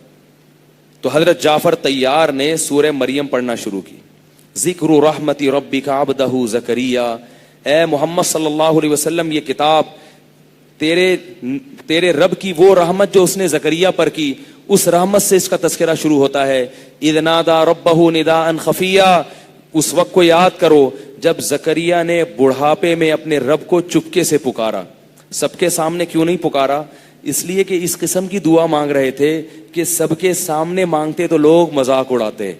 تو حضرت جعفر طیار نے سورہ مریم پڑھنا شروع کی. ذکر رحمت ربک عبدہ زکریا, اے محمد صلی اللہ علیہ وسلم یہ کتاب تیرے رب کی وہ رحمت جو اس نے زکریا پر کی، اس رحمت سے اس کا تذکرہ شروع ہوتا ہے. اذ نادى ربه نداء خفیا، اس وقت کو یاد کرو جب زکریا نے بڑھاپے میں اپنے رب کو چپکے سے پکارا. سب کے سامنے کیوں نہیں پکارا؟ اس لیے کہ اس قسم کی دعا مانگ رہے تھے کہ سب کے سامنے مانگتے تو لوگ مذاق اڑاتے،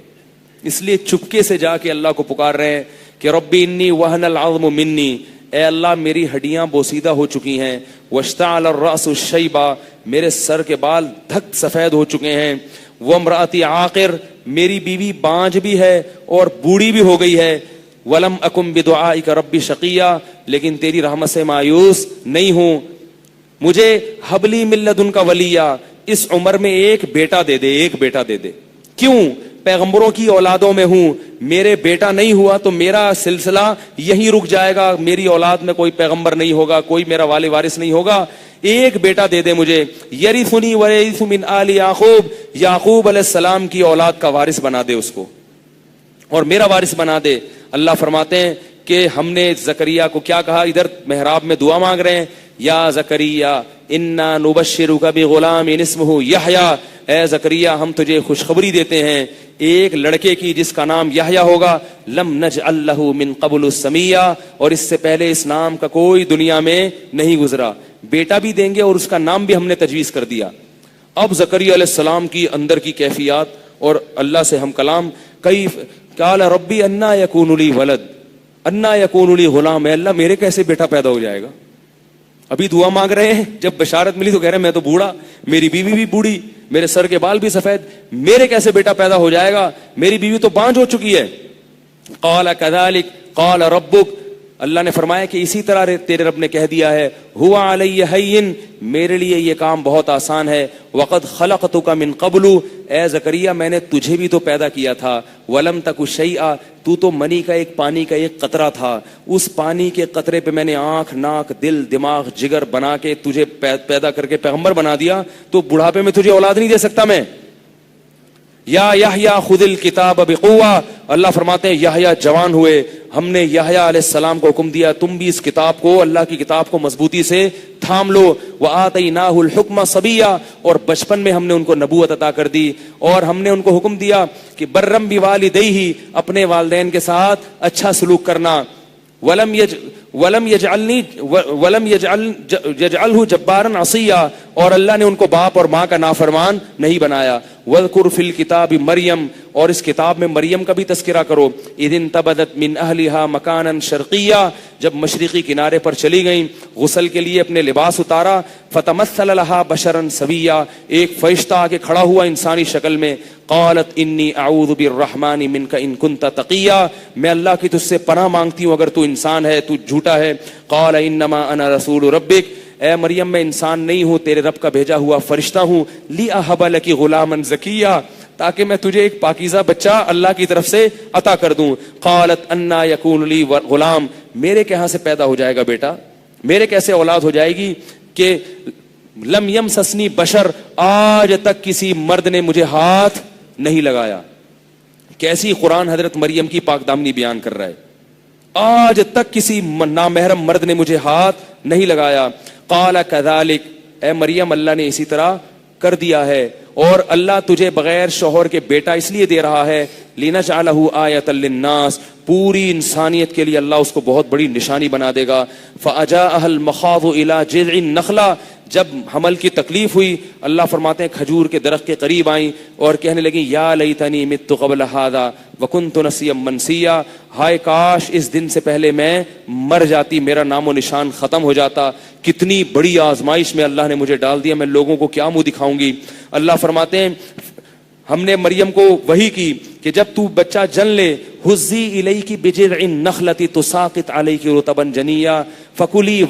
اس لیے چپکے سے جا کے اللہ کو پکار رہے ہیں کہ ربی انی وہن العظم منی، اے اللہ میری ہڈیاں بوسیدہ ہو چکی ہیں، واشتعل الرأس شیبا، میرے سر کے بال دھک سفید ہو چکے ہیں، وامرأتی عاقر، میری بیوی بانجھ بھی ہے اور بوڑھی بھی ہو گئی ہے، ولم اکم بدعائک ربی شقیا، لیکن تیری رحمت سے مایوس نہیں ہوں، مجھے حبلی من لدنک ولیا، اس عمر میں ایک بیٹا دے دے، ایک بیٹا دے دے. کیوں؟ پیغمبروں کی اولادوں میں ہوں، میرے بیٹا نہیں ہوا تو میرا سلسلہ یہیں رک جائے گا، میری اولاد میں کوئی پیغمبر نہیں ہوگا، کوئی میرا والی وارث نہیں ہوگا، ایک بیٹا دے دے مجھے، یرثنی ویرث من آل یعقوب، یعقوب علیہ السلام کی اولاد کا وارث بنا دے اس کو اور میرا وارث بنا دے. اللہ فرماتے ہیں کہ ہم نے زکریا کو کیا کہا، ادھر محراب میں دعا مانگ رہے ہیں، یا زکریا انا نبشرک بغلام اسمہ یحییٰ، اے زکریا ہم تجھے خوشخبری دیتے ہیں ایک لڑکے کی جس کا نام یحییٰ ہوگا، لم نجعل لہ من قبل سمیہ، اور اس سے پہلے اس نام کا کوئی دنیا میں نہیں گزرا، بیٹا بھی دیں گے اور اس کا نام بھی ہم نے تجویز کر دیا. اب زکریا علیہ السلام کی اندر کی کیفیات اور اللہ سے ہم کلام، کیف قال ربی انا یکون لی ولد انا یکون لی غلام، اے اللہ میرے کیسے بیٹا پیدا ہو جائے گا؟ ابھی دعا مانگ رہے ہیں، جب بشارت ملی تو کہہ رہے ہیں میں تو بوڑھا، میری بیوی بھی بوڑھی، میرے سر کے بال بھی سفید، میرے کیسے بیٹا پیدا ہو جائے گا؟ میری بیوی تو بانجھ ہو چکی ہے. قال كذلك قال ربك، اللہ نے فرمایا کہ اسی طرح تیرے رب نے کہہ دیا ہے، ہوا علی ہین، میرے لیے یہ کام بہت آسان ہے، وقد خلقتک من قبل، اے زکریا میں نے تجھے بھی تو پیدا کیا تھا، ولم تک شیئا، تو منی کا ایک پانی کا ایک قطرہ تھا، اس پانی کے قطرے پہ میں نے آنکھ ناک دل دماغ جگر بنا کے تجھے پیدا کر کے پیغمبر بنا دیا، تو بڑھاپے میں تجھے اولاد نہیں دے سکتا میں. یا یحییٰ خذ الکتاب بقوہ، اللہ فرماتے ہیں یحییٰ جوان ہوئے، ہم نے یحییٰ علیہ السلام کو حکم دیا تم بھی اس کتاب کو، اللہ کی کتاب کو مضبوطی سے تھام لو. وآتیناہ الحکم صبیا، اور بچپن میں ہم نے ان کو نبوت عطا کر دی، اور ہم نے ان کو حکم دیا کہ برم بوالدیہ، اپنے والدین کے ساتھ اچھا سلوک کرنا. ولم یجعلہ جبارا عصیا، اور اللہ نے ان کو باپ اور ماں کا نافرمان نہیں بنایا. واذکر فی الکتاب مریم، اور اس کتاب میں مریم کا بھی تذکرہ کرو. اذ انتبذت من اہلہا مکانا شرقیہ، جب مشرقی کنارے پر چلی گئیں، غسل کے لیے اپنے لباس اتارا. فتمثل لہا بشرا سویا، ایک فرشتہ آ کے کھڑا ہوا انسانی شکل میں. قالت انی اعوذ بالرحمن منک ان کنت تقیا، میں اللہ کی تجھ سے پناہ مانگتی ہوں اگر تو انسان ہے، تو جھوٹا ہے. قال انما انا رسول ربک، اے مریم میں انسان نہیں ہوں، تیرے رب کا بھیجا ہوا فرشتہ ہوں. لاہب لک غلاما زکیا، تاکہ میں تجھے ایک پاکیزہ بچہ اللہ کی طرف سے عطا کر دوں. قالت انا یکون لی غلام، میرے کہاں سے پیدا ہو جائے گا بیٹا، میرے کیسے اولاد ہو جائے گی کہ لم یمسسنی بشر، آج تک کسی مرد نے مجھے ہاتھ نہیں لگایا. کیسی قرآن حضرت مریم کی پاک دامنی بیان کر رہا ہے، آج تک کسی نامحرم مرد نے مجھے ہاتھ نہیں لگایا. قال کذالک، اے مریم اللہ نے اسی طرح کر دیا ہے، اور اللہ تجھے بغیر شوہر کے بیٹا اس لیے دے رہا ہے، لنجعلہ آیۃ للناس، پوری انسانیت کے لیے اللہ اس کو بہت بڑی نشانی بنا دے گا. فاجاءها المخاض الى جذع النخلہ، جب حمل کی تکلیف ہوئی اللہ فرماتے ہیں کھجور کے درخت کے قریب آئیں اور کہنے لگیں یا لیتنی مت قبل ھذا وکنت نسیا منسیا، ہائے کاش اس دن سے پہلے میں مر جاتی، میرا نام و نشان ختم ہو جاتا. کتنی بڑی آزمائش میں اللہ نے مجھے ڈال دیا، میں لوگوں کو کیا منہ دکھاؤں گی. اللہ فرماتے ہیں ہم نے مریم کو وحی کی کہ جب تو بچہ جن لے، حزی الیک بجذع النخلۃ تساقط علیک رطبا جنیا فکلی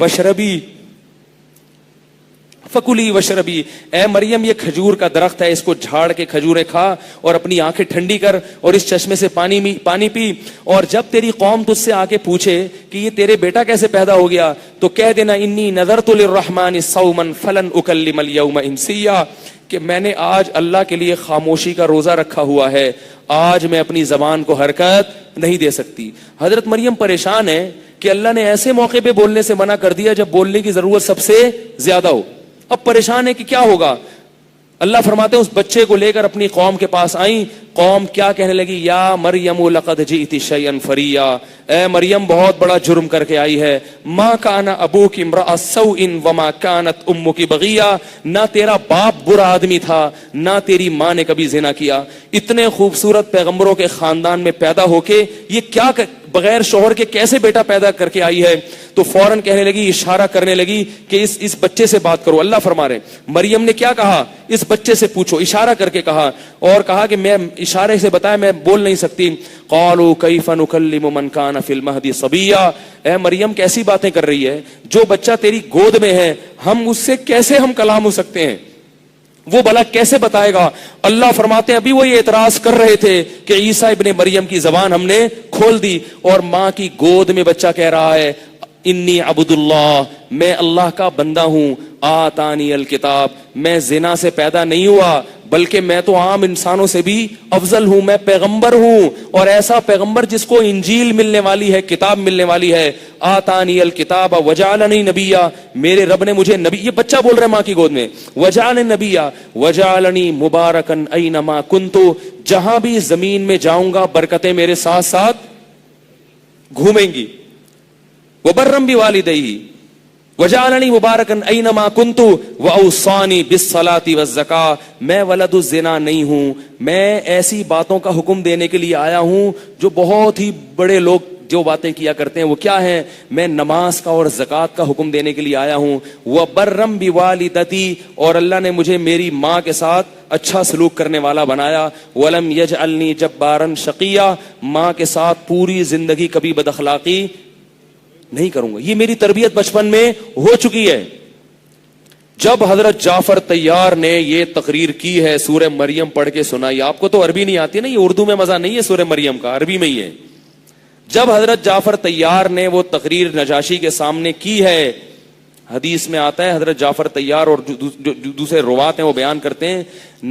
وشربی، اے مریم یہ کھجور کا درخت ہے، اس کو جھاڑ کے کھجوریں کھا اور اپنی آنکھیں ٹھنڈی کر اور اس چشمے سے پانی پی، اور جب تیری قوم تجھ سے آ کے پوچھے کہ یہ تیرے بیٹا کیسے پیدا ہو گیا تو کہہ دینا انی نذرت للرحمن صوما فلن اکلم اليوم انسیا، کہ میں نے آج اللہ کے لیے خاموشی کا روزہ رکھا ہوا ہے، آج میں اپنی زبان کو حرکت نہیں دے سکتی. حضرت مریم پریشان ہے کہ اللہ نے ایسے موقع پہ بولنے سے منع کر دیا جب بولنے کی ضرورت سب سے زیادہ ہو. اب پریشان ہے کہ کیا ہوگا. اللہ فرماتے ہیں اس بچے کو لے کر اپنی قوم کے پاس آئیں. قوم کیا کہنے لگی؟ یا مریم لقد جئت شیئا فریا، اے مریم بہت بڑا جرم کر کے آئی ہے. ما کان ابوک امرأ سوء وما کانت امک بغیا، نہ تیرا باپ برا آدمی تھا نہ تیری ماں نے کبھی زنا کیا. اتنے خوبصورت پیغمبروں کے خاندان میں پیدا ہو کے یہ کیا بغیر شوہر کے کیسے بیٹا پیدا کر کے آئی ہے؟ تو فوراً کہنے لگی، اشارہ کرنے لگی کہ اس بچے سے بات کرو. اللہ فرما رہے مریم نے کیا کہا؟ اس بچے سے پوچھو، اشارہ کر کے کہا. اور کہا کہ میں اشارے سے بتایا میں بول نہیں سکتی. قالوا کیف نکلم من کان فی المہد صبیا، اے مریم کیسی باتیں کر رہی ہے، جو بچہ تیری گود میں ہے ہم اس سے کیسے ہم کلام ہو سکتے ہیں، وہ بھلا کیسے بتائے گا. اللہ فرماتے ہیں ابھی وہ یہ اعتراض کر رہے تھے کہ عیسیٰ ابن مریم کی زبان ہم نے کھول دی اور ماں کی گود میں بچہ کہہ رہا ہے انی عبد اللہ، میں اللہ کا بندہ ہوں. آتانی الکتاب، میں زنا سے پیدا نہیں ہوا بلکہ میں تو عام انسانوں سے بھی افضل ہوں، میں پیغمبر ہوں اور ایسا پیغمبر جس کو انجیل ملنے والی ہے، کتاب ملنے والی ہے. آتانی الکتاب وجعلنی نبیا، میرے رب نے مجھے نبی، یہ بچہ بول رہا ہے ماں کی گود میں، وجعلنی نبیا وجعلنی مبارکن اینما کنت، جہاں بھی زمین میں جاؤں گا برکتیں میرے ساتھ ساتھ گھومیں گی. وبرم بوالدیہ وجعلنی مبارکن اینما کنت واوصانی بالصلاۃ والزکاۃ، میں ولد الزنا نہیں ہوں، میں ایسی باتوں کا حکم دینے کے لیے آیا ہوں جو بہت ہی بڑے لوگ جو باتیں کیا کرتے ہیں وہ کیا ہیں، میں نماز کا اور زکوٰۃ کا حکم دینے کے لیے آیا ہوں. وبرم بوالدتی، اور اللہ نے مجھے میری ماں کے ساتھ اچھا سلوک کرنے والا بنایا. ولم یجعلنی جبارا شقیا، ماں کے ساتھ پوری زندگی کبھی بد اخلاقی نہیں کروں گا. یہ میری تربیت بچپن میں ہو چکی ہے. جب حضرت جعفر طیار نے یہ تقریر کی ہے، سورہ مریم پڑھ کے سنائی. آپ کو تو عربی نہیں آتی نا، یہ اردو میں مزہ نہیں ہے سورہ مریم کا، عربی میں ہی ہے. جب حضرت جعفر طیار نے وہ تقریر نجاشی کے سامنے کی ہے، حدیث میں آتا ہے حضرت جعفر طیار اور جو دوسرے روات ہیں وہ بیان کرتے ہیں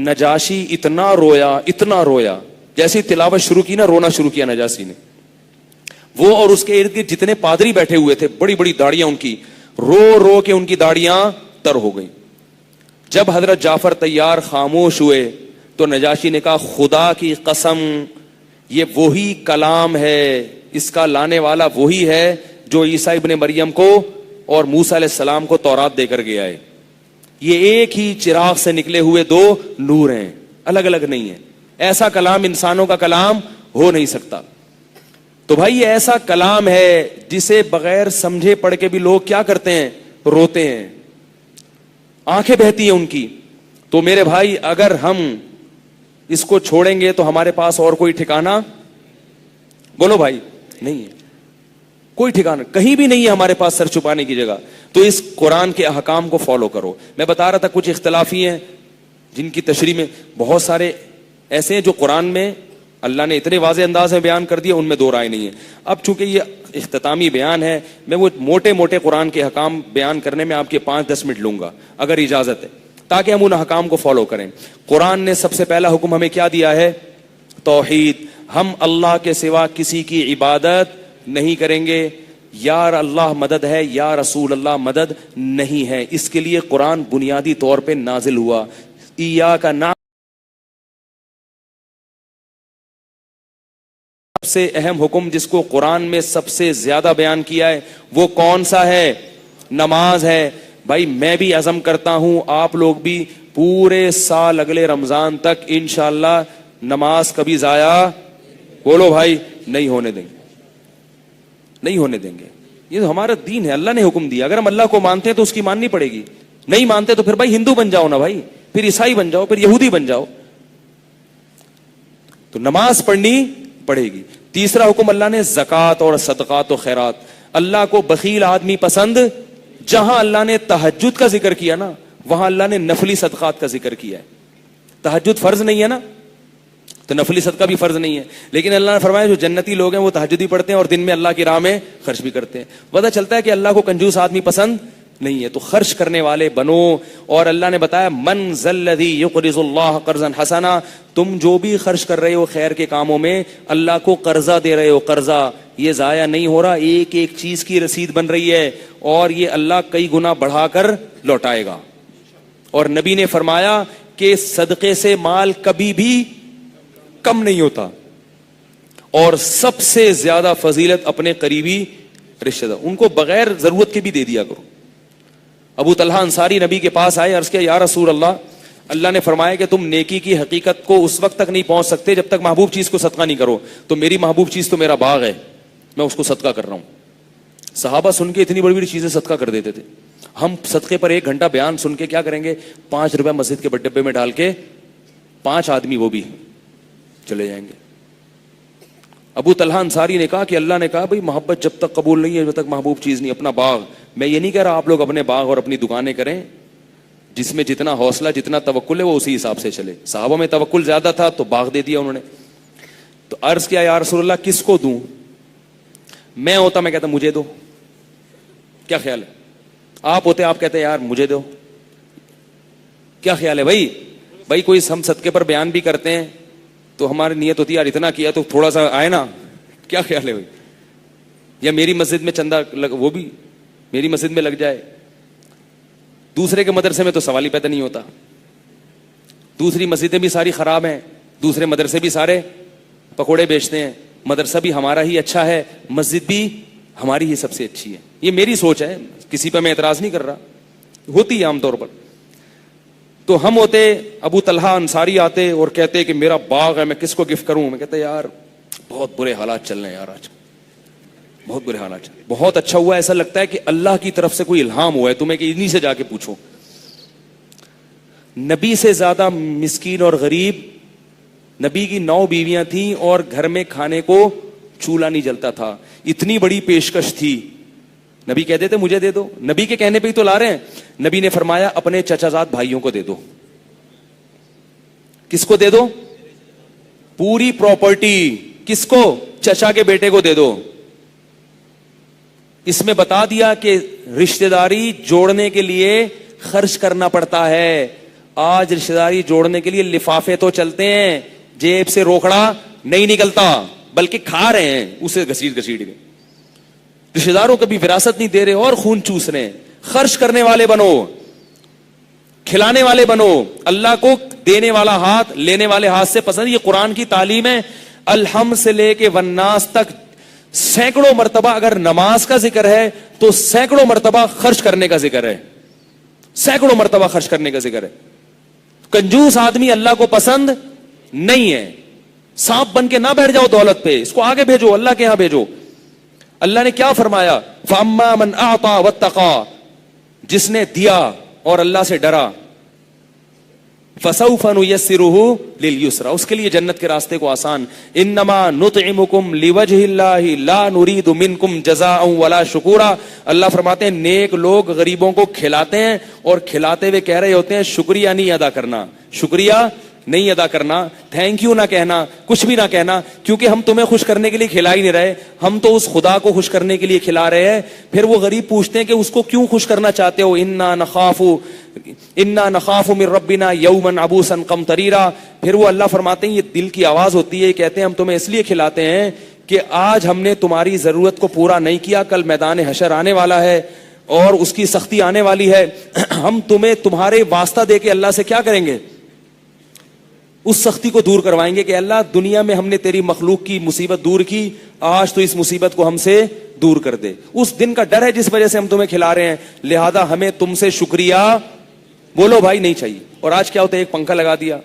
نجاشی اتنا رویا جیسی تلاوت شروع کی نا، رونا شروع کیا نجاشی نے. وہ اور اس کے ارد گرد جتنے پادری بیٹھے ہوئے تھے، بڑی بڑی داڑیاں ان کی، رو رو کے ان کی داڑیاں تر ہو گئیں. جب حضرت جعفر طیار خاموش ہوئے تو نجاشی نے کہا خدا کی قسم یہ وہی کلام ہے، اس کا لانے والا وہی ہے جو عیسیٰ ابن مریم کو اور موسیٰ علیہ السلام کو تورات دے کر گیا ہے. یہ ایک ہی چراغ سے نکلے ہوئے دو نور ہیں، الگ الگ نہیں ہیں. ایسا کلام انسانوں کا کلام ہو نہیں سکتا. تو بھائی یہ ایسا کلام ہے جسے بغیر سمجھے پڑھ کے بھی لوگ کیا کرتے ہیں، روتے ہیں، آنکھیں بہتی ہیں ان کی. تو میرے بھائی اگر ہم اس کو چھوڑیں گے تو ہمارے پاس اور کوئی ٹھکانہ، بولو بھائی، نہیں ہے، کوئی ٹھکانہ کہیں بھی نہیں ہے ہمارے پاس سر چھپانے کی جگہ. تو اس قرآن کے احکام کو فالو کرو. میں بتا رہا تھا کچھ اختلافی ہیں جن کی تشریح میں بہت سارے ایسے ہیں جو قرآن میں اللہ نے اتنے واضح انداز میں بیان کر دیا، ان میں دو رائے نہیں ہے. اب چونکہ یہ اختتامی بیان ہے، میں وہ موٹے موٹے قرآن کے احکام بیان کرنے میں آپ کے 5-10 منٹ لوں گا اگر اجازت ہے، تاکہ ہم ان احکام کو فالو کریں. قرآن نے سب سے پہلا حکم ہمیں کیا دیا ہے؟ توحید. ہم اللہ کے سوا کسی کی عبادت نہیں کریں گے. یا اللہ مدد ہے یا رسول اللہ مدد نہیں ہے. اس کے لیے قرآن بنیادی طور پہ نازل ہوا. ایاک نعبد، سب سے اہم حکم جس کو قرآن میں سب سے زیادہ بیان کیا ہے وہ کون سا ہے؟ نماز ہے. بھائی میں بھی عزم کرتا ہوں، آپ لوگ بھی پورے سال اگلے رمضان تک انشاءاللہ نماز کبھی ضائع، بولو بھائی، نہیں ہونے دیں گے، نہیں ہونے دیں گے. یہ تو ہمارا دین ہے، اللہ نے حکم دیا. اگر ہم اللہ کو مانتے ہیں تو اس کی ماننی پڑے گی. نہیں مانتے تو پھر بھائی ہندو بن جاؤ نا بھائی، پھر عیسائی بن جاؤ، پھر یہودی بن جاؤ. تو نماز پڑھنی پڑے گی. تیسرا حکم اللہ نے زکوٰۃ اور صدقات و خیرات. اللہ کو بخیل آدمی پسند، جہاں اللہ نے تہجد کا ذکر کیا نا وہاں اللہ نے نفلی صدقات کا ذکر کیا ہے. تہجد فرض نہیں ہے نا تو نفلی صدقہ بھی فرض نہیں ہے، لیکن اللہ نے فرمایا جو جنتی لوگ ہیں وہ تہجدی پڑھتے ہیں اور دن میں اللہ کی راہ میں خرچ بھی کرتے ہیں. پتہ چلتا ہے کہ اللہ کو کنجوس آدمی پسند نہیں ہے. تو خرچ کرنے والے بنو. اور اللہ نے بتایا من ذا الذی یقرض اللہ قرضا حسنا, تم جو بھی خرچ کر رہے ہو خیر کے کاموں میں, اللہ کو قرضہ دے رہے ہو, قرضہ یہ ضائع نہیں ہو رہا, ایک ایک چیز کی رسید بن رہی ہے, اور یہ اللہ کئی گنا بڑھا کر لوٹائے گا. اور نبی نے فرمایا کہ صدقے سے مال کبھی بھی کم نہیں ہوتا, اور سب سے زیادہ فضیلت اپنے قریبی رشتہ دار, ان کو بغیر ضرورت کے بھی دے دیا کرو. ابو طلحہ انصاری نبی کے پاس آئے, عرض کیا یا رسول اللہ, اللہ نے فرمایا کہ تم نیکی کی حقیقت کو اس وقت تک نہیں پہنچ سکتے جب تک محبوب چیز کو صدقہ نہیں کرو, تو میری محبوب چیز تو میرا باغ ہے, میں اس کو صدقہ کر رہا ہوں. صحابہ سن کے اتنی بڑی بڑی چیزیں صدقہ کر دیتے تھے. ہم صدقے پر 1 گھنٹہ بیان سن کے کیا کریں گے, 5 روپے مسجد کے ڈبے میں ڈال کے 5 آدمی وہ بھی چلے جائیں گے. ابو طلحہ انصاری نے کہا کہ اللہ نے کہا بھئی محبت جب تک قبول نہیں ہے جب تک محبوب چیز نہیں. اپنا باغ, میں یہ نہیں کہہ رہا آپ لوگ اپنے باغ اور اپنی دکانیں کریں, جس میں جتنا حوصلہ جتنا توکل ہے وہ اسی حساب سے چلے. صحابہ میں توکل زیادہ تھا تو باغ دے دیا انہوں نے. تو عرض کیا یا رسول اللہ کس کو دوں, میں ہوتا میں کہتا مجھے دو, کیا خیال ہے؟ آپ ہوتے آپ کہتے یار مجھے دو, کیا خیال ہے بھائی کوئی ہم صدقے پر بیان بھی کرتے ہیں تو ہماری نیت ہوتی ہے یار اتنا کیا تو تھوڑا سا آئے نا, کیا خیال ہے بھائی؟ یا میری مسجد میں چندہ وہ بھی میری مسجد میں لگ جائے. دوسرے کے مدرسے میں تو سوال ہی پیدا نہیں ہوتا. دوسری مسجدیں بھی ساری خراب ہیں, دوسرے مدرسے بھی سارے پکوڑے بیچتے ہیں, مدرسہ بھی ہمارا ہی اچھا ہے, مسجد بھی ہماری ہی سب سے اچھی ہے. یہ میری سوچ ہے, کسی پہ میں اعتراض نہیں کر رہا, ہوتی ہے عام طور پر. تو ہم ہوتے ابو طلحہ انصاری آتے اور کہتے کہ میرا باغ ہے میں کس کو گفٹ کروں, میں کہتا یار بہت برے حالات چل رہے ہیں یار, آج بہت برے حالات چل رہے ہیں. بہت اچھا ہوا, ایسا لگتا ہے کہ اللہ کی طرف سے کوئی الہام ہوا ہے تمہیں کہ انہی سے جا کے پوچھو. نبی سے زیادہ مسکین اور غریب, نبی کی 9 بیویاں تھیں اور گھر میں کھانے کو چولہا نہیں جلتا تھا. اتنی بڑی پیشکش تھی, نبی کہتے تھے مجھے دے دو, نبی کے کہنے پہ ہی تو لا رہے ہیں. نبی نے فرمایا اپنے چچا زاد بھائیوں کو دے دو. کس کو دے دو؟ پوری پراپرٹی کس کو؟ چچا کے بیٹے کو دے دو. اس میں بتا دیا کہ رشتہ داری جوڑنے کے لیے خرچ کرنا پڑتا ہے. آج رشتہ داری جوڑنے کے لیے لفافے تو چلتے ہیں, جیب سے روکڑا نہیں نکلتا بلکہ کھا رہے ہیں اسے گھسیٹ گھسیٹ کے. رشتہ داروں کو بھی وراثت نہیں دے رہے اور خون چوس رہے ہیں. خرچ کرنے والے بنو, کھلانے والے بنو. اللہ کو دینے والا ہاتھ لینے والے ہاتھ سے پسند. یہ قرآن کی تعلیم ہے. الحمد سے لے کے والناس تک سینکڑوں مرتبہ اگر نماز کا ذکر ہے تو سینکڑوں مرتبہ خرچ کرنے کا ذکر ہے, سینکڑوں مرتبہ خرچ کرنے کا ذکر ہے. کنجوس آدمی اللہ کو پسند نہیں ہے. سانپ بن کے نہ بیٹھ جاؤ دولت پہ, اس کو آگے بھیجو, اللہ کے ہاں بھیجو. اللہ نے کیا فرمایا, فَأَمَّا مَنْ أَعْطَى وَاتَّقَى, جس نے دیا اور اللہ سے ڈرا, فَسَوْفَ نُيَسِّرُهُ لِلْيُسْرَى, اس کے لیے جنت کے راستے کو آسان. إِنَّمَا نُطْعِمُكُمْ لِوَجْهِ اللَّهِ لَا نُرِيدُ مِنْكُمْ جَزَاءً وَلَا شُكُورًا. اللہ فرماتے ہیں نیک لوگ غریبوں کو کھلاتے ہیں اور کھلاتے ہوئے کہہ رہے ہوتے ہیں شکریہ نہیں ادا کرنا, شکریہ نہیں ادا کرنا, تھینک یو نہ کہنا, کچھ بھی نہ کہنا, کیونکہ ہم تمہیں خوش کرنے کے لیے کھلا ہی نہیں رہے, ہم تو اس خدا کو خوش کرنے کے لیے کھلا رہے ہیں. پھر وہ غریب پوچھتے ہیں کہ اس کو کیوں خوش کرنا چاہتے ہو؟ انا نخاف من ربنا یوما عبوسا قمطریرا. پھر وہ اللہ فرماتے ہیں یہ دل کی آواز ہوتی ہے, کہتے ہیں ہم تمہیں اس لیے کھلاتے ہیں کہ آج ہم نے تمہاری ضرورت کو پورا نہیں کیا, کل میدان حشر آنے والا ہے اور اس کی سختی آنے والی ہے. ہم تمہیں تمہارے واسطہ دے کے اللہ سے کیا کریں گے؟ اس سختی کو دور کروائیں گے کہ اللہ دنیا میں ہم نے تیری مخلوق کی مصیبت دور کی, آج تو اس مصیبت کو ہم سے دور کر دے. اس دن کا ڈر ہے جس وجہ سے ہم تمہیں کھلا رہے ہیں, لہذا ہمیں تم سے شکریہ بولو بھائی نہیں چاہیے. اور آج کیا ہوتا ہے, ایک پنکھا لگا دیا,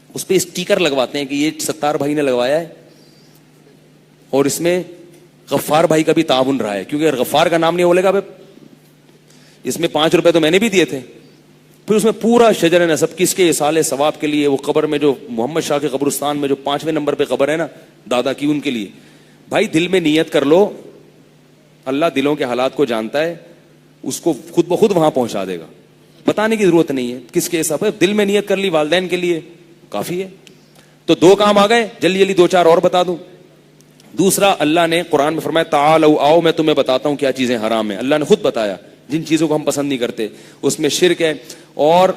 اس پہ اسٹیکر لگواتے ہیں کہ یہ ستار بھائی نے لگوایا ہے اور اس میں غفار بھائی کا بھی تعاون رہا ہے, کیونکہ اگر غفار کا نام نہیں بولے گا اس میں 5 روپے تو میں نے بھی دیے تھے. پھر اس میں پورا شجر نسب کس کے اصال ثواب کے لیے, وہ قبر میں جو محمد شاہ کے قبرستان میں جو 5ویں نمبر پہ قبر ہے نا دادا کی, ان کے لیے. بھائی دل میں نیت کر لو, اللہ دلوں کے حالات کو جانتا ہے, اس کو خود بخود وہاں پہنچا دے گا, بتانے کی ضرورت نہیں ہے کس کے حساب ہے. دل میں نیت کر لی والدین کے لیے کافی ہے. تو 2 کام آ گئے, جلدی جلدی 2-4 اور بتا دوں. دوسرا, اللہ نے قرآن میں فرمایا تعالوا آؤ میں تمہیں بتاتا ہوں کیا چیزیں حرام ہیں. اللہ نے خود بتایا جن چیزوں کو ہم پسند نہیں کرتے اس میں شرک ہے، اور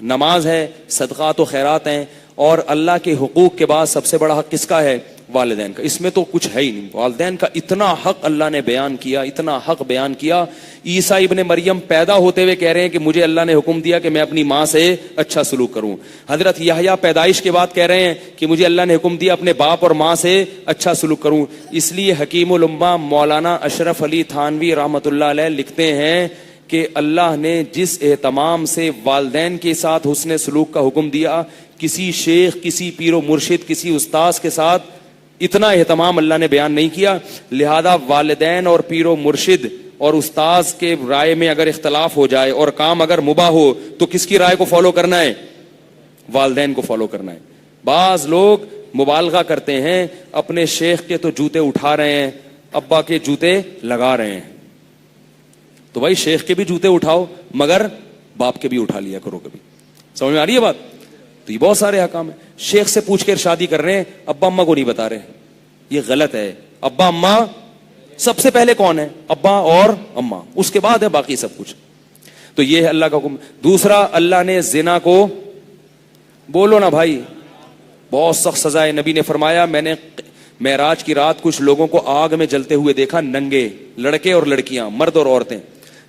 نماز ہے، صدقات و خیرات ہیں، اور اللہ کے حقوق کے بعد سب سے بڑا حق کس کا ہے؟ والدین کا۔ اس میں تو کچھ ہے ہی نہیں، والدین کا اتنا حق اللہ نے بیان کیا، اتنا حق بیان کیا۔ عیسیٰ ابن مریم پیدا ہوتے ہوئے کہہ رہے ہیں کہ مجھے اللہ نے حکم دیا کہ میں اپنی ماں سے اچھا سلوک کروں۔ حضرت یحییٰ پیدائش کے بعد کہہ رہے ہیں کہ مجھے اللہ نے حکم دیا اپنے باپ اور ماں سے اچھا سلوک کروں۔ اس لیے حکیم الامہ مولانا اشرف علی تھانوی رحمۃ اللہ علیہ لکھتے ہیں کہ اللہ نے جس اہتمام سے والدین کے ساتھ حسن سلوک کا حکم دیا، کسی شیخ، کسی پیر و مرشد، کسی استاذ کے ساتھ اتنا اہتمام اللہ نے بیان نہیں کیا۔ لہذا والدین اور پیر و مرشد اور استاذ کے رائے میں اگر اختلاف ہو جائے اور کام اگر مباح ہو تو کس کی رائے کو فالو کرنا ہے؟ والدین کو فالو کرنا ہے۔ بعض لوگ مبالغہ کرتے ہیں، اپنے شیخ کے تو جوتے اٹھا رہے ہیں، ابا کے جوتے لگا رہے ہیں۔ تو بھائی شیخ کے بھی جوتے اٹھاؤ، مگر باپ کے بھی اٹھا لیا کرو کبھی۔ سمجھ میں آ رہی ہے بات؟ تو یہ بہت سارے حکام ہیں، شیخ سے پوچھ کر شادی کر رہے ہیں، ابا اماں کو نہیں بتا رہے، یہ غلط ہے۔ ابا اماں سب سے پہلے کون ہے؟ ابا اور اماں، اس کے بعد ہے باقی سب کچھ۔ تو یہ ہے اللہ کا حکم۔ دوسرا، اللہ نے زنا کو، بولو نا بھائی، بہت سخت سزا ہے۔ نبی نے فرمایا میں نے معراج کی رات کچھ لوگوں کو آگ میں جلتے ہوئے دیکھا، ننگے، لڑکے اور لڑکیاں، مرد اور عورتیں۔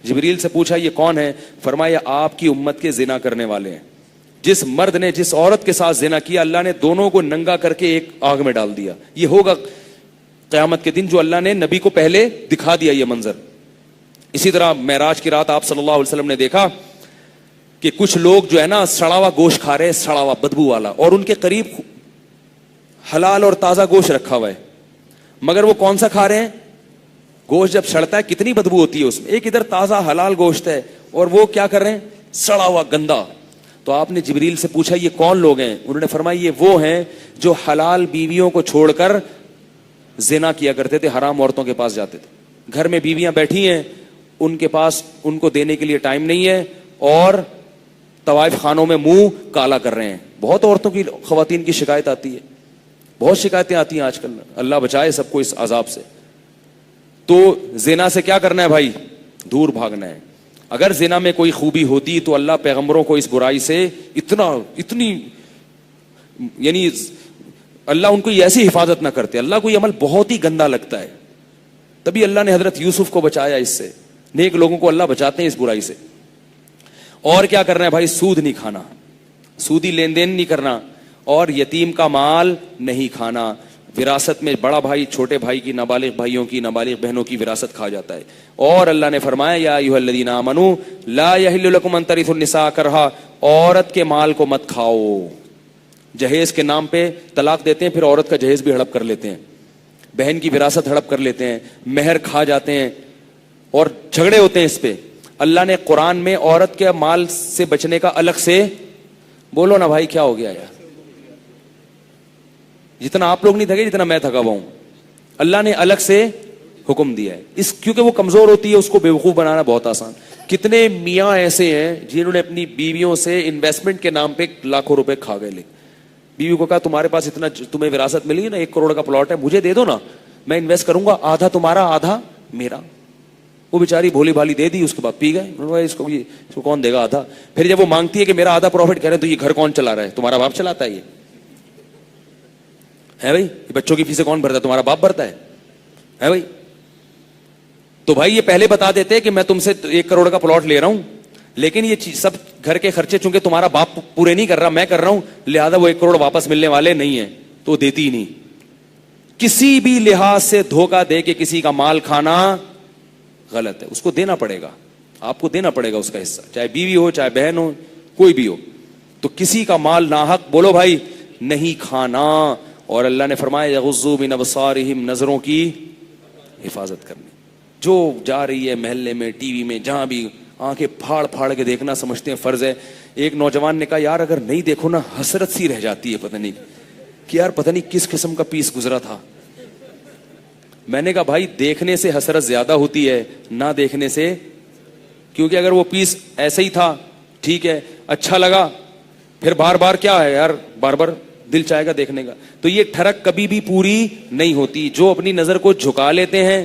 جبریل سے پوچھا یہ کون ہے؟ فرمایا آپ کی امت کے زنا کرنے والے ہیں۔ جس مرد نے جس عورت کے ساتھ زنا کیا، اللہ نے دونوں کو ننگا کر کے ایک آگ میں ڈال دیا۔ یہ ہوگا قیامت کے دن، جو اللہ نے نبی کو پہلے دکھا دیا یہ منظر۔ اسی طرح معراج کی رات آپ صلی اللہ علیہ وسلم نے دیکھا کہ کچھ لوگ جو ہے نا سڑا ہوا گوشت کھا رہے ہیں، سڑا ہوا بدبو والا، اور ان کے قریب حلال اور تازہ گوشت رکھا ہوا ہے، مگر وہ کون سا کھا رہے ہیں؟ گوشت جب سڑتا ہے کتنی بدبو ہوتی ہے اس میں، ایک ادھر تازہ حلال گوشت ہے اور وہ کیا کر رہے ہیں؟ سڑا ہوا گندا۔ تو آپ نے جبریل سے پوچھا یہ کون لوگ ہیں؟ انہوں نے فرمایا یہ وہ ہیں جو حلال بیویوں کو چھوڑ کر زنا کیا کرتے تھے، حرام عورتوں کے پاس جاتے تھے۔ گھر میں بیویاں بیٹھی ہیں، ان کے پاس ان کو دینے کے لیے ٹائم نہیں ہے، اور طوائف خانوں میں منہ کالا کر رہے ہیں۔ بہت عورتوں کی، خواتین کی شکایت آتی ہے، بہت شکایتیں آتی ہیں آج کل، اللہ بچائے سب کو اس عذاب سے۔ تو زنا سے کیا کرنا ہے بھائی؟ دور بھاگنا ہے۔ اگر زنا میں کوئی خوبی ہوتی تو اللہ پیغمبروں کو اس برائی سے اتنی یعنی اللہ ان کو ایسی حفاظت نہ کرتے۔ اللہ کو یہ عمل بہت ہی گندا لگتا ہے، تبھی اللہ نے حضرت یوسف کو بچایا اس سے۔ نیک لوگوں کو اللہ بچاتے ہیں اس برائی سے۔ اور کیا کرنا ہے بھائی؟ سود نہیں کھانا، سودی لین دین نہیں کرنا، اور یتیم کا مال نہیں کھانا۔ وراثت میں بڑا بھائی چھوٹے بھائی کی، نابالغ بھائیوں کی، نابالغ بہنوں کی وراثت کھا جاتا ہے۔ اور اللہ نے فرمایا یا ایھا الذین آمنوا لا یحل لکم ان ترثوا النساء کرہا، عورت کے مال کو مت کھاؤ۔ جہیز کے نام پہ طلاق دیتے ہیں، پھر عورت کا جہیز بھی ہڑپ کر لیتے ہیں، بہن کی وراثت ہڑپ کر لیتے ہیں، مہر کھا جاتے ہیں، اور جھگڑے ہوتے ہیں اس پہ۔ اللہ نے قرآن میں عورت کے مال سے بچنے کا الگ سے، بولو نا بھائی کیا ہو گیا یار؟ جتنا آپ لوگ نہیں تھکے جتنا میں تھکا ہوا ہوں، اللہ نے الگ سے حکم دیا ہے اس، کیونکہ وہ کمزور ہوتی ہے، اس کو بیوقوف بنانا بہت آسان۔ کتنے میاں ایسے ہیں جنہوں نے اپنی بیویوں سے انویسٹمنٹ کے نام پہ لاکھوں روپے کھا گئے، بیوی کو کہا تمہارے پاس اتنا تمہیں وراثت ملی ہے نا، 1 کروڑ کا پلاٹ ہے، مجھے دے دو نا، میں انویسٹ کروں گا، آدھا تمہارا آدھا میرا۔ وہ بیچاری بھولی بھالی دے دی، اس کے بعد پی گئے۔ اس کو کون دے گا آدھا؟ پھر جب وہ مانگتی ہے کہ میرا آدھا پروفٹ کہہ رہے ہیں، تو یہ گھر کون چلا رہا ہے؟ تمہارا باپ چلاتا ہے یہ ہے بھائی؟ بچوں کی فیسیں کون بھرتا ہے؟ تمہارا باپ بھرتا ہے بھائی؟ تو بھائی یہ پہلے بتا دیتے کہ میں تم سے 1 کروڑ کا پلاٹ لے رہا ہوں، لیکن یہ سب گھر کے خرچے چونکہ تمہارا باپ پورے نہیں کر رہا، میں کر رہا ہوں، لہذا وہ 1 کروڑ واپس ملنے والے نہیں ہیں، تو دیتی ہی نہیں۔ کسی بھی لحاظ سے دھوکہ دے کے کسی کا مال کھانا غلط ہے، اس کو دینا پڑے گا، آپ کو دینا پڑے گا اس کا حصہ، چاہے بیوی ہو چاہے بہن ہو کوئی بھی ہو۔ تو کسی کا مال ناحق، بولو بھائی، نہیں کھانا۔ اور اللہ نے فرمایا یغضوا من ابصارہم، نظروں کی حفاظت کرنی۔ جو جا رہی ہے محلے میں، ٹی وی میں، جہاں بھی، آنکھیں پھاڑ پھاڑ کے دیکھنا سمجھتے ہیں فرض ہے۔ ایک نوجوان نے کہا یار اگر نہیں دیکھو نا حسرت سی رہ جاتی ہے، پتہ نہیں کہ یار پتہ نہیں کس قسم کا پیس گزرا تھا۔ میں نے کہا بھائی دیکھنے سے حسرت زیادہ ہوتی ہے نہ دیکھنے سے، کیونکہ اگر وہ پیس ایسا ہی تھا ٹھیک ہے اچھا لگا، پھر بار بار کیا ہے یار، بار بار دل چاہے گا دیکھنے کا۔ تو یہ ٹھڑک کبھی بھی پوری نہیں ہوتی۔ جو اپنی نظر کو جھکا لیتے ہیں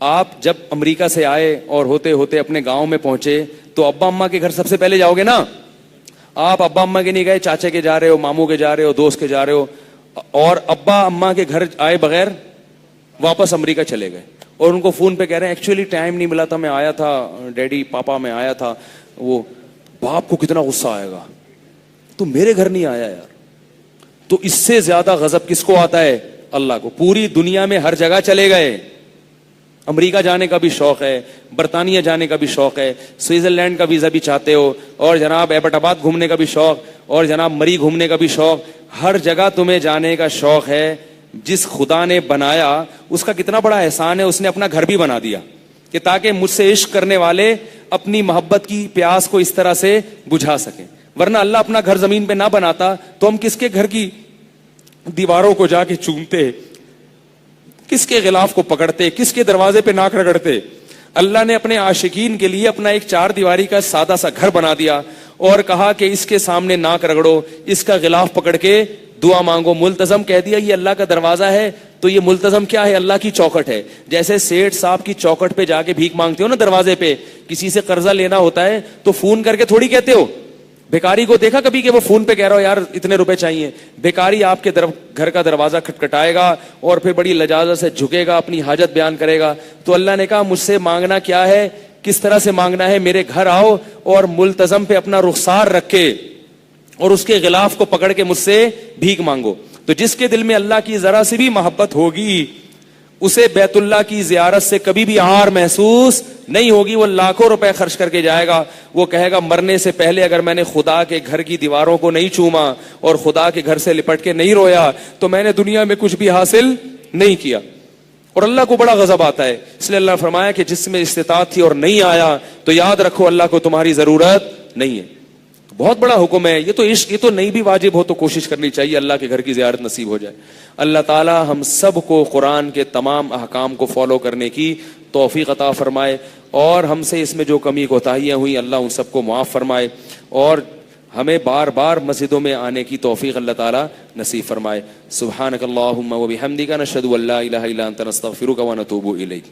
آپ جب امریکہ سے آئے اور ہوتے ہوتے اپنے گاؤں میں پہنچے تو ابا اماں کے گھر سب سے پہلے جاؤ گے نا. آپ ابا اماں کے نہیں گئے, چاچے کے جا رہے ہو, ماموں کے جا رہے ہو, دوست کے جا رہے ہو, اور ابا اماں کے گھر آئے بغیر واپس امریکہ چلے گئے اور ان کو فون پہ کہہ رہے ہیں ایکچولی ٹائم نہیں ملا تھا, میں آیا تھا ڈیڈی پاپا میں آیا تھا. وہ باپ کو کتنا غصہ آئے گا, تو میرے گھر نہیں آیا یار. تو اس سے زیادہ غضب کس کو آتا ہے؟ اللہ کو. پوری دنیا میں ہر جگہ چلے گئے, امریکہ جانے کا بھی شوق ہے, برطانیہ جانے کا بھی شوق ہے, سوئٹزرلینڈ کا ویزا بھی چاہتے ہو, اور جناب ایبٹ آباد گھومنے کا بھی شوق, اور جناب مری گھومنے کا بھی شوق, ہر جگہ تمہیں جانے کا شوق ہے. جس خدا نے بنایا اس کا کتنا بڑا احسان ہے, اس نے اپنا گھر بھی بنا دیا کہ تاکہ مجھ سے عشق کرنے والے اپنی محبت کی پیاس کو اس طرح سے بجھا سکیں. ورنہ اللہ اپنا گھر زمین پہ نہ بناتا تو ہم کس کے گھر کی دیواروں کو جا کے چومتے, کس کے غلاف کو پکڑتے, کس کے دروازے پہ ناک رگڑتے. اللہ نے اپنے عاشقین کے لیے اپنا ایک 4 دیواری کا سادہ سا گھر بنا دیا اور کہا کہ اس کے سامنے ناک رگڑو, اس کا غلاف پکڑ کے دعا مانگو. ملتزم کہہ دیا یہ اللہ کا دروازہ ہے, تو یہ ملتزم کیا ہے؟ اللہ کی چوکھٹ ہے. جیسے سیٹھ صاحب کی چوکھٹ پہ جا کے بھیک مانگتے ہو نا دروازے پہ, کسی سے قرضہ لینا ہوتا ہے تو فون کر کے تھوڑی کہتے ہو. بھیکاری کو دیکھا کبھی کہ وہ فون پہ کہہ رہا ہو یار اتنے روپے چاہیے؟ بھیکاری آپ کے گھر کا دروازہ کھٹکھٹائے گا اور پھر بڑی لجاجت سے جھکے گا, اپنی حاجت بیان کرے گا. تو اللہ نے کہا مجھ سے مانگنا کیا ہے, کس طرح سے مانگنا ہے, میرے گھر آؤ اور ملتزم پہ اپنا رخسار رکھے اور اس کے غلاف کو پکڑ کے مجھ سے بھیک مانگو. تو جس کے دل میں اللہ کی ذرا سی بھی محبت ہوگی اسے بیت اللہ کی زیارت سے کبھی بھی عار محسوس نہیں ہوگی. وہ لاکھوں روپے خرچ کر کے جائے گا, وہ کہے گا مرنے سے پہلے اگر میں نے خدا کے گھر کی دیواروں کو نہیں چوما اور خدا کے گھر سے لپٹ کے نہیں رویا تو میں نے دنیا میں کچھ بھی حاصل نہیں کیا. اور اللہ کو بڑا غضب آتا ہے. اس لیے اللہ نے فرمایا کہ جس میں استطاعت تھی اور نہیں آیا تو یاد رکھو اللہ کو تمہاری ضرورت نہیں ہے. بہت بڑا حکم ہے یہ تو عشق, یہ تو نہیں بھی واجب ہو تو کوشش کرنی چاہیے اللہ کے گھر کی زیارت نصیب ہو جائے. اللہ تعالی ہم سب کو قرآن کے تمام احکام کو فالو کرنے کی توفیق عطا فرمائے, اور ہم سے اس میں جو کمی کوتاہیاں ہوئی اللہ ان سب کو معاف فرمائے, اور ہمیں بار بار مسجدوں میں آنے کی توفیق اللہ تعالی نصیب فرمائے. سبحانک اللہم و بحمدک نشہد ان لا الہ الا انت نستغفرک و نتوب الیک.